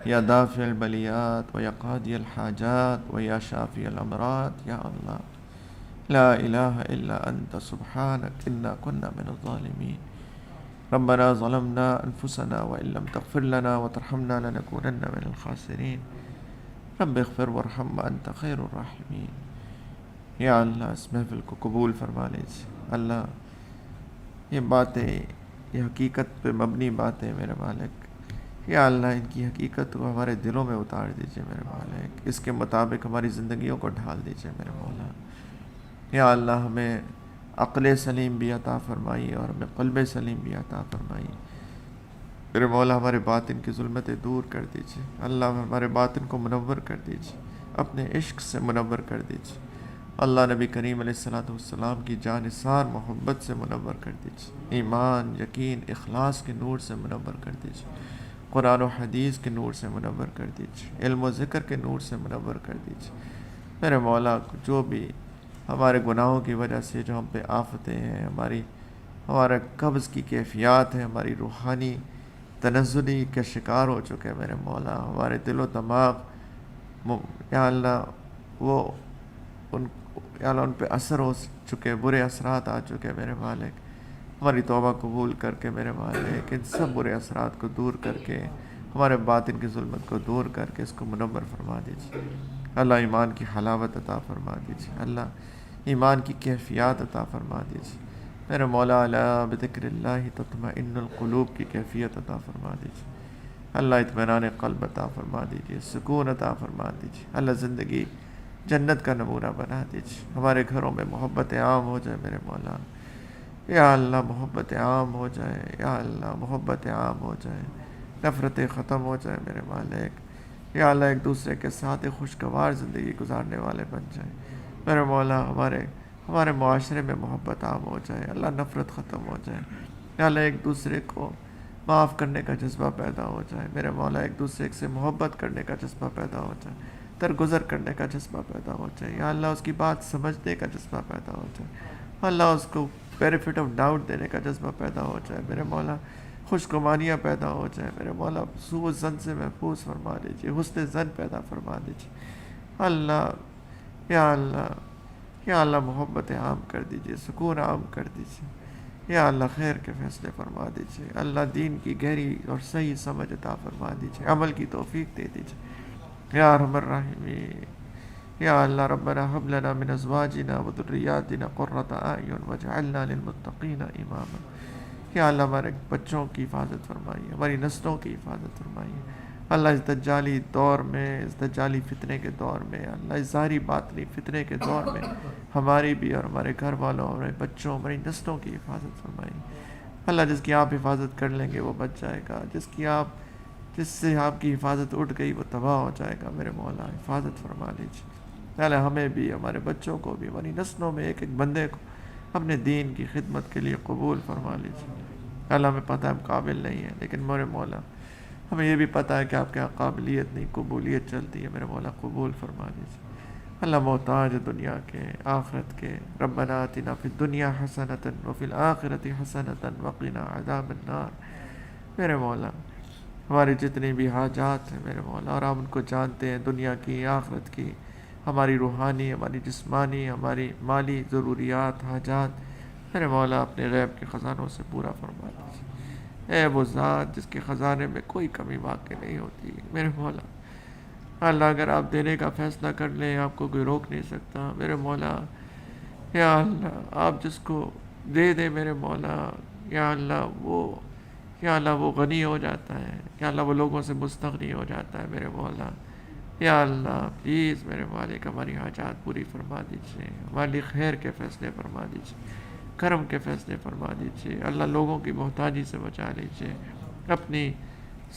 یا دافع البلیات و یا قاضی الحاجات و یا شافی الامراض، یا اللہ لا الہ الا انت سبحانک انا کنا من الظالمین، ربنا ظلمنا انفسنا وان لم تغفر لنا وترحمنا لنکونن من الخاسرین، رب اغفر وارحم وانت خیر الراحمین۔ یا اللہ اس محفل کو قبول فرما لیجیے، اللہ یہ باتیں، یہ حقیقت پہ مبنی باتیں میرے مالک، یا اللہ ان کی حقیقت کو ہمارے دلوں میں اتار دیجیے میرے مالک، اس کے مطابق ہماری زندگیوں کو ڈھال دیجیے میرے مولا۔ یا اللہ ہمیں عقل سلیم بھی عطا فرمائی اور ہمیں قلب سلیم بھی عطا فرمائی میرے مولا، ہمارے باطن کی ظلمتیں دور کر دیجیے، اللہ ہمارے باطن کو منور کر دیجیے، اپنے عشق سے منور کر دیجیے، اللہ نبی کریم علیہ السلام کی جانثار محبت سے منور کر دیجیے، ایمان یقین اخلاص کے نور سے منور کر دیجیے، قرآن و حدیث کے نور سے منور کر دیجیے، علم و ذکر کے نور سے منور کر دیجیے میرے مولا، جو بھی ہمارے گناہوں کی وجہ سے جو ہم پہ آفتیں ہیں، ہمارا قبض کی کیفیات ہے، ہماری روحانی تنزلی کے شکار ہو چکے میرے مولا، ہمارے دل و دماغ یا اللہ وہ ان یا اللہ ان پہ اثر ہو چکے، برے اثرات آ چکے میرے مالک، ہماری توبہ قبول کر کے میرے مالک ان سب برے اثرات کو دور کر کے، ہمارے باطن کی ظلمت کو دور کر کے اس کو منور فرما دیجیے اللہ، ایمان کی حلاوت عطا فرما دیجیے اللہ، ایمان کی کیفیات عطا فرما دیجیے میرے مولا، الا بذکر اللہ تطمئن القلوب کی کیفیت عطا فرما دیجیے اللہ، اطمینان قلب عطا فرما دیجیے، سکون عطا فرما دیجیے اللہ، زندگی جنت کا نمونہ بنا دیجیے، ہمارے گھروں میں محبت عام ہو جائے میرے مولا، یا اللہ محبت عام ہو جائے، یا اللہ محبت عام ہو جائے، نفرتیں ختم ہو جائے میرے مالک، یا اللہ ایک دوسرے کے ساتھ ایک خوشگوار زندگی گزارنے والے بن جائیں میرے مولا، ہمارے معاشرے میں محبت عام ہو جائے اللہ، نفرت ختم ہو جائے یا اللہ، ایک دوسرے کو معاف کرنے کا جذبہ پیدا ہو جائے میرے مولا، ایک دوسرے سے محبت کرنے کا جذبہ پیدا ہو جائے، درگزر کرنے کا جذبہ پیدا ہو جائے یا اللہ، اس کی بات سمجھنے کا جذبہ پیدا ہو جائے اللہ، اس کو بینیفٹ آف ڈاؤٹ دینے کا جذبہ پیدا ہو جائے میرے مولا، خوشگمانیاں پیدا ہو جائے میرے مولا، سوء ظن سے محفوظ فرما دیجیے، حسن ظن پیدا فرما دیجیے اللہ، یا اللہ، یا اللہ محبت عام کر دیجیے، سکون عام کر دیجیے یا اللہ، خیر کے فیصلے فرما دیجیے اللہ، دین کی گہری اور صحیح سمجھ عطا فرما دیجیے، عمل کی توفیق دے دیجیے یا ارحم الراحمین یا اللہ، ربنا هب لنا من ازواجنا وذرياتنا قرة اعین واجعلنا للمتقین اماما یا اللہ، ہمارے بچوں کی حفاظت فرمائیے، ہماری نسلوں کی حفاظت فرمائیے اللہ، اس دجالی دور میں، اس دجالی فتنے کے دور میں اللہ، اس ظاہری باطنی فتنے کے دور میں ہماری بھی اور ہمارے گھر والوں، ہمارے بچوں، ہماری نسلوں کی حفاظت فرمائیے اللہ، جس کی آپ حفاظت کر لیں گے وہ بچ جائے گا، جس سے آپ کی حفاظت اٹھ گئی وہ تباہ ہو جائے گا میرے مولا، حفاظت فرما لیجیے اللہ، ہمیں بھی، ہمارے بچوں کو بھی، ہماری نسلوں میں ایک ایک بندے کو اپنے دین کی خدمت کے لیے قبول فرما لیجیے اللہ، ہمیں پتہ ہے ہم قابل نہیں ہیں، لیکن میرے مولا ہمیں یہ بھی پتہ ہے کہ آپ کے یہاں قابلیت نہیں قبولیت چلتی ہے میرے مولا، قبول فرما لیجیے اللہ، محتاج دنیا کے آخرت کے، ربنا آتنا فی الدنیا حسنۃ وفی الآخرۃ حسنۃ وقنا عذاب النار میرے مولا، ہماری جتنی بھی حاجات ہیں میرے مولا، اور ہم ان کو جانتے ہیں، دنیا کی، آخرت کی، ہماری روحانی، ہماری جسمانی، ہماری مالی ضروریات، حاجات میرے مولا اپنے غیب کے خزانوں سے پورا فرما دیجیے اے وہ ذات جس کے خزانے میں کوئی کمی واقع نہیں ہوتی میرے مولا اللہ، اگر آپ دینے کا فیصلہ کر لیں آپ کو کوئی روک نہیں سکتا میرے مولا، یا اللہ آپ جس کو دے دیں میرے مولا، یا اللہ وہ غنی ہو جاتا ہے، یا اللہ وہ لوگوں سے مستغنی ہو جاتا ہے میرے مولا، یا اللہ پلیز میرے مالک ہماری حاجات پوری فرما دیجیے، ہمارے لیے خیر کے فیصلے فرما دیجیے، کرم کے فیصلے فرما دیجیے اللہ، لوگوں کی محتاجی سے بچا لیجیے، اپنی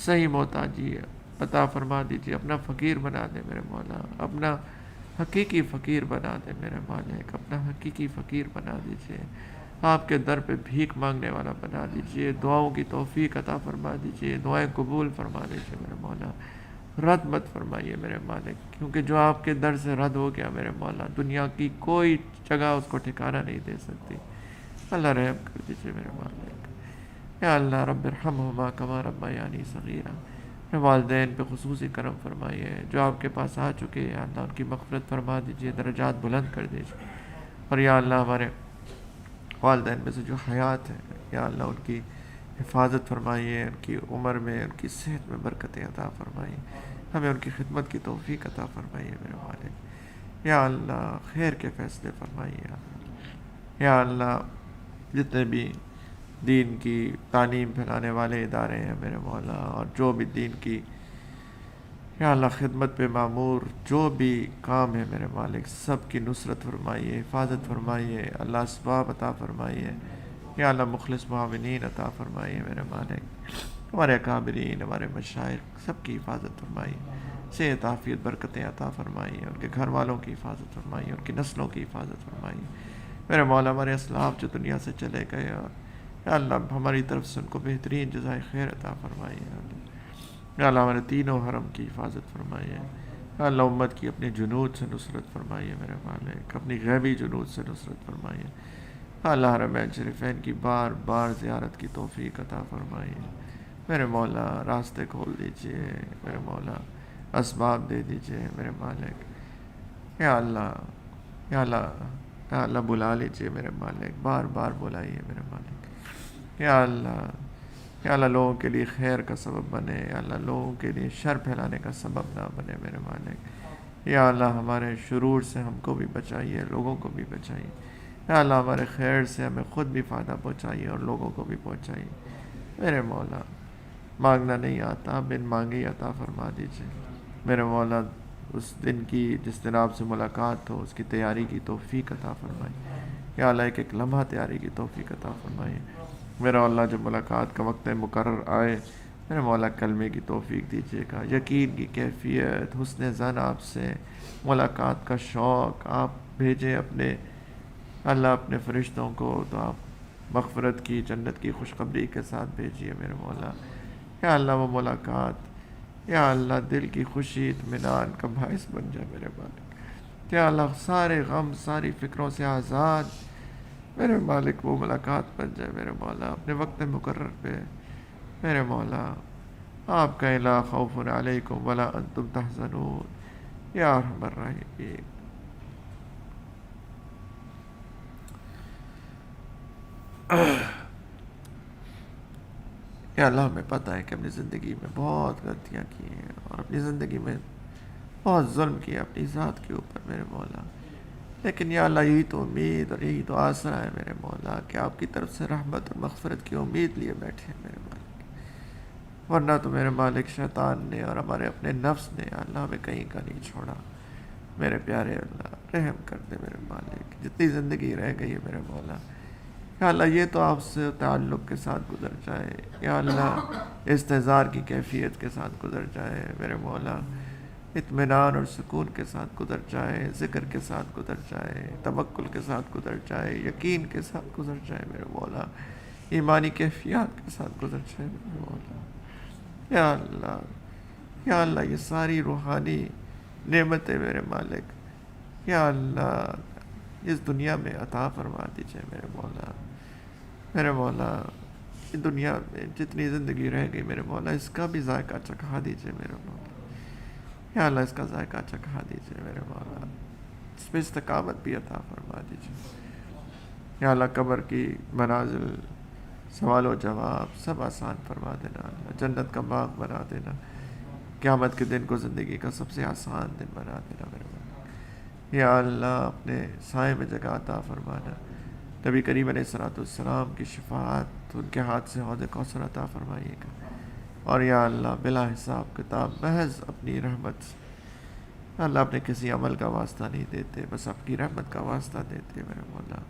صحیح محتاجی عطا فرما دیجیے، اپنا فقیر بنا دے میرے مولا، اپنا حقیقی فقیر بنا دے میرے مالک، اپنا حقیقی فقیر بنا دیجیے، آپ کے در پہ بھیک مانگنے والا بنا دیجیے، دعاؤں کی توفیق عطا فرما دیجیے، دعائیں قبول فرما دیجیے میرے مولا، رد مت فرمائیے میرے مالک، کیونکہ جو آپ کے در سے رد ہو گیا میرے مولا، دنیا کی کوئی جگہ اس کو ٹھکانہ نہیں دے سکتی اللہ، رحم کر دیجیے میرے مالک، یا اللہ رب ارحمہما کما ربیانی صغیرا، میرے والدین پہ خصوصی کرم فرمائیے، جو آپ کے پاس آ چکے ہیں اللہ ان کی مغفرت فرما دیجیے، درجات بلند کر دیجیے، اور یا اللہ ہمارے والدین میں سے جو حیات ہیں یا اللہ ان کی حفاظت فرمائیے، ان کی عمر میں، ان کی صحت میں برکتیں عطا فرمائیے، ہمیں ان کی خدمت کی توفیق عطا فرمائیے میرے مالک، یا اللہ خیر کے فیصلے فرمائیے یا اللہ، جتنے بھی دین کی تعلیم پھیلانے والے ادارے ہیں میرے مولا، اور جو بھی دین کی یا اللہ خدمت پہ معمور جو بھی کام ہے میرے مالک، سب کی نصرت فرمائیے، حفاظت فرمائیے اللہ، اسباب عطا فرمائیے یا اللہ، مخلص معاونین عطا فرمائیے میرے مالک، ہمارے اکابرین، ہمارے مشائخ سب کی حفاظت فرمائیے، صحت عافیت برکتیں عطا فرمائیے، ان کے گھر والوں کی حفاظت فرمائیے، ان کی نسلوں کی حفاظت فرمائیے میرے مولا، ہمارے اسلاف جو دنیا سے چلے گئے، اور یا اللہ ہماری طرف سے ان کو بہترین جزائے خیر عطا فرمائیے یا اللہ، ہمارے تینوں حرم کی حفاظت فرمائیے یا اللہ امت کی اپنے جنود سے نصرت فرمائیے میرے مالک، اپنی غیبی جنود سے نصرت فرمائیے. اللہ حرمین شریفین کی بار بار زیارت کی توفیق عطا فرمائیے میرے مولا. راستے کھول دیجئے میرے مولا، اسباب دے دیجئے میرے مالک. یا اللہ، یا اللہ، یا اللہ بلا لیجئے میرے مالک، بار بار بلائیے میرے مالک. یا اللہ، یا اللہ لوگوں کے لیے خیر کا سبب بنے، یا اللہ لوگوں کے لیے شر پھیلانے کا سبب نہ بنے میرے مالک. یا اللہ ہمارے شرور سے ہم کو بھی بچائیے، لوگوں کو بھی بچائیے. یا اللہ ہمارے خیر سے ہمیں خود بھی فائدہ پہنچائیے اور لوگوں کو بھی پہنچائیے میرے مولا. مانگنا نہیں آتا، بن مانگے ہی عطا فرما دیجیے میرے مولا. اس دن کی جس دن آپ سے ملاقات ہو، اس کی تیاری کی توفیق عطا فرمائیے. یا اللہ ایک ایک لمحہ تیاری کی توفیق عطا فرمائیے میرا اللہ. جب ملاقات کا وقت مقرر آئے میرے مولا کلمے کی توفیق دیجیے گا، یقین کی کیفیت، حسن ظن آپ سے، ملاقات کا شوق آپ بھیجیں اپنے اللہ اپنے فرشتوں کو، تو آپ مغفرت کی، جنت کی خوشخبری کے ساتھ بھیجیے میرے مولا. یا اللہ وہ ملاقات یا اللہ دل کی خوشی اطمینان کا باعث بن جائے میرے مالک. یا اللہ سارے غم، ساری فکروں سے آزاد میرے مالک وہ ملاقات بن جائے میرے مولا اپنے وقت مقرر پہ میرے مولا. آپ کا لا خوف علیکم ولا انتم تحزنون یا ارحم الراحمین. یا اللہ ہمیں پتہ ہے کہ اپنی زندگی میں بہت غلطیاں کی ہیں اور اپنی زندگی میں بہت ظلم کیا اپنی ذات کے اوپر میرے مولا. لیکن یا اللہ یہی تو امید اور یہی تو آسرا ہے میرے مولا کہ آپ کی طرف سے رحمت اور مغفرت کی امید لیے بیٹھے ہیں میرے مالک. ورنہ تو میرے مالک شیطان نے اور ہمارے اپنے نفس نے یا اللہ ہمیں کہیں کا نہیں چھوڑا میرے پیارے. اللہ رحم کر دے میرے مالک، جتنی زندگی رہ گئی ہے میرے مولا یا اللہ یہ تو آپ سے تعلق کے ساتھ گزر جائے یا اللہ، استحضار کی کیفیت کے ساتھ گزر جائے میرے مولا، اطمینان اور سکون کے ساتھ گزر جائے، ذکر کے ساتھ گزر جائے، توکل کے ساتھ گزر جائے، یقین کے ساتھ گزر جائے میرے مولا، ایمانی کیفیات کے ساتھ گزر جائے میرے مولا. یا اللہ، یا اللہ یہ ساری روحانی نعمتیں میرے مالک یا اللہ اس دنیا میں عطا فرما دیجئے میرے مولا. میرے مولا اس دنیا میں جتنی زندگی رہ گئی میرے مولا اس کا بھی ذائقہ چکھا دیجئے میرے مولا. یا اللہ اس کا ذائقہ چکھا دیجئے میرے مولا، اس پہ استقامت بھی عطا فرما دیجئے. یا اللہ قبر کی منازل، سوال و جواب سب آسان فرما دینا اللہ، جنت کا باغ بنا دینا، قیامت کے دن کو زندگی کا سب سے آسان دن بنا دینا میرے مولا. یا اللہ اپنے سائے میں جگہ عطا فرمانا. نبی کریم علیہ الصلوۃ والسلام کی شفاعت ان کے ہاتھ سے حوض کوثر عطا فرمائیے گا. اور یا اللہ بلا حساب کتاب محض اپنی رحمت سے، اللہ اپنے کسی عمل کا واسطہ نہیں دیتے، بس آپ کی رحمت کا واسطہ دیتے میرے مولا.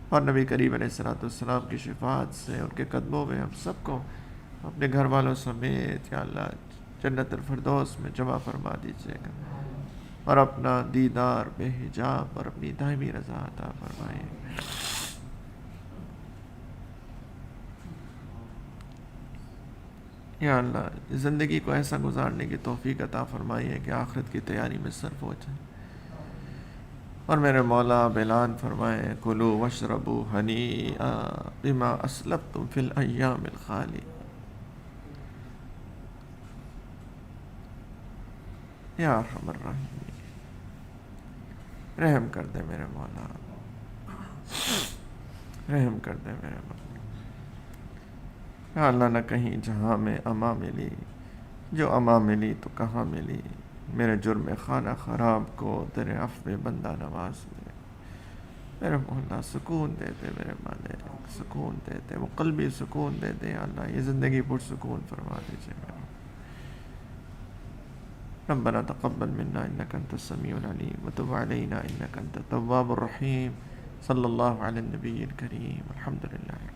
اور نبی کریم علیہ الصلوۃ والسلام کی شفاعت سے ان کے قدموں میں ہم سب کو اپنے گھر والوں سمیت یا اللہ جنت الفردوس میں جمع فرما دیجیے گا اور اپنا دیدار بے حجاب اور اپنی دائمی رضا عطا فرمائیے. یا اللہ زندگی کو ایسا گزارنے کی توفیق عطا فرمائیے کہ آخرت کی تیاری میں صرف ہو جائے. اور میرے مولا اعلان فرمائے کلوا واشربوا ہنیئا بما اسلفتم فی الایام الخالیہ. یا ارحم الراحمین رحم کر دے میرے مولا، رحم کر دے میرے مولا. یا اللہ نہ کہیں جہاں میں اما ملی، جو اما ملی تو کہاں ملی، میرے جرم خانہ خراب کو تیرے عفو بندہ نواز میں میرے مولا سکون دے دے میرے مالک، سکون دے دے، وہ قلبی سکون دے دے. یا اللہ یہ زندگی پرسکون فرما دیجیے میرے. ربنا تقبل منا انك انت السميع العليم وتب علينا انك انت التواب الرحيم. صلی اللہ علی النبی الکریم. الحمد للہ.